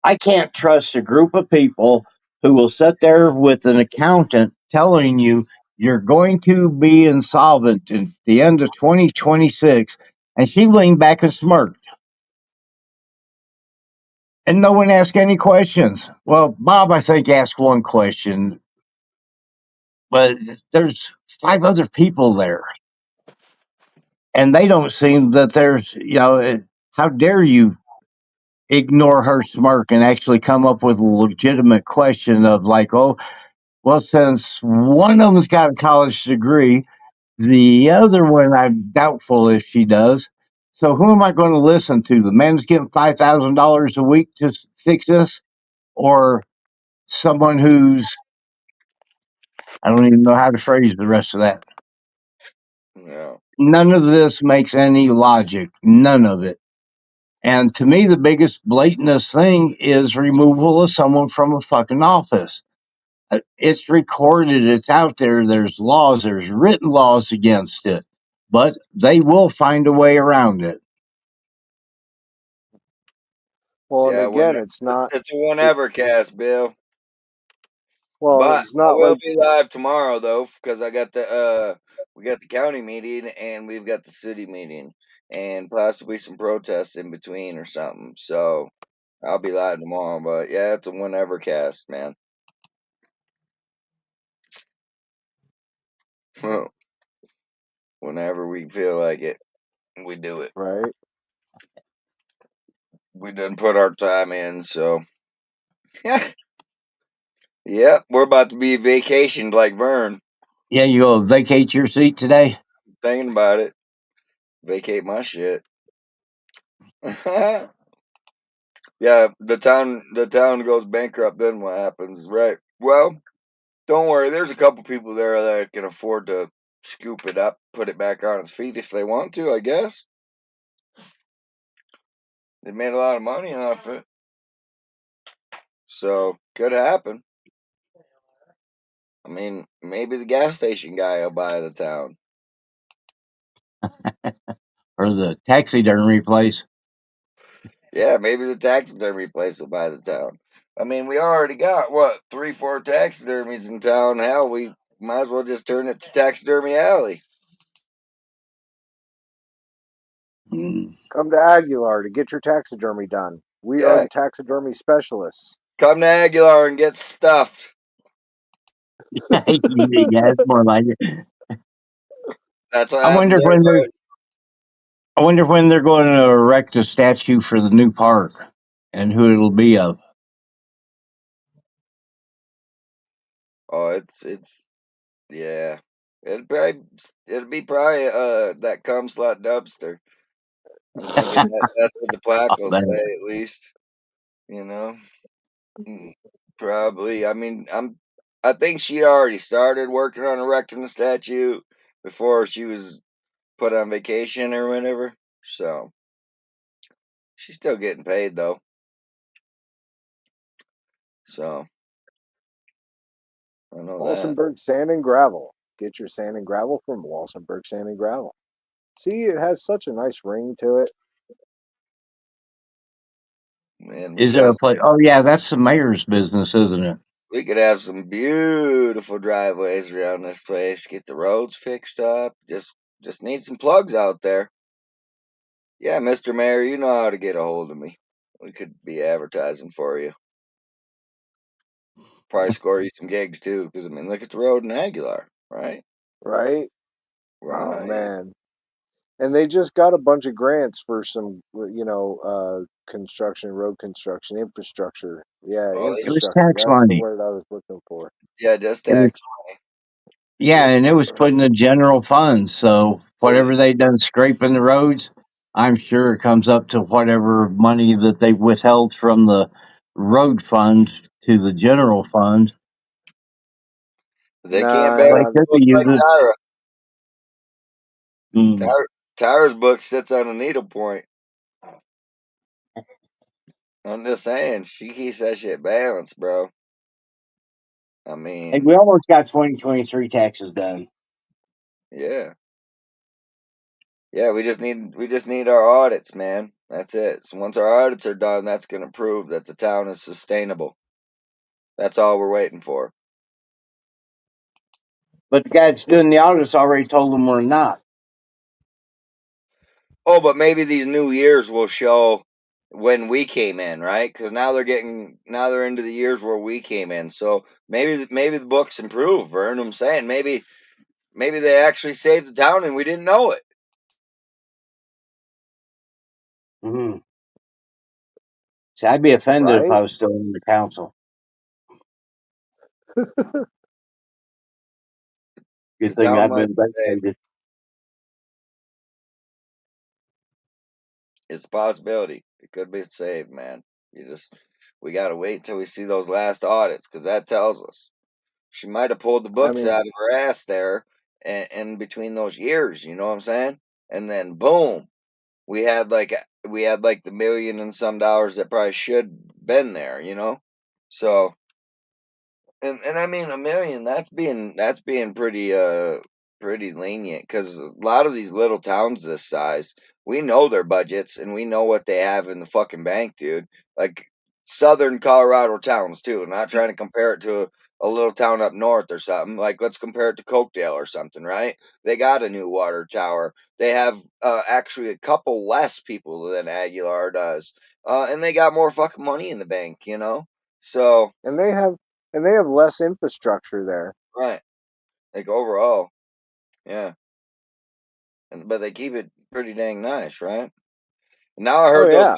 I can't trust a group of people who will sit there with an accountant telling you you're going to be insolvent at the end of 2026. And she leaned back and smirked. And no one asked any questions. Well, Bob, I think, asked one question, but there's 5 other people there. And they don't seem that how dare you ignore her smirk and actually come up with a legitimate question of like, oh, well, since one of them's got a college degree, the other one I'm doubtful if she does. So who am I going to listen to? The man who's getting $5,000 a week to fix this, or someone who's I don't even know how to phrase the rest of that. Yeah. None of this makes any logic. None of it. And to me, the biggest blatantest thing is removal of someone from a fucking office. It's recorded, it's out there, there's laws, there's written laws against it, but they will find a way around it. Well, and Yeah. again, it's not. It's a It, whenever cast, Bill. well, But it's I not will like be live tomorrow though, because I got we got the county meeting and we've got the city meeting and possibly some protests in between or something. So I'll be live tomorrow. But yeah, it's a whenever cast, man. Whenever we feel like it, we do it. right. We done put our time in, so yeah. Yep, we're about to be vacationed like Vern. Yeah, you go vacate your seat today. Thinking about it. Vacate my shit. Yeah, the town goes bankrupt, then what happens? Right. Well, don't worry, there's a couple people there that can afford to scoop it up, put it back on its feet if they want to, I guess. They made a lot of money off it. So could happen. I mean, maybe the gas station guy will buy the town. Or the taxidermy place. Yeah, maybe the taxidermy place will buy the town. I mean, we already got what 3-4 taxidermies in town. Hell, we might as well just turn it to Taxidermy Alley. Mm. Come to Aguilar to get your taxidermy done. We are Yeah, the taxidermy specialists. come to Aguilar and get stuffed. Yeah, it's more like it. That's what I happens wonder every when they're. day. I wonder when they're going to erect a statue for the new park, and who it'll be of. Oh, it's yeah. It'll be probably that cum slut Dubster. I'm thinking that's what the plaque will say Man, at least. You know, Mm, probably. I mean, I think she already started working on erecting the statue before she was put on vacation or whatever. So she's still getting paid though. So I know that. Walsenburg Sand and Gravel. Get your sand and gravel from Walsenburg Sand and Gravel. See, it has such a nice ring to it. Man, is there a place? Oh yeah, that's the mayor's business, isn't it? we could have some beautiful driveways around this place. Get the roads fixed up. Just need some plugs out there. Yeah, Mr. Mayor, you know how to get a hold of me. We could be advertising for you. Probably score you some gigs too, because I mean, look at the road in Aguilar, right? Right? Oh Right. man. And they just got a bunch of grants for some, construction, road construction, infrastructure. Yeah, Oh, It was infrastructure. tax That's the money. word I was looking for. yeah, just It was, tax. yeah, and it was put in the general fund. So Oh yeah. whatever they done scraping the roads, I'm sure it comes up to whatever money that they withheld from the road fund to the general fund. They can't Nah, So balance they nah. the could be book like using. Tyra. Mm. Tyra's book sits on a needlepoint. I'm just saying, she keeps that shit balanced, bro. I Hey, mean, we almost got 2023 taxes done. yeah. Yeah, we just need our audits, man. That's it. So once our audits are done, that's going to prove that the town is sustainable. That's all we're waiting for. But the guy that's doing the audits already told them we're not. Oh, but maybe these new years will show when we came in, right? Because now they're into the years where we came in. So maybe the books improve. Vern, I'm saying maybe they actually saved the town and we didn't know it. Mm-hmm. See, I'd be offended if Right? I was still in the council. The Good thing town I've might been be saved. vacated. It's a possibility. It could be saved, man. We gotta wait till we see those last audits because that tells us. She might have pulled the I books mean, out of her ass there, and between those years, you know what I'm saying? And then boom, we had like the million and some dollars that probably should been there, you know. So and I mean $1 million. That's being pretty lenient because a lot of these little towns this size, we know their budgets and we know what they have in the fucking bank, dude. Like southern Colorado towns too. Not trying to compare it to a little town up north or something. Like let's compare it to Cokedale or something, right? They got a new water tower. They have actually a couple less people than Aguilar does, and they got more fucking money in the bank, you know. So and they have less infrastructure there. right. Like overall, yeah, but they keep it pretty dang nice, right? And now Oh yeah.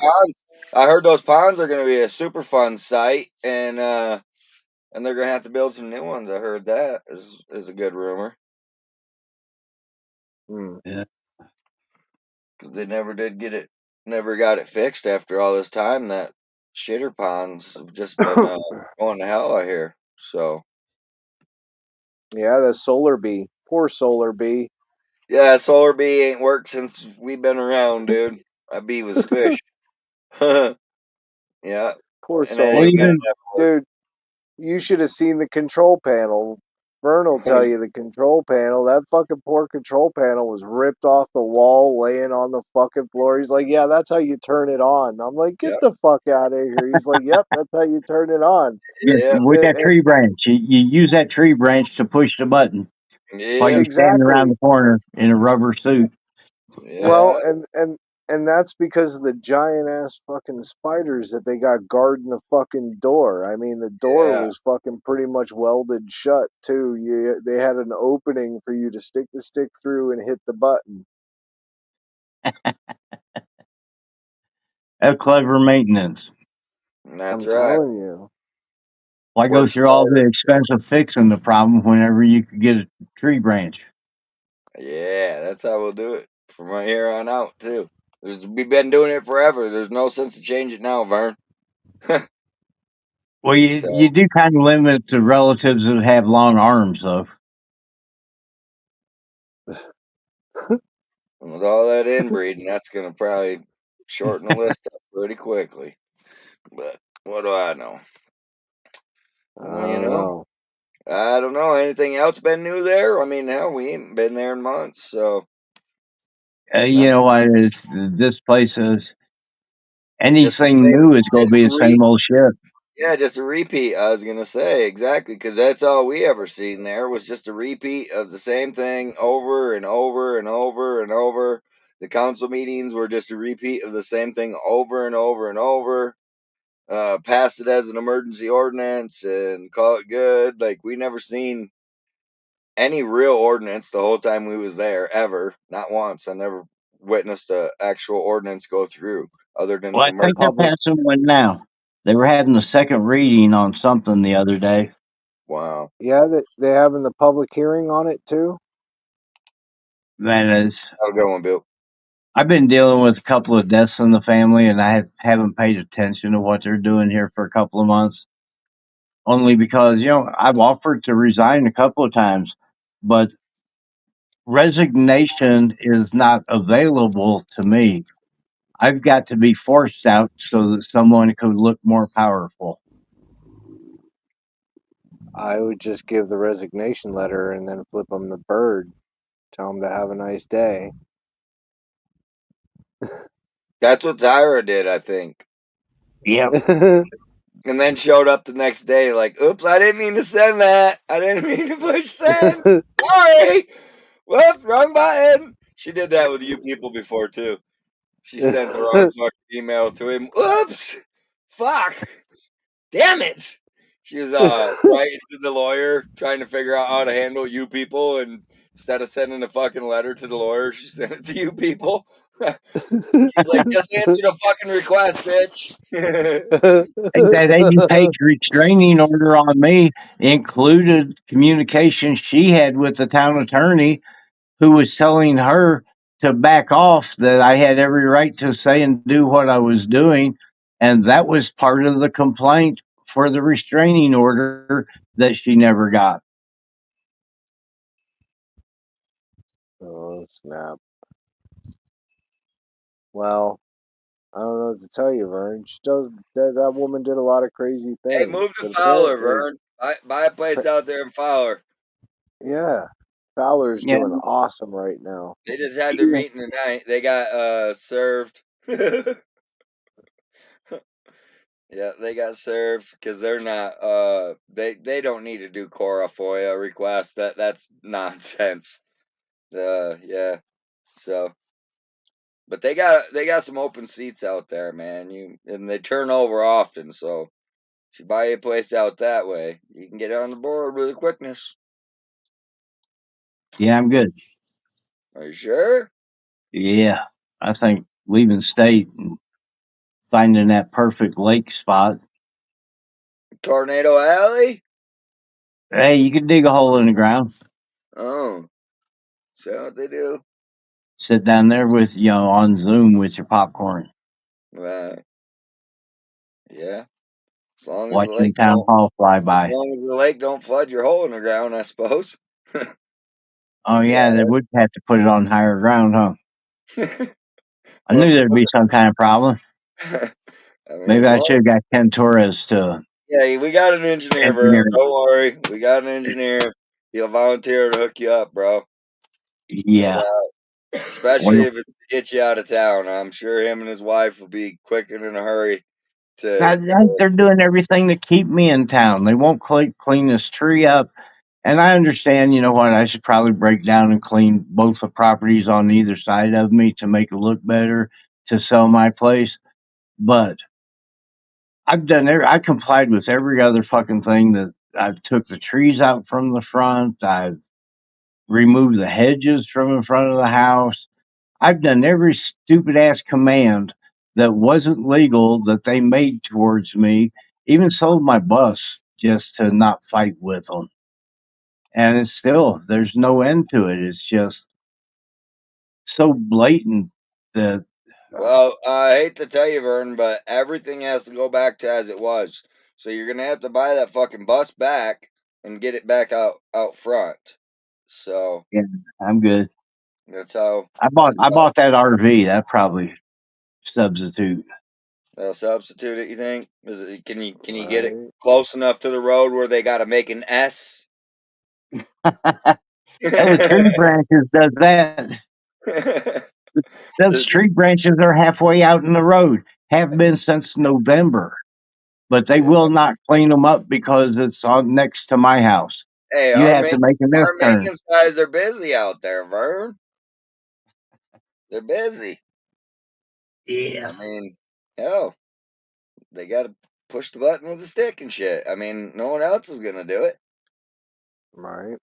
I heard those ponds are going to be a super fun site, and they're going to have to build some new ones. I heard that is a good rumor Hmm. Yeah. because they never got it fixed after all this time. That shitter ponds have just been going to hell out here. So Yeah, the solar bee. Poor solar bee. yeah, Solar Bee ain't worked since we've been around, dude. That bee was squished. Yeah, Poor and it Well, solar ain't gonna bee. even never work. Dude, you should have seen the control panel. Vern will tell you the control panel, that fucking poor control panel was ripped off the wall, laying on the fucking floor. He's like, yeah, that's how you turn it on. I'm like, get Yep. the fuck out of here. He's like, yep, that's how you turn it on. Yeah. With that Eh, tree branch, you use that tree branch to push the button while Yeah. you're standing around Exactly. the corner in a rubber suit. Well, Yeah. and that's because of the giant ass fucking spiders that they got guarding the fucking door. I mean, the door Yeah. was fucking pretty much welded shut too. They had an opening for you to stick the stick through and hit the button. That's clever maintenance. That's I'm right. telling you. Why go Work through all smarter. the expense of fixing the problem whenever you could get a tree branch? Yeah, that's how we'll do it from right here on out too. We've been doing it forever. There's no sense to change it now, Vern. Well, So you do kind of limit the relatives that have long arms, though. with all that inbreeding, that's gonna probably shorten the list up pretty quickly. But what do I know? I Well, don't know. I don't know. Anything else been new there? I mean, hell, we ain't been there in months, so You know what? This place is just the anything same. new is going to Just be a the same old shit. yeah, just a repeat. I was gonna say exactly because that's all we ever seen there was just a repeat of the same thing over and over and over and over. The council meetings were just a repeat of the same thing over and over and over. Passed it as an emergency ordinance and call it good. Like we never seen any real ordinance the whole time we was there ever. Not once. I never witnessed a actual ordinance go through other than Well, an I think they're emergency. passing one now. They were having the second reading on something the other day. Wow. Yeah, they having the public hearing on it too. That is, Have a good one, Bill. I've been dealing with a couple of deaths in the family, and I haven't paid attention to what they're doing here for a couple of months. Only because I've offered to resign a couple of times, but resignation is not available to me. I've got to be forced out so that someone could look more powerful. I would just give the resignation letter and then flip them the bird. Tell them to have a nice day. That's what Tyra did, I think. Yep. And then showed up the next day like, oops, I didn't mean to send that. I didn't mean to push send. Sorry. Whoops, wrong button. She did that with you people before, too. She sent the wrong fucking email to him. Oops. Fuck. Damn it. She was writing to the lawyer, trying to figure out how to handle you people, and instead of sending a fucking letter to the lawyer, she sent it to you people. He's like, just answer the fucking request, bitch. That 80-page restraining order on me included communication she had with the town attorney who was telling her to back off, that I had every right to say and do what I was doing. And that was part of the complaint for the restraining order that she never got. Oh, snap. Well, I don't know what to tell you, Vern. She does that woman did a lot of crazy Hey, things, move to but Fowler, apparently, Vern. Buy a place out there in Fowler. yeah, Fowler's Yeah. doing awesome right now. They just had their meeting tonight. They got served. Yeah, they got served because they're not they don't need to do Cora FOIA requests. That's nonsense. Yeah. So but they got some open seats out there, man. And they turn over often, so if you buy a place out that way, you can get on the board with a quickness. Yeah, I'm good. Are you sure? Yeah. I think leaving state and finding that perfect lake spot. Tornado Alley? Hey, you can dig a hole in the ground, Oh. Is that what they do? sit down there with, on Zoom with your popcorn, Right. Yeah. As long as the watching lake town don't hall fly as by. long as the lake don't flood your hole in the ground, I suppose. Oh, yeah, they would have to put it on higher ground, huh? I Or knew there'd be some kind of problem. I mean, Maybe as I long should have got Ken Torres to yeah, we got an engineer, Vern. engineer it. Don't worry. We got an engineer. He'll volunteer to hook you up, bro. No Yeah. doubt. Especially if it's to get you out of town. I'm sure him and his wife will be quick and in a hurry to They're doing everything to keep me in town. They won't clean this tree up. And I understand, you know what, I should probably break down and clean both the properties on either side of me to make it look better to sell my place. But I complied with every other fucking thing that I took the trees out from the front. I've removed the hedges from in front of the house. I've done every stupid ass command that wasn't legal that they made towards me. Even sold my bus just to not fight with them. And it's still, there's no end to it. It's just so blatant that Well, I hate to tell you, Vern, but everything has to go back to as it was. So you're gonna have to buy that fucking bus back and get it back out front. So yeah, I'm good. that's how I bought that RV. That probably substitute. they'll substitute it. You think? Is it? Can you get it Right. close enough to the road where they got to make an S? Hell, the tree branches does that. Those tree branches are halfway out in the road. Have been since November, but they Yeah. will not clean them up because it's on next to my house. Hey, You have to make a left our turn. maintenance guys are busy out there, Vern. They're busy. Yeah. I mean, hell, they got to push the button with a stick and shit. I mean, no one else is gonna do it. Right.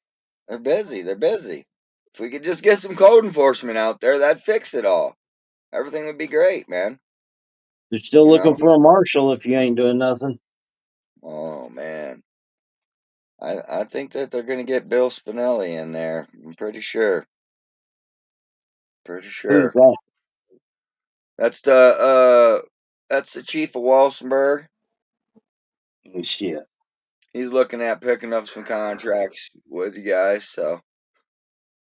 They're busy. They're busy. If we could just get some code enforcement out there, that'd fix it all. Everything would be great, man. They're still You looking know? for a marshal if you ain't doing nothing. Oh man. I think that they're gonna get Bill Spinelli in there. I'm pretty sure. Pretty Who's sure. that? That's the chief of Walsenburg. Shit. He's looking at picking up some contracts with you guys, so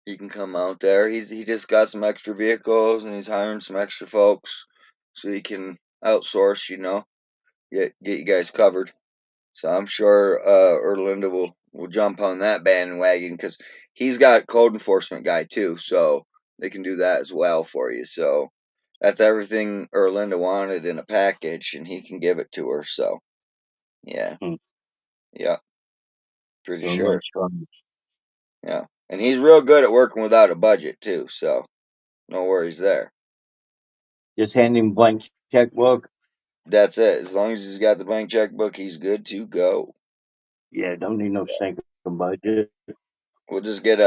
he can come out there. He just got some extra vehicles and he's hiring some extra folks so he can outsource, get you guys covered. So I'm sure Erlinda will jump on that bandwagon because he's got code enforcement guy too, so they can do that as well for you. So that's everything Erlinda wanted in a package, and he can give it to her. So yeah, Hmm. yeah, pretty So sure. much fun. Yeah, and he's real good at working without a budget too. So no worries there. Just hand him blank checkbook. That's it. As long as he's got the blank checkbook, he's good to go. Yeah, don't need no stinking budget. We'll just get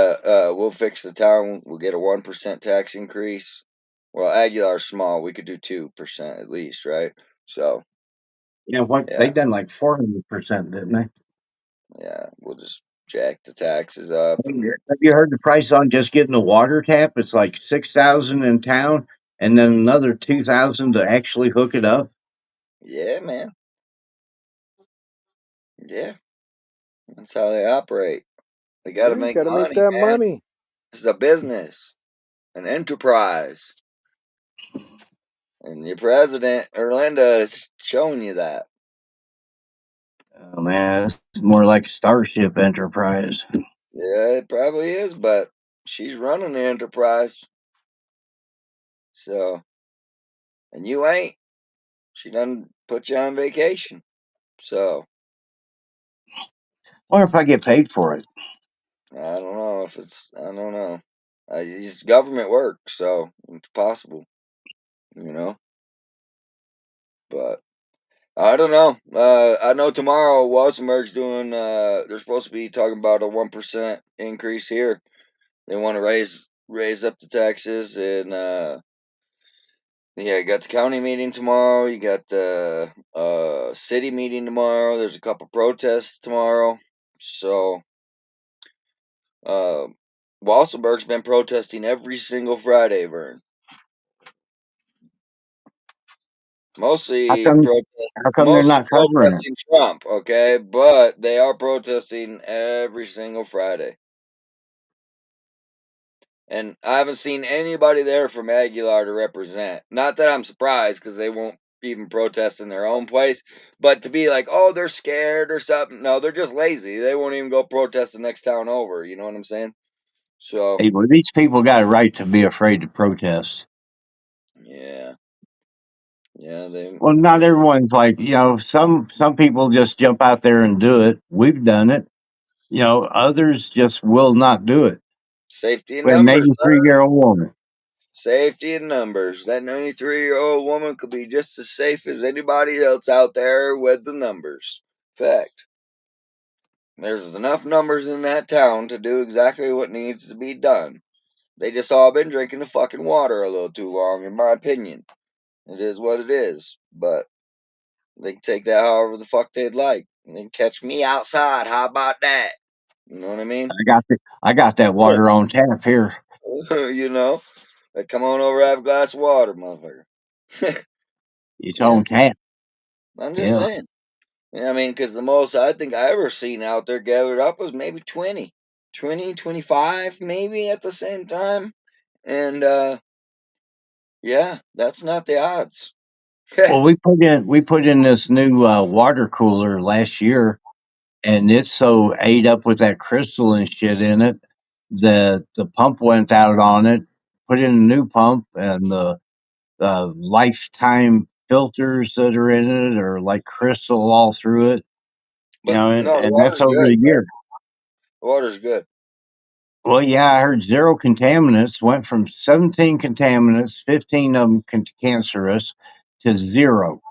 we'll fix the town. We'll get a 1% tax increase. Well, Aguilar's small. We could do 2% at least, right? So You know what? They yeah, done like 400%, didn't they? yeah, we'll just jack the taxes up and Have you heard the price on just getting a water tap? It's like 6,000 in town, and then another 2,000 to actually hook it up. yeah, man, yeah, that's how they operate. They got Yeah, to you make got to make money, that man. money. This is a business, an enterprise, and your president Erlinda is showing you that. Oh man, it's more like Starship Enterprise. Yeah, it probably is, but she's running the enterprise, so and you ain't. She done put you on vacation. So Wonder if I get paid for it. I don't know if I don't know. It's government work, so it's possible, you know. But I don't know. I know tomorrow Walsenburg's doing. They're supposed to be talking about a 1% increase here. They want to raise up the taxes, and yeah, you got the county meeting tomorrow. You got the city meeting tomorrow. There's a couple protests tomorrow. So Walsenburg's been protesting every single Friday, Vern. How Mostly, come? How come they're mostly not covering it? protesting Trump, okay? But they are protesting every single Friday. And I haven't seen anybody there from Aguilar to represent. Not that I'm surprised, because they won't even protest in their own place. But to be like, oh, they're scared or something. No, they're just lazy. They won't even go protest the next town over. You know what I'm saying? So, Hey, well, these people got a right to be afraid to protest. yeah. Yeah, Well, not everyone's like, some people just jump out there and do it. We've done it. Others just will not do it. safety in We had an numbers, sir. 83-year-old woman. Safety in numbers. That 93-year-old woman could be just as safe as anybody else out there with the numbers. Fact. There's enough numbers in that town to do exactly what needs to be done. They just all been drinking the fucking water a little too long, in my opinion. It is what it is. But they can take that however the fuck they'd like. And they can catch me outside. How about that? You know what I mean? I got that water on tap here. You know? Like, come on over, have a glass of water, motherfucker. It's Yeah, on tap. I'm just Yeah. saying. Yeah, I mean, because the most I think I ever seen out there gathered up was maybe 20, 25 maybe at the same time. And, yeah, that's not the odds. Well, we put in this new water cooler last year, and it's so ate up with that crystal and shit in it that the pump went out on it. Put in a new pump, and the lifetime filters that are in it are like crystal all through it. But no, the And that's water's over good, a bro. year. The water's good. Well, yeah, I heard zero contaminants went from 17 contaminants, 15 of them cancerous, to zero.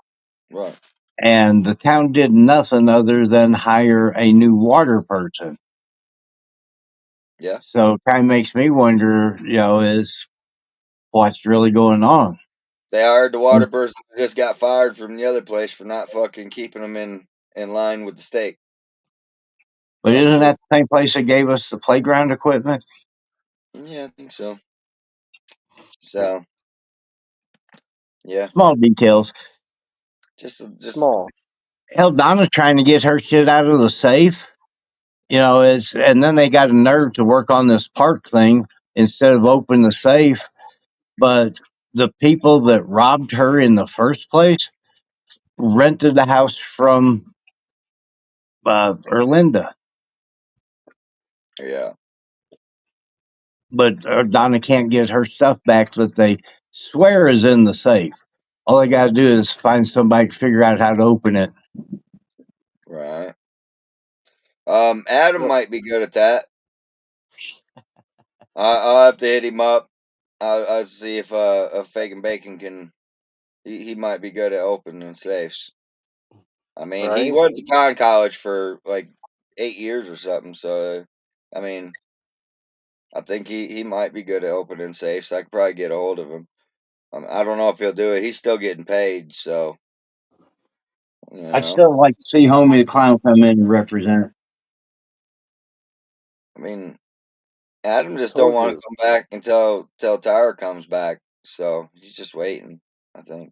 Right. And the town did nothing other than hire a new water person. Yeah. So it kind of makes me wonder, is what's really going on? They hired the water person who just got fired from the other place for not fucking keeping them in line with the state. But I'm isn't sure. that the same place that gave us the playground equipment? Yeah, I think so. So, yeah, Small details. just Small. Hell, Donna's trying to get her shit out of the safe. And then they got a nerve to work on this park thing instead of open the safe. But the people that robbed her in the first place rented the house from Erlinda. yeah. But Donna can't get her stuff back that they swear is in the safe. All they got to do is find somebody to figure out how to open it. Right. Adam Well, might be good at that. I'll have to hit him up. I'll see if Fake and Bacon can. He might be good at opening safes. I mean, he right? went to college for like 8 years or something. So, I mean, I think he might be good at opening safes. I could probably get a hold of him. I don't know if he'll do it. He's still getting paid, so you I'd know. still like to see Homie the Clown come in and represent. I mean, Adam just don't Told want to you. come back until Tyra comes back. So he's just waiting. I think.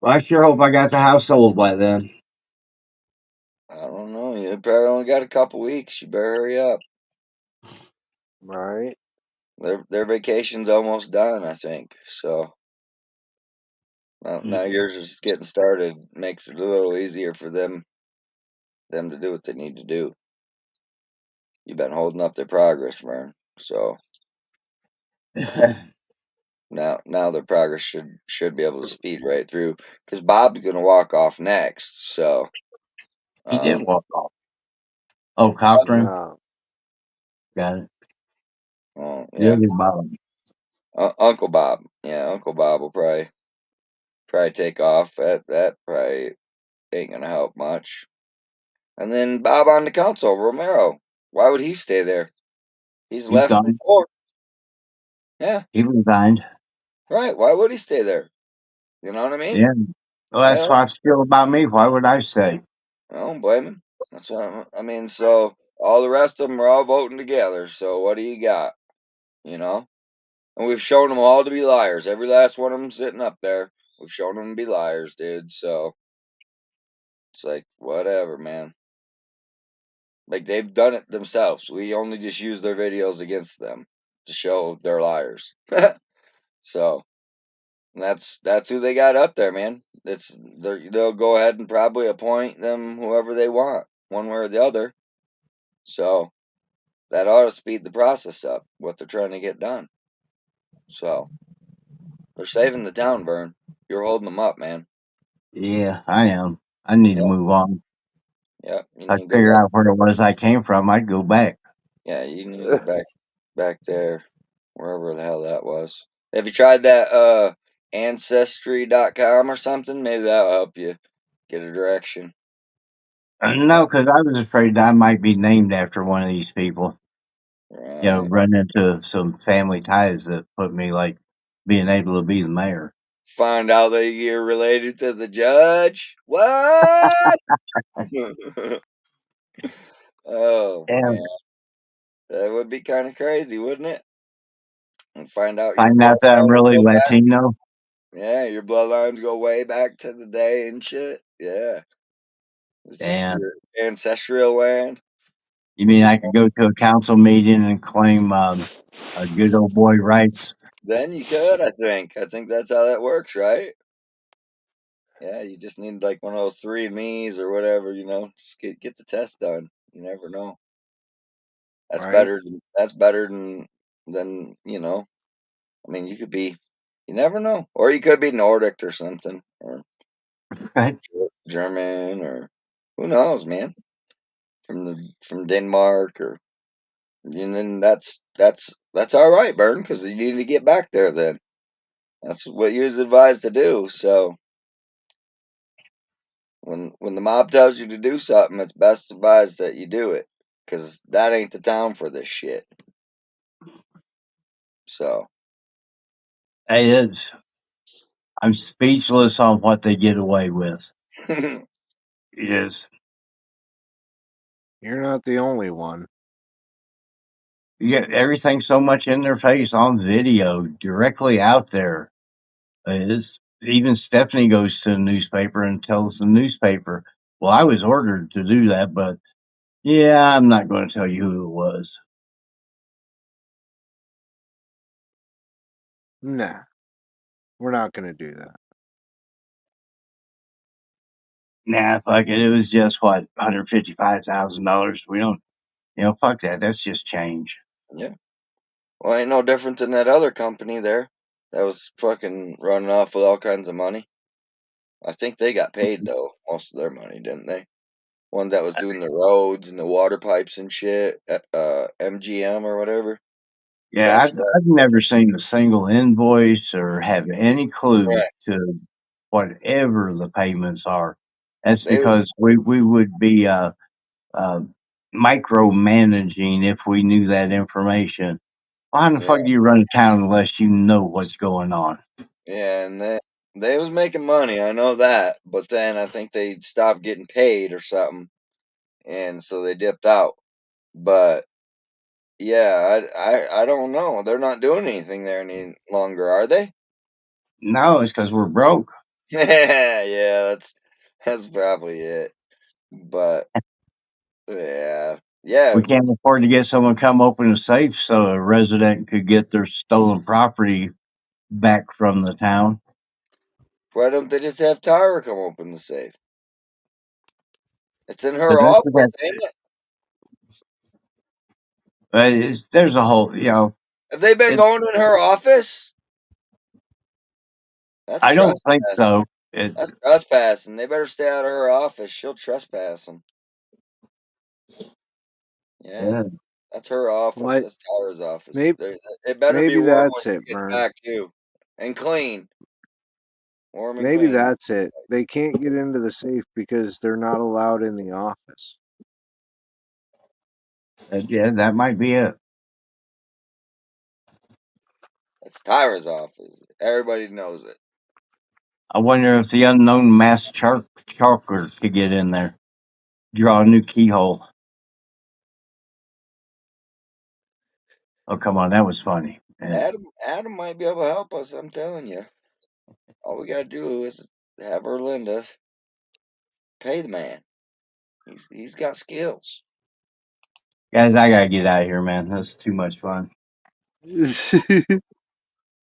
Well, I sure hope I got the house sold by then. I don't know. You probably only got a couple weeks. You better hurry up. Right? Their vacation's almost done, I think. So now yours is getting started. Makes it a little easier for them to do what they need to do. You've been holding up their progress, Vern. So now their progress should be able to speed right through. Because Bob's gonna walk off next. So He did um, walk off. Oh, Cochran? No. Got it. oh The yeah, other Bob. Uncle Bob. Yeah, Uncle Bob will probably take off. That probably ain't gonna help much. And then Bob on the council, Romero. Why would he stay there? He's He's left gone. before. Yeah, He resigned. right. Why would he stay there? You know what I mean? Yeah. Well, I that's don't, what's still about me. Why would I say? I don't blame him. That's what I mean. So all the rest of them are all voting together. So what do you got? You know? And we've shown them all to be liars. Every last one of them sitting up there. We've shown them to be liars, dude. So it's like, whatever, man. Like, they've done it themselves. We only just use their videos against them to show they're liars. So, And that's who they got up there, man. They'll go ahead and probably appoint them whoever they want, one way or the other. So that ought to speed the process up, what they're trying to get done. So they're saving the town, Vern. You're holding them up, man. Yeah, I am. I need to Yeah, move on. yeah. You If I need to figure out where it was I came from, I'd go back. yeah, you need to get back there, wherever the hell that was. Have you tried that ancestry.com or something? Maybe that'll help you get a direction. No, because I was afraid that I might be named after one of these people. Right. Run into some family ties that put me like being able to be the mayor. Find out that you're related to the judge. What? Oh Yeah, man, that would be kind of crazy, wouldn't it? And find out your find out that I'm bloodlines really go back. Latino. Yeah, your bloodlines go way back to the day and shit. Yeah, it's just Yeah. your ancestral land. You mean I Just could go to a council meeting and claim a good old boy rights? then you could, I think. I think that's how that works, right? Yeah, you just need like one of those 3andMe's or whatever, just get the test done. You never know. That's Right? better than, I mean, you could be, you never know. Or you could be Nordic or something, or Right. German, or who knows, man. From Denmark, and then that's all right, Burn, because you need to get back there then. That's what you was advised to do. So when the mob tells you to do something, it's best advised that you do it, because that ain't the town for this shit. So Hey, I'm speechless on what they get away with. Yes. You're not the only one. You get everything so much in their face on video, directly out there. Is even Stephanie goes to the newspaper and tells the newspaper, "Well, I was ordered to do that, but yeah, I'm not going to tell you who it was." Nah, we're not going to do that. Nah, fuck it. It was just what $155,000. We don't, fuck that. That's just change. yeah. Well, ain't no different than that other company there that was fucking running off with all kinds of money. I think they got paid though, most of their money, didn't they? One that was doing the roads and the water pipes and shit, MGM or whatever. Yeah, Trash. I've never seen a single invoice or have any clue Right. to whatever the payments are. That's They was because we would be uh, micromanaging if we knew that information. Why in the yeah, fuck do you run a town unless you know what's going on? yeah, and they was making money. I know that, but then I think they stopped getting paid or something, and so they dipped out. But yeah, I don't know. They're not doing anything there any longer, are they? No, it's because we're broke. Yeah, that's probably it. But yeah, yeah, We can't afford to get someone to come open a safe so a resident could get their stolen property back from the town. why don't they just have Tyra come open the safe? It's in But her that's what office, ain't it? there's a whole, Have they been it, going in her office? That's I don't think trespassing. so. That's trespassing. They better stay out of her office. She'll trespass them. Yeah, Yeah. that's her office. What? That's Tyra's office. Maybe, It better be maybe warm when that's she it, gets Vern. back too, and clean. Warm and Maybe clean. that's it. They can't get into the safe because they're not allowed in the office. Yeah, that might be it. That's Tyra's office. Everybody knows it. I wonder if the unknown mass chalker could get in there, draw a new keyhole. Oh, come on, that was funny. Yeah. Adam might be able to help us. I'm telling you. All we gotta do is have Erlinda pay the man. He's got skills. Guys, I gotta get out of here, man. That's too much fun.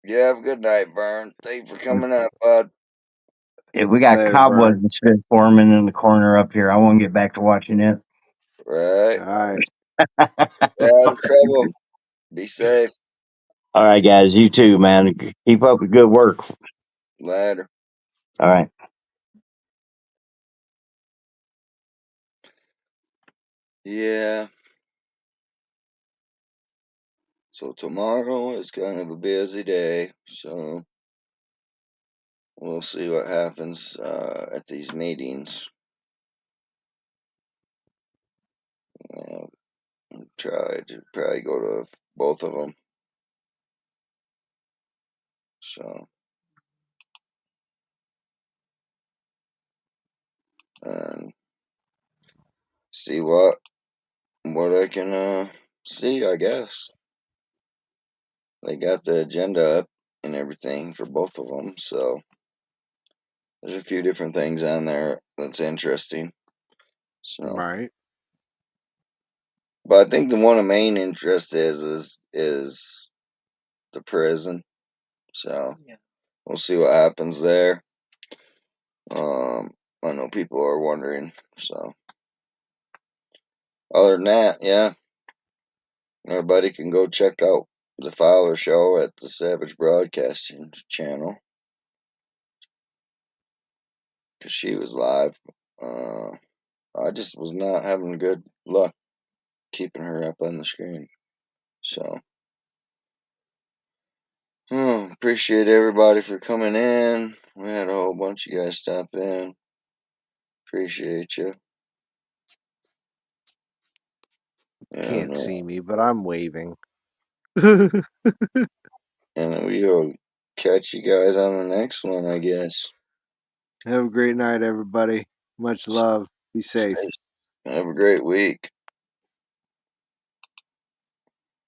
Yeah, have a good night, Vern. Thanks for coming up, bud. If we got Later, cobwebs Vern. and Smith forming in the corner up here, I won't get back to watching it. Right. All right. Stay out of trouble. Be safe. All right, guys, you too, man. Keep up the good work. Later. All right. Yeah. So tomorrow is kind of a busy day, so we'll see what happens at these meetings. I'll try to probably go to both of them. So, and see what I can see, I guess. They got the agenda up and everything for both of them, so there's a few different things on there that's interesting. So, Right. but I think the one of main interest is the prison. So we'll see what happens there. I know people are wondering. So other than that, yeah, everybody can go check out the Fowler Show at the Savage Broadcasting channel because she was live. I just was not having good luck keeping her up on the screen. So, appreciate everybody for coming in. We had a whole bunch of you guys stop in. Appreciate you. Can't And, see me, but I'm waving. and we will catch you guys on the next one, I guess. Have a great night, everybody. Much love. Be safe. Have a great week.